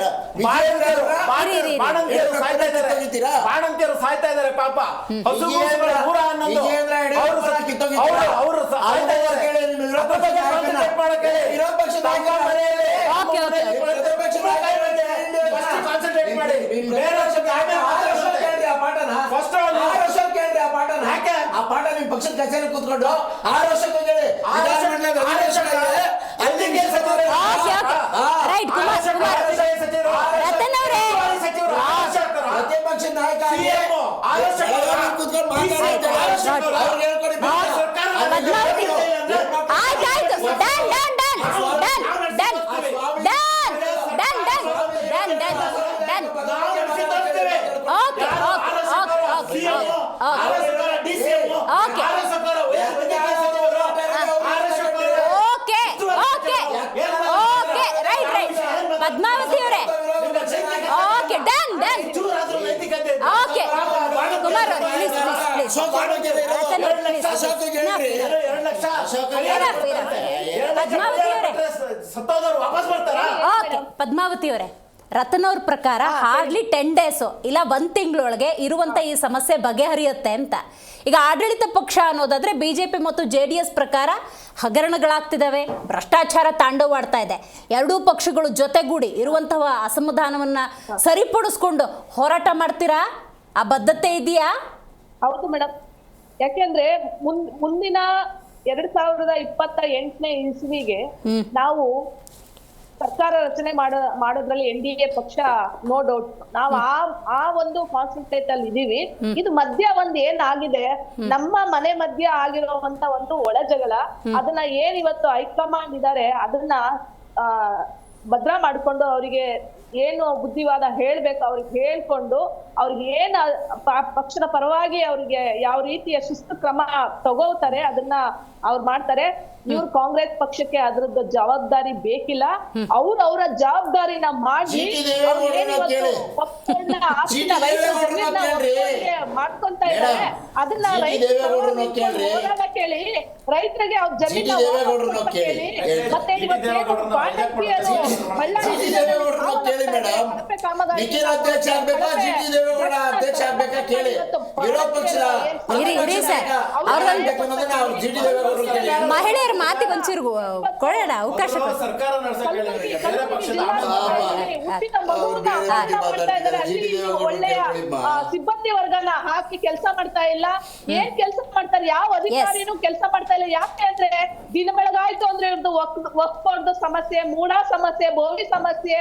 ಬಾಣಂತಿಯರು ಸಾಯ್ತಾ ಇದ್ದಾರೆ ಪಾಪ. ಕಾನ್ಸಂಟ್ರೇಟ್ ಮಾಡಿ ಆ ಪಾಠ ನಿಮ್ ಪಕ್ಷದ ಕಚೇರಿ ಕೂತ್ಕೊಂಡು 6 ವರ್ಷಕ್ಕೆ ರೈಟ್. ಕುಮಾರ್ ರತನ್ ಅವರೇ, ಪದ್ಮಾವತಿ ಆಯ್ತಾಯ್ತು done done done done done done done done done done okay okay okay okay okay okay right right Padmavathi ಅವರೇ okay done done okay Kumar please please Padmavathi ಅವರೇ ಓಕೆ ಪದ್ಮಾವತಿ ಅವರೇ ರತನ್ ಅವ್ರ ಪ್ರಕಾರ ಹಾರ್ಡ್ಲಿ 10 ಡೇಸು ಇಲ್ಲ 1 ತಿಂಗಳೊಳಗೆ ಇರುವಂತ ಈ ಸಮಸ್ಯೆ ಬಗೆಹರಿಯುತ್ತೆ ಅಂತ. ಈಗ ಆಡಳಿತ ಪಕ್ಷ ಅನ್ನೋದಾದ್ರೆ ಬಿಜೆಪಿ ಮತ್ತು JDS ಪ್ರಕಾರ ಹಗರಣಗಳಾಗ್ತಿದ್ದಾವೆ, ಭ್ರಷ್ಟಾಚಾರ ತಾಂಡವಾಡ್ತಾ ಇದೆ. ಎರಡೂ ಪಕ್ಷಗಳು ಜೊತೆಗೂಡಿ ಇರುವಂತಹ ಅಸಮಾಧಾನವನ್ನ ಸರಿಪಡಿಸ್ಕೊಂಡು ಹೋರಾಟ ಮಾಡ್ತೀರಾ? ಆ ಬದ್ಧತೆ ಇದೆಯಾ? ಹೌದು ಮೇಡಮ್, ಯಾಕೆಂದ್ರೆ ಮುಂದಿನ 2028ನೇ ಇಸ್ವಿಗೆ ನಾವು ಸರ್ಕಾರ ರಚನೆ ಮಾಡೋದ್ರಲ್ಲಿ NDA ಪಕ್ಷ ನೋ ಡೌಟ್ ನಾವು ಆ ಒಂದು ಕಾನ್ಸಂಟ್ರೇಟ್ ಅಲ್ಲಿ ಇದೀವಿ. ಇದು ಮಧ್ಯ ಏನಾಗಿದೆ, ನಮ್ಮ ಮನೆ ಮಧ್ಯ ಆಗಿರುವಂತ ಒಂದು ಒಳ ಜಗಳ, ಅದನ್ನ ಏನ್ ಇವತ್ತು ಹೈಕಮಾಂಡ್ ಇದಾರೆ ಅದನ್ನ ಭದ್ರ ಮಾಡ್ಕೊಂಡು ಅವರಿಗೆ ಏನು ಬುದ್ಧಿವಾದ ಹೇಳ್ಬೇಕು ಅವ್ರಿಗೆ ಹೇಳ್ಕೊಂಡು ಅವ್ರಿಗೆ ಏನ್ ಪಕ್ಷದ ಪರವಾಗಿ ಅವ್ರಿಗೆ ಯಾವ ರೀತಿಯ ಶಿಸ್ತು ಕ್ರಮ ತಗೋತಾರೆ ಅದನ್ನ ಅವ್ರು ಮಾಡ್ತಾರೆ. ಇವ್ರು ಕಾಂಗ್ರೆಸ್ ಪಕ್ಷಕ್ಕೆ ಅದ್ರದ್ದು ಜವಾಬ್ದಾರಿ ಬೇಕಿಲ್ಲ. ಅವರ ಜವಾಬ್ದಾರಿನ ಮಾಡಿ ಮಾಡ್ಕೊಂತ ಇದ್ದಾರೆ. ಅದನ್ನ ರೈತರ ಕೇಳಿ, ರೈತರಿಗೆ ಅವ್ರ ಜಮೀನ ಕೇಳಿ, ಮತ್ತೆ ಮಹಿಳೆಯರ ಮಾತಿಗೆ ಒಂಚೂರು ಕೊಡೋಣ ಅವಕಾಶ. ಒಳ್ಳೆಯ ಸಿಬ್ಬಂದಿ ವರ್ಗನ ಹಾಕಿ ಕೆಲಸ ಮಾಡ್ತಾ ಇಲ್ಲ. ಏನ್ ಕೆಲಸ ಮಾಡ್ತಾರೆ, ಯಾವ ಅಧಿಕಾರಿನೂ ಕೆಲಸ ಮಾಡ್ತಾ ಇಲ್ಲ. ಯಾಕೆ ಅಂದ್ರೆ ದಿನ ಬೆಳಗಾಯ್ತು ಅಂದ್ರೆ ಇವ್ರದ್ದು ವಕ್ಫ್ ಸಮಸ್ಯೆ, ಮೂಡಾ ಸಮಸ್ಯೆ, ಬೋವಿ ಸಮಸ್ಯೆ,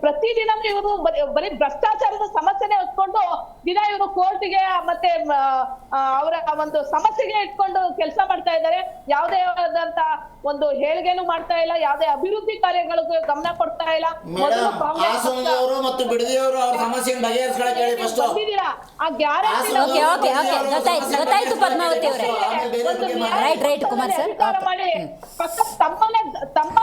ಪ್ರತಿದಿನ ಇವರು ಬರೀ ಭ್ರಷ್ಟಾಚಾರದ ಸಮಸ್ಯೆನೆ ಹೊತ್ಕೊಂಡು ದಿನ ಇವರು ಕೋರ್ಟ್ಗೆ ಮತ್ತೆ ಅವರ ಒಂದು ಸಮಸ್ಯೆಗೆ ಇಟ್ಕೊಂಡು ಕೆಲಸ ಮಾಡ್ತಾ ಇದ್ದಾರೆ. ಯಾವುದೇ ಆದಂತ ಒಂದು ಹೇಳಿಕೆನೂ ಮಾಡ್ತಾ ಇಲ್ಲ, ಯಾವುದೇ ಅಭಿವೃದ್ಧಿ ಕಾರ್ಯಗಳಿಗೂ ಗಮನ ಕೊಡ್ತಾ ಇಲ್ಲ. ಮೊದಲು ಕಾಂಗ್ರೆಸ್ ಮತ್ತು ಬಿಡದಿಯವರು ಅವ್ರ ಸಮಸ್ಯೆ ಬಂದಿದ್ದೀರಾ, ಆ ಗ್ಯಾರಂಟಿ ಗೊತ್ತಾಯ್ತು ಪದ್ಮಾವತಿ ಅವರೇ. ರೈಟ್ ರೈಟ್ ಕುಮಾರ್ ಸರ್ ಮಾಡಿ ತಮ್ಮ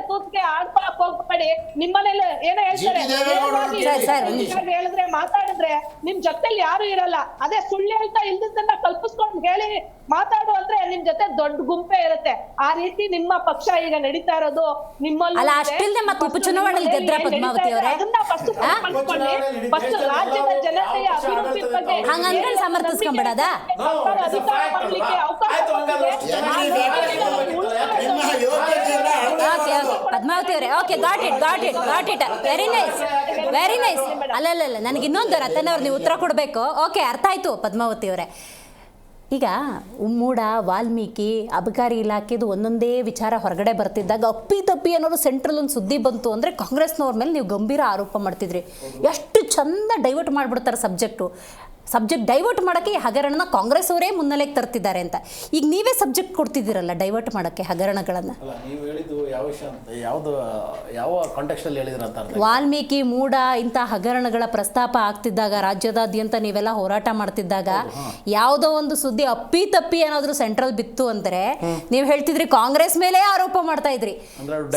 ತೂತ್ಗೆ ಆಡ್ಕೊಳಕ್ ಹೋಗ್ಬೇಡಿ. ನಿಮ್ಮನೇಲಿ ಏನೋ ಹೇಳ್ತಾರೆ, ಹೇಳಿದ್ರೆ ಮಾತಾಡಿದ್ರೆ ನಿಮ್ ಜೊತೆಲಿ ಯಾರು ಇರಲ್ಲ. ಅದೇ ಸುಳ್ಳು ಹೇಳ್ತಾ ಇಲ್ದನ್ನ ಕಲ್ಪಿಸ್ಕೊಂಡು ಹೇಳಿ ಮಾತಾಡು ಅಂದ್ರೆ ನಿಮ್ ಜೊತೆ ದೊಡ್ಡ ಗುಂಪೆ ಇರುತ್ತೆ. ಆ ರೀತಿ ನಿಮ್ಮ ಪಕ್ಷ ಈಗ ನಡೀತಾ ಇರೋದು ನಿಮ್ಮಲ್ಲಿ. ಅಲ್ಲ ಅಷ್ಟಿಲ್ದೆ ಮತ್ತೆ ಉಪಚುನಾವಣೆಯಲ್ಲಿ ಗೆದ್ರ ಪದ್ಮಾವತಿ ಅವರೇ, ರಾಜ್ಯದ ಜನತೆಯ ಅಭಿವೃದ್ಧಿ ಬಗ್ಗೆ ಹಂಗಂದ್ರೆ ಸಮರ್ಥಿಸ್ಕೊಂಡ್ಬಿಡದ. ಅಧಿಕಾರ ಮಾಡಲಿಕ್ಕೆ ಅವಕಾಶ ಪದ್ಮಾವತಿ ಅವರೇ okay got it very nice ಅಲ್ಲ ನನಗೆ ಇನ್ನೊಂದು ರತನ್ ಅವ್ರು ನೀವು ಉತ್ತರ ಕೊಡಬೇಕು. ಓಕೆ ಅರ್ಥ ಆಯ್ತು ಪದ್ಮಾವತಿ ಅವರೇ. ಈಗ ಮೂಡ ವಾಲ್ಮೀಕಿ ಅಬಕಾರಿ ಇಲಾಖೆದು ಒಂದೊಂದೇ ವಿಚಾರ ಹೊರಗಡೆ ಬರ್ತಿದ್ದಾಗ ಅಪ್ಪಿ ಅನ್ನೋದು ಸೆಂಟ್ರಲ್ ಒಂದು ಸುದ್ದಿ ಬಂತು ಅಂದರೆ ಕಾಂಗ್ರೆಸ್ನವ್ರ ಮೇಲೆ ನೀವು ಗಂಭೀರ ಆರೋಪ ಮಾಡ್ತಿದ್ರಿ. ಎಷ್ಟು ಚಂದ ಡೈವರ್ಟ್ ಮಾಡಿಬಿಡ್ತಾರೆ ಸಬ್ಜೆಕ್ಟ್ ಡೈವರ್ಟ್ ಮಾಡೋಕ್ಕೆ ಈ ಹಗರಣನ ಕಾಂಗ್ರೆಸ್ ಅವರೇ ಮುನ್ನೆಲೆಗೆ ತರ್ತಿದ್ದಾರೆ ಅಂತ. ಈಗ ನೀವೇ ಸಬ್ಜೆಕ್ಟ್ ಕೊಡ್ತಿದ್ದೀರಲ್ಲ ಡೈವರ್ಟ್ ಮಾಡೋಕ್ಕೆ ಹಗರಣಗಳನ್ನು. ನೀವು ಹೇಳಿದ್ದು ಯಾವ ವಿಷಯ ಅಂತ, ಯಾವ ಕಾಂಟೆಕ್ಸ್ಟಲ್ಲಿ ಹೇಳಿದ್ರ ಅಂತ. ವಾಲ್ಮೀಕಿ ಮೂಡ ಇಂಥ ಹಗರಣಗಳ ಪ್ರಸ್ತಾಪ ಆಗ್ತಿದ್ದಾಗ ರಾಜ್ಯದಾದ್ಯಂತ ನೀವೆಲ್ಲ ಹೋರಾಟ ಮಾಡ್ತಿದ್ದಾಗ ಯಾವುದೋ ಒಂದು ಸುದ್ದಿ ಅಪ್ಪಿ ಏನಾದರೂ ಸೆಂಟ್ರಲ್ ಬಿತ್ತು ಅಂದರೆ ನೀವು ಹೇಳ್ತಿದ್ರಿ ಕಾಂಗ್ರೆಸ್ ಮೇಲೆ ಆರೋಪ ಮಾಡ್ತಾ ಇದ್ರಿ.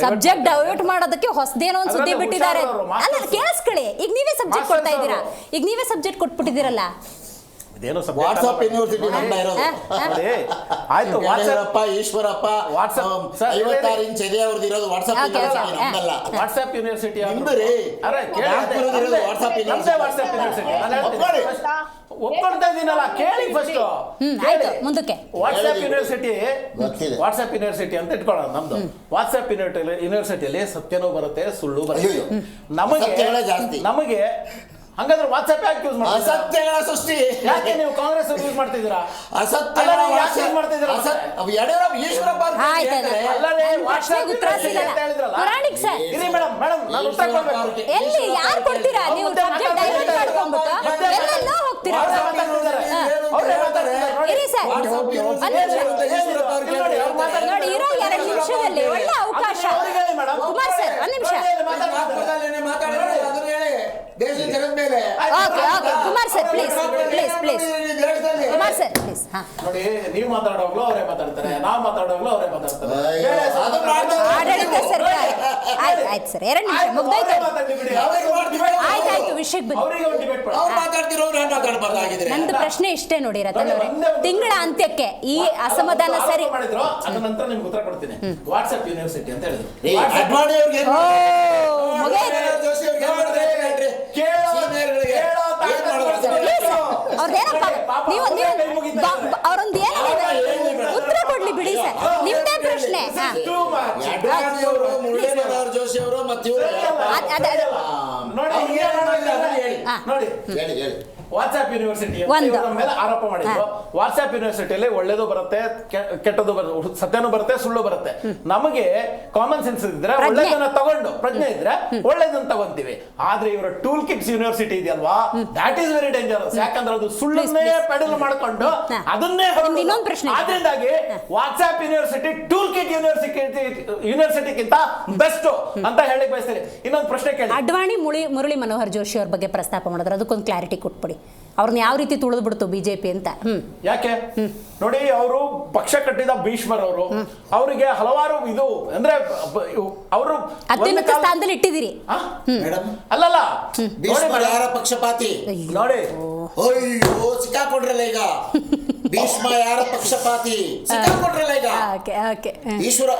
ಸಬ್ಜೆಕ್ಟ್ ಡೈವರ್ಟ್ ಮಾಡೋದಕ್ಕೆ ಹೊಸದೇನೋ ಒಂದು ಸುದ್ದಿ ಬಿಟ್ಟಿದ್ದಾರೆ. ಅಲ್ಲ ಕೇಳಿಸ್ಕೊಳ್ಳಿ, ಈಗ ನೀವೇ ಸಬ್ಜೆಕ್ಟ್ ಕೊಡ್ತಾ ಇದ್ದೀರಾ, ಈಗ ನೀವೇ ಸಬ್ಜೆಕ್ಟ್ ಕೊಟ್ಬಿಟ್ಟಿದ್ದೀರಲ್ಲ. ವಾಟ್ಸ್ಆಪ್ ಯೂನಿವರ್ಸಿಟಿ ಆಯ್ತು, ಈಶ್ವರಪ್ಪ 56 ಇಂಚ್ ಇದೆ ಅವ್ರದ್ದು ಇರೋದು. ವಾಟ್ಸ್ಆಪ್ ಯೂನಿವರ್ಸಿಟಿ ಒಪ್ಕೊಳ್ತಾ ಇದೀನಲ್ಲ, ಕೇಳಿ ಫಸ್ಟ್. ಮುಂದಕ್ಕೆ ವಾಟ್ಸ್ಆಪ್ ಯೂನಿವರ್ಸಿಟಿ ಅಂತ ಇಟ್ಕೊಳ್ಳೋಣ ನಮ್ದು. ವಾಟ್ಸ್ಆಪ್ ಯೂನಿವರ್ಸಿಟಿಯಲ್ಲಿ ಸತ್ಯನೂ ಬರುತ್ತೆ, ಸುಳ್ಳು ಬರುತ್ತೆ. ನಮಗೆ ಹಂಗಾದ್ರೆ ವಾಟ್ಸ್ಆಪ್ ಯಾಕೆ ಯೂಸ್ ಮಾಡ್ತೀರಾ? ಅಸತ್ಯಗಳ ಸೃಷ್ಟಿ ಯಾಕೆ ನೀವು ಕಾಂಗ್ರೆಸ್ ಯೂಸ್ ಮಾಡ್ತಿದ್ದೀರಾ? ಅಸತ್ಯಗಳ ಮಾಡ್ತಿದ್ದೀರಾ? ಎಲ್ಲಿ ಯಾರು ಕೊಡ್ತೀರಾ ನೀವು ಸಬ್ಜೆಕ್ಟ್ ಡೈವರ್ಟ್ ಮಾಡ್ಕೊಂಡ್ಬಿಟ್ಟು? ನಿಮಿಷ. ದೇಶದ ಜನದ ಮೇಲೆ okay Kumar sir please Kumar sir please. ನೋಡಿ, ನೀವು ಮಾತಾಡೋಗ್ಲೂ ಅವರೇ ಮಾತಾಡ್ತಾರೆ, ನಾವು ಮಾತಾಡೋಗ್ಲೂ ಅವರೇ ಮಾತಾಡ್ತಾರೆ. ಆಡಳಿತ ಸರ್ಕಾರ ಆಯ್ತು ಸರ್, 2 ನಿಮಿಷ ಮುಗ್ದೋಯ್ತು. ಆಯ್ತಾಯ್ತು, ವಿಷಯಕ್ಕೆ ಬನ್ನಿ. ನಂದು ಪ್ರಶ್ನೆ ಇಷ್ಟೇ ನೋಡಿ ರತನ್ ಅವರೇ, ತಿಂಗಳ ಅಂತ್ಯಕ್ಕೆ ಈ ಅಸಮಾಧಾನ ಸರಿ ಮಾಡಿದ್ರು, ಅದ ನಂತರ ನಿಮ್ಗೆ ಉತ್ತರ ಕೊಡ್ತೀನಿ. ವಾಟ್ಸ್ಆಪ್ ಯೂನಿವರ್ಸಿಟಿ ಅಂತ ಹೇಳಿದ್ರು. ಅವ್ರೊಂದು ಏನಿದೆ ಉತ್ತರ ಕೊಡ್ಲಿ ಬಿಡಿ ಸರ್, ನಿಮ್ದೇ ಪ್ರಶ್ನೆ. ಜೋಶಿ ಅವರು ಮತ್ತೆ ನೋಡಿ, ವಾಟ್ಸ್ಆಪ್ ಯೂನಿವರ್ಸಿಟಿ ಮೇಲೆ ಆರೋಪ ಮಾಡಿದ್ರು. ವಾಟ್ಸ್ಆಪ್ ಯೂನಿವರ್ಸಿಟಿಯಲ್ಲಿ ಒಳ್ಳೇದು ಬರುತ್ತೆ, ಕೆಟ್ಟದ್ದು ಬರುತ್ತೆ, ಸತ್ಯನೂ ಬರುತ್ತೆ, ಸುಳ್ಳು ಬರುತ್ತೆ. ನಮಗೆ ಕಾಮನ್ ಸೆನ್ಸ್ ಇದ್ರೆ ಒಳ್ಳೇದನ್ನ ತಗೊಂಡು, ಪ್ರಜ್ಞೆ ಇದ್ರೆ ಒಳ್ಳೇದನ್ನ ತಗೊಂತೀವಿ. ಆದ್ರೆ ಇವರ ಟೂಲ್ ಕಿಟ್ಸ್ ಯೂನಿವರ್ಸಿಟಿ ಇದೆಯಲ್ವಾ, ದಾಟ್ ಈಸ್ ವೆರಿ ಡೇಂಜರಸ್. ಯಾಕಂದ್ರೆ ಅದು ಸುಳ್ಳನ್ನೇ ಪೆಡಲ್ ಮಾಡ್ಕೊಂಡು ಅದನ್ನೇ ಆದ್ರಿಂದಾಗಿ ವಾಟ್ಸ್ಆಪ್ ಯೂನಿವರ್ಸಿಟಿ ಟೂಲ್ ಕಿಟ್ ಯೂನಿವರ್ಸಿಟಿಗಿಂತ ಬೆಸ್ಟ್ ಅಂತ ಹೇಳಿ ಬಯಸ್ತೀನಿ. ಇನ್ನೊಂದು ಪ್ರಶ್ನೆ ಕೇಳಿ. ಅಡ್ವಾಣಿ ಮುರಳಿ ಮನೋಹರ್ ಜೋಶಿ ಅವ್ರ ಬಗ್ಗೆ ಪ್ರಸ್ತಾಪ ಮಾಡಿದ್ರೆ ಅದಕ್ಕೊಂದು ಕ್ಲಾರಿಟಿ ಕೊಟ್ಬಿಡಿ. ಅವ್ರನ್ನ ಯಾವ ರೀತಿ ತುಳಿದು ಬಿಡ್ತು ಬಿಜೆಪಿ ಅಂತ. ಯಾಕೆ ನೋಡಿ, ಅವರು ಪಕ್ಷ ಕಟ್ಟಿದ ಭೀಷ್ಮರ್ ಅವರು, ಅವರಿಗೆ ಹಲವಾರು ಇದು ಅಂದ್ರೆ ಅವರು ಅತ್ಯುನ್ನತ ಸ್ಥಾನದಲ್ಲಿ ಇಟ್ಟಿದ್ದೀರಿ. ಅಲ್ಲಲ್ಲ, ಯಾರ ಪಕ್ಷಪಾತಿ ನೋಡಿ, ಅಯ್ಯೋ ಸಿಕ್ಕಾಕೊಂಡ್ರಲ್ಲ ಈಗ. ಭೀಷ್ಮ ಯಾರ ಪಕ್ಷಪಾತಿ ಸಿಕ್ಕಾಕೊಂಡ್ರಲ್ಲ ಈಗ.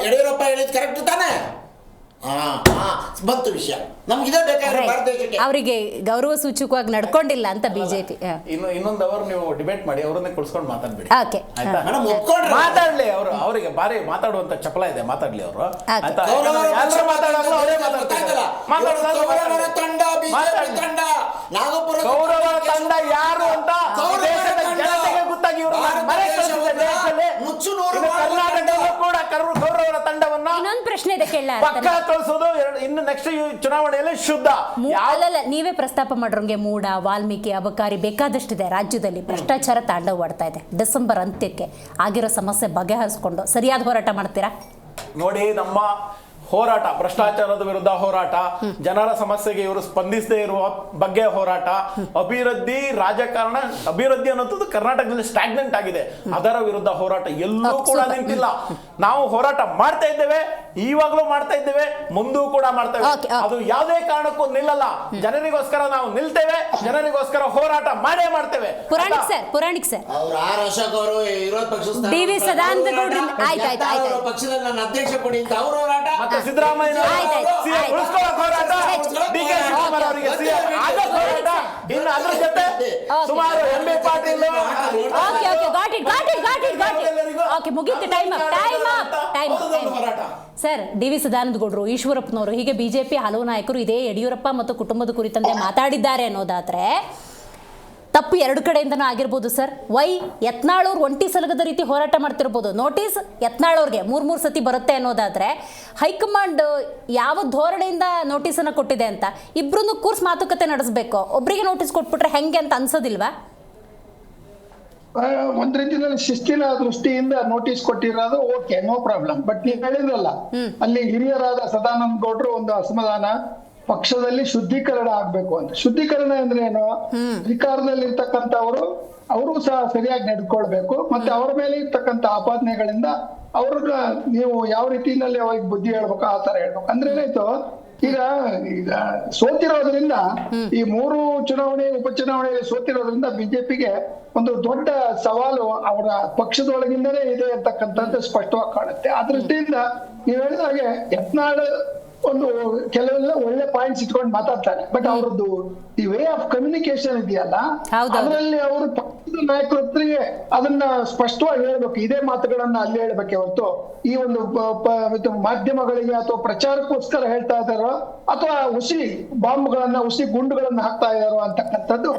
ಯಡಿಯೂರಪ್ಪ ಹೇಳಿದ್ ಕರೆಕ್ಟ್ ತಾನೆ? ಬಂತು ವಿಷಯ. ನಮ್ಗಿದೆ ಬೇಕಾದ್ರೆ ಭಾರತ ದೇಶಕ್ಕೆ. ಅವರಿಗೆ ಗೌರವ ಸೂಚಕವಾಗಿ ನಡ್ಕೊಂಡಿಲ್ಲ ಅಂತ ಬಿಜೆಪಿ. ಇನ್ನೊಂದು ಅವರು ನೀವು ಡಿಬೇಟ್ ಮಾಡಿ, ಅವರನ್ನೇ ಕುಳಿಸ್ಕೊಂಡು ಮಾತಾಡ್ಬಿಡಿ. ಮಾತಾಡ್ಲಿ ಅವರು, ಅವರಿಗೆ ಬಾರಿ ಮಾತಾಡುವಂತ ಚಪಲ ಇದೆ, ಮಾತಾಡ್ಲಿ ಅವರು. ಗೌರವ ತಂಡ ಯಾರು ಅಂತ ಜನತೆಗೆ ಗೊತ್ತಾಗಿ ಕರ್ನಾಟಕದಲ್ಲೂ ಕೂಡ ಗೌರವರ ತಂಡವನ್ನ ಇನ್ನೊಂದು ಪ್ರಶ್ನೆ ಇದೆ ಕೇಳ. ಪಕ್ಕ ಕಳಿಸೋದು ಇನ್ನು ನೆಕ್ಸ್ಟ್ ಚುನಾವಣೆಯಲ್ಲಿ ಶುದ್ಧ. ಅಲ್ಲಲ್ಲ, ನೀವೇ ಪ್ರಸ್ತಾಪ ಮಾಡೋಂಗೆ ಮೂಡ, ವಾಲ್ಮೀಕಿ, ಅಬಕಾರಿ ಬೇಕಾದಷ್ಟಿದೆ. ರಾಜ್ಯದಲ್ಲಿ ಭ್ರಷ್ಟಾಚಾರ ತಾಂಡವವಾಡ್ತಾ ಇದೆ. ಡಿಸೆಂಬರ್ ಅಂತ್ಯಕ್ಕೆ ಆಗಿರೋ ಸಮಸ್ಯೆ ಬಗೆಹರಿಸ್ಕೊಂಡು ಸರಿಯಾದ ಹೋರಾಟ ಮಾಡ್ತೀರಾ? ನೋಡಿ, ನಮ್ಮ ಹೋರಾಟ ಭ್ರಷ್ಟಾಚಾರದ ವಿರುದ್ಧ ಹೋರಾಟ, ಜನರ ಸಮಸ್ಯೆಗೆ ಇವರು ಸ್ಪಂದಿಸದೇ ಇರುವ ಬಗ್ಗೆ ಹೋರಾಟ, ಅಭಿವೃದ್ಧಿ ರಾಜಕಾರಣ, ಅಭಿವೃದ್ಧಿ ಅನ್ನೋದು ಕರ್ನಾಟಕದಲ್ಲಿ ಸ್ಟಾಗ್ನೆಂಟ್ ಆಗಿದೆ, ಅದರ ವಿರುದ್ಧ ಹೋರಾಟ ಎಲ್ಲೂ ಕೂಡ ನಿಂತಿಲ್ಲ. ನಾವು ಹೋರಾಟ ಮಾಡ್ತಾ ಇದ್ದೇವೆ, ಈವಾಗಲೂ ಮಾಡ್ತಾ ಇದ್ದೇವೆ, ಮುಂದೂ ಕೂಡ ಮಾಡ್ತೇವೆ. ಅದು ಯಾವುದೇ ಕಾರಣಕ್ಕೂ ನಿಲ್ಲಲ್ಲ. ಜನರಿಗೋಸ್ಕರ ನಾವು ನಿಲ್ತೇವೆ, ಜನರಿಗೋಸ್ಕರ ಹೋರಾಟ ಮಾಡೇ ಮಾಡ್ತೇವೆ. ಪುರಾಣಿಕ್ ಸರ್ ಅವ್ರು ಆರ್ ಅಶೋಕ್ ಅವರು ವಿರೋಧ ಪಕ್ಷದ ಡಿ.ವಿ. ಸದಾನಂದ ಗೌಡ್ರು ಪಕ್ಷದಲ್ಲಿ ನನ್ನ ಅಧ್ಯಕ್ಷ ಕೊಡಿ ಅಂತ ಅವ್ರ ಹೋರಾಟ, ಮತ್ತೆ ಸಿದ್ದರಾಮಯ್ಯ ಹೋರಾಟ, ಡಿ ಕೆ ಶಿವಕುಮಾರ್ ಅವರಿಗೆ ಹೋರಾಟ, ಇನ್ನು ಅದ್ರ ಜೊತೆ ಸುಮಾರು ಎಂ.ಬಿ. ಪಾಟೀಲ್. ಮುಗಿತು, ಟೈಮ್ ಸರ್. ಡಿ.ವಿ. ಸದಾನಂದ ಗೌಡ್ರು, ಈಶ್ವರಪ್ಪನವರು, ಹೀಗೆ ಬಿಜೆಪಿ ಹಲವು ನಾಯಕರು ಇದೇ ಯಡಿಯೂರಪ್ಪ ಮತ್ತು ಕುಟುಂಬದ ಕುರಿತಂತೆ ಮಾತಾಡಿದ್ದಾರೆ ಅನ್ನೋದಾದ್ರೆ ತಪ್ಪು ಎರಡು ಕಡೆಯಿಂದನೂ ಆಗಿರ್ಬೋದು ಸರ್. ಯತ್ನಾಳವ್ರು ಒಂಟಿ ಸಲಗದ ರೀತಿ ಹೋರಾಟ ಮಾಡ್ತಿರ್ಬೋದು. ನೋಟಿಸ್ ಯತ್ನಾಳವ್ರಿಗೆ 3 ಸತಿ ಬರುತ್ತೆ ಅನ್ನೋದಾದ್ರೆ ಹೈಕಮಾಂಡ್ ಯಾವ ಧೋರಣೆಯಿಂದ ನೋಟಿಸನ್ನು ಕೊಟ್ಟಿದೆ ಅಂತ ಇಬ್ರು ಕೂರ್ಸ್ ಮಾತುಕತೆ ನಡೆಸಬೇಕು. ಒಬ್ಬರಿಗೆ ನೋಟಿಸ್ ಕೊಟ್ಬಿಟ್ರೆ ಹೆಂಗೆ ಅಂತ ಅನ್ಸೋದಿಲ್ವಾ? ಒಂದ್ ರೀತಿಯಲ್ಲಿ ಶಿಸ್ತಿನ ದೃಷ್ಟಿಯಿಂದ ನೋಟಿಸ್ ಕೊಟ್ಟಿರೋದು ಓಕೆ, ನೋ ಪ್ರಾಬ್ಲಮ್. ಬಟ್ ನೀವ್ ಹೇಳಿದ್ರಲ್ಲ, ಅಲ್ಲಿ ಹಿರಿಯರಾದ ಸದಾನಂದ ಗೌಡ್ರು ಒಂದು ಅಸಮಾಧಾನ, ಪಕ್ಷದಲ್ಲಿ ಶುದ್ಧೀಕರಣ ಆಗ್ಬೇಕು ಅಂತ. ಶುದ್ಧೀಕರಣ ಅಂದ್ರೆ ಏನು? ಅಧಿಕಾರದಲ್ಲಿ ಇರ್ತಕ್ಕಂಥವ್ರು ಅವರು ಸಹ ಸರಿಯಾಗಿ ನಡ್ಕೊಳ್ಬೇಕು, ಮತ್ತೆ ಅವರ ಮೇಲೆ ಇರ್ತಕ್ಕಂಥ ಆಪಾದನೆಗಳಿಂದ ಅವ್ರನ್ನ ನೀವು ಯಾವ ರೀತಿಯಲ್ಲಿ ಅವಾಗ ಬುದ್ಧಿ ಹೇಳ್ಬೇಕು, ಆ ತರ ಹೇಳ್ಬೇಕು. ಅಂದ್ರೆ ಏನಾಯ್ತು, ಈಗ ಸೋತಿರೋದ್ರಿಂದ ಈ 3 ಚುನಾವಣೆ ಉಪಚುನಾವಣೆಯಲ್ಲಿ ಸೋತಿರೋದ್ರಿಂದ ಬಿಜೆಪಿಗೆ ಒಂದು ದೊಡ್ಡ ಸವಾಲು ಅವರ ಪಕ್ಷದೊಳಗಿಂದಲೇ ಇದೆ ಅಂತಕ್ಕಂಥದ್ದು ಸ್ಪಷ್ಟವಾಗಿ ಕಾಣುತ್ತೆ. ಆ ದೃಷ್ಟಿಯಿಂದ ನೀವು ಹೇಳಿದ ಹಾಗೆ ಯತ್ನಾಳ್ ಒಂದು ಕೆಲವೆಲ್ಲ ಒಳ್ಳೆ ಪಾಯಿಂಟ್ಸ್ ಇಟ್ಕೊಂಡು ಮಾತಾಡ್ತಾರೆ, ಬಟ್ ಅವ್ರದ್ದು ಈ ವೇ ಆಫ್ ಕಮ್ಯುನಿಕೇಶನ್ ಇದೆಯಲ್ಲ, ಅದರಲ್ಲಿ ಅವರು ಪಕ್ಷದ ನಾಯಕರ ಹತ್ರಿಗೆ ಅದನ್ನ ಸ್ಪಷ್ಟವಾಗಿ ಹೇಳ್ಬೇಕು. ಇದೇ ಮಾತುಗಳನ್ನ ಅಲ್ಲಿ ಹೇಳ್ಬೇಕೆ ಹೊರತು ಈ ಒಂದು ಮಾಧ್ಯಮಗಳಿಗೆ ಅಥವಾ ಪ್ರಚಾರಕ್ಕೋಸ್ಕರ ಹೇಳ್ತಾ ಇದ್ದಾರೋ ಅಥವಾ ಹುಸಿ ಬಾಂಬ್ಗಳನ್ನ, ಹುಸಿ ಗುಂಡುಗಳನ್ನ ಹಾಕ್ತಾ ಇದಾರೋ ಅಂತಕ್ಕಂಥದ್ದು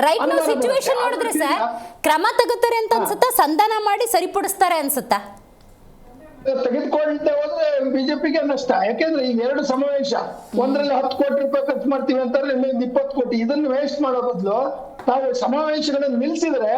ಸಿಚುವೇಶನ್ ನೋಡಿದ್ರೆ ಸರ್ ಕ್ರಮ ತಗೋತಾರೆ ಅಂತ ಅನ್ಸುತ್ತಾ? ಸಂಧಾನ ಮಾಡಿ ಸರಿಪಡಿಸ್ತಾರೆ ಅನ್ಸುತ್ತಾ? ತೆಗೆದುಕೊಳ್ತಾ ಹೋದ್ರೆ ಬಿಜೆಪಿಗೆ ನಷ್ಟ. ಯಾಕೆಂದ್ರೆ ಈಗ 2 ಸಮಾವೇಶ, ಒಂದ್ರಲ್ಲಿ 10 ಕೋಟಿ ರೂಪಾಯಿ ಖರ್ಚು ಮಾಡ್ತೀವಿ ಅಂತಾರೆ, 20 ಕೋಟಿ. ಇದನ್ನ ವೇಸ್ಟ್ ಮಾಡೋ ಬದಲು ತಾವು ಸಮಾವೇಶಗಳನ್ನು ನಿಲ್ಸಿದ್ರೆ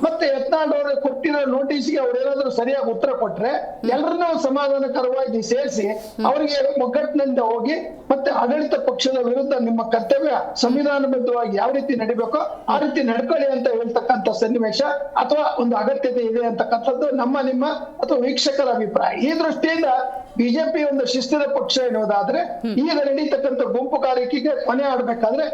ಮತ್ತೆ ಯತ್ನಾಳ್ ಅವರು ಕೊಟ್ಟಿರೋ ನೋಟಿಸ್ಗೆ ಅವ್ರೇನಾದ್ರೂ ಸರಿಯಾಗಿ ಉತ್ತರ ಕೊಟ್ರೆ ಎಲ್ಲರನ್ನೂ ಸಮಾಧಾನಕರವಾಗಿ ಸೇರಿಸಿ ಅವರಿಗೆ ಒಗ್ಗಟ್ಟಿನಿಂದ ಹೋಗಿ ಮತ್ತೆ ಆಡಳಿತ ಪಕ್ಷದ ವಿರುದ್ಧ ನಿಮ್ಮ ಕರ್ತವ್ಯ ಸಂವಿಧಾನಬದ್ಧವಾಗಿ ಯಾವ ರೀತಿ ನಡಿಬೇಕೋ ಆ ರೀತಿ ನಡ್ಕೊಳ್ಳಿ ಅಂತ ಹೇಳ್ತಕ್ಕಂಥ ಸನ್ನಿವೇಶ ಅಥವಾ ಒಂದು ಅಗತ್ಯತೆ ಇದೆ ಅಂತಕ್ಕಂಥದ್ದು ನಿಮ್ಮ ಅಥವಾ ವೀಕ್ಷಕರ ಅಭಿಪ್ರಾಯ. ಈ ದೃಷ್ಟಿಯಿಂದ ಬಿಜೆಪಿ ಒಂದು ಶಿಸ್ತಿನ ಪಕ್ಷ ಎನ್ನುವುದಾದ್ರೆ ಈಗ ನಡೀತಕ್ಕಂಥ ಗುಂಪುಗಾರಿಕೆಗೆ ಕೊನೆ ಆಡ್ಬೇಕಾದ್ರೆ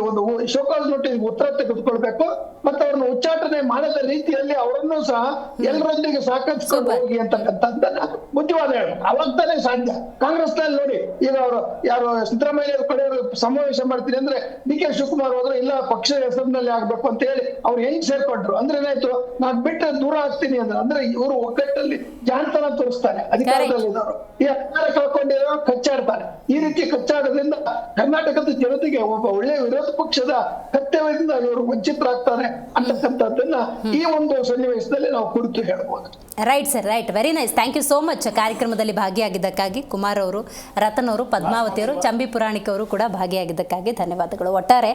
ಒಂದು ಶೋಕಾಸ್ ನೋಟಿಸ್ ಉತ್ತರ ತೆಗೆದುಕೊಳ್ಬೇಕು ಮತ್ತೆ ಅವ್ರನ್ನ ಉಚ್ಚಾಟನೆ ಮಾಡದ ರೀತಿಯಲ್ಲಿ ಅವರನ್ನು ಸಹ ಎಲ್ಲರೊಂದಿಗೆ ಸಾಕಷ್ಟು ಹೋಗಿ ಅಂತಕ್ಕಂಥದ್ದನ್ನ ಬುದ್ಧಿವಾದ ಹೇಳ್ಬೇಕು. ಅವಾಗ ತಾನೇ ಸಾಧ್ಯ. ಕಾಂಗ್ರೆಸ್ ನಲ್ಲಿ ನೋಡಿ, ಈಗ ಅವರು ಯಾರು ಸಿದ್ದರಾಮಯ್ಯ ಕಡೆ ಸಮಾವೇಶ ಮಾಡ್ತೀನಿ ಅಂದ್ರೆ ಡಿ ಕೆ ಶಿವಕುಮಾರ್ ಹೋದ್ರೆ ಇಲ್ಲ ಪಕ್ಷದ ಹೆಸರಿನಲ್ಲಿ ಆಗ್ಬೇಕು ಅಂತ ಹೇಳಿ ಅವ್ರು ಹೆಂಗ್ ಸೇರ್ಕೊಂಡ್ರು ಅಂದ್ರೆ ಏನಾಯ್ತು, ನಾನ್ ಬಿಟ್ಟರೆ ದೂರ ಆಗ್ತೀನಿ ಅಂದ್ರೆ ಇವರು ಒಗ್ಗಟ್ಟಲ್ಲಿ ಜಾಣತನ ತೋರಿಸ್ತಾರೆ. ಅಧಿಕಾರದಲ್ಲಿ ಇದ್ದವರು ಈ ಅಧಿಕಾರ ಕಳ್ಕೊಂಡಿರೋ ಕಚ್ಚಾಡ್ತಾರೆ. ಈ ರೀತಿ ಕಚ್ಚಾಡೋದ್ರಿಂದ ಕರ್ನಾಟಕದ ಜನತೆಗೆ ಒಬ್ಬ ಒಳ್ಳೆಯ ವಿರೋಧ ಪಕ್ಷದ ಕರ್ತವ್ಯದಿಂದ ಇವರು ವಂಚಿತರಾಗ್ತಾರೆ ಅಂತಕ್ಕಂಥದ್ದನ್ನ ಈ ಒಂದು ಸನ್ನಿವೇಶದಲ್ಲಿ ನಾವು ಕುರಿತು ಹೇಳ್ಬೋದು. Right sir, right, very nice, thank you so much. ಕಾರ್ಯಕ್ರಮದಲ್ಲಿ ಭಾಗಿಯಾಗಿದ್ದಕ್ಕಾಗಿ ಕುಮಾರ್ ಅವರು, ರತನ್ ಅವರು, ಪದ್ಮಾವತಿ ಅವರು, ಚಂಬಿ ಪುರಾಣಿಕ್ ಅವರು ಕೂಡ ಭಾಗಿಯಾಗಿದ್ದಕ್ಕಾಗಿ ಧನ್ಯವಾದಗಳು. ಒಟ್ಟಾರೆ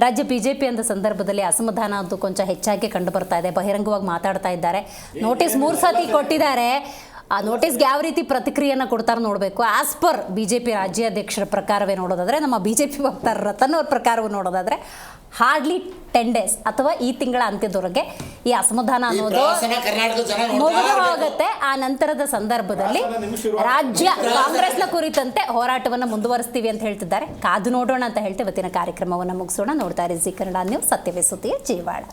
ರಾಜ್ಯ ಬಿಜೆಪಿ ಅಂದ ಸಂದರ್ಭದಲ್ಲಿ ಅಸಮಾಧಾನ ಅಂತೂ ಕೊಂಚ ಹೆಚ್ಚಾಗಿ ಕಂಡು ಬರ್ತಾ ಇದೆ. ಬಹಿರಂಗವಾಗಿ ಮಾತಾಡ್ತಾ ಇದ್ದಾರೆ. ನೋಟಿಸ್ 3 ಸತಿ ಕೊಟ್ಟಿದ್ದಾರೆ. ಆ ನೋಟಿಸ್ಗೆ ಯಾವ ರೀತಿ ಪ್ರತಿಕ್ರಿಯೆಯನ್ನು ಕೊಡ್ತಾರೆ ನೋಡಬೇಕು. ಆಸ್ ಪರ್ ಬಿಜೆಪಿ ರಾಜ್ಯಾಧ್ಯಕ್ಷರ ಪ್ರಕಾರವೇ ನೋಡೋದಾದರೆ, ನಮ್ಮ ಬಿಜೆಪಿ ವಕ್ತಾರ ರತನ್ ಅವ್ರ ಪ್ರಕಾರವೂ ನೋಡೋದಾದರೆ ಹಾರ್ಡ್ಲಿ 10 ಡೇಸ್ ಅಥವಾ ಈ ತಿಂಗಳ ಅಂತ್ಯದವರೆಗೆ ಈ ಅಸಮಾಧಾನ ಅನ್ನೋದು ಮುಗಿದು ಹೋಗುತ್ತೆ. ಆ ನಂತರದ ಸಂದರ್ಭದಲ್ಲಿ ರಾಜ್ಯ ಕಾಂಗ್ರೆಸ್ನ ಕುರಿತಂತೆ ಹೋರಾಟವನ್ನು ಮುಂದುವರಿಸ್ತೀವಿ ಅಂತ ಹೇಳ್ತಿದ್ದಾರೆ. ಕಾದು ನೋಡೋಣ ಅಂತ ಹೇಳ್ತೇವೆ. ಇವತ್ತಿನ ಕಾರ್ಯಕ್ರಮವನ್ನು ಮುಗಿಸೋಣ. ನೋಡ್ತಾ ಇರಿ ಜಿ ಕನ್ನಡ ನ್ಯೂಸ್, ಸತ್ಯವೇ ಸುದ್ದಿಯ ಜೀವಾಳ.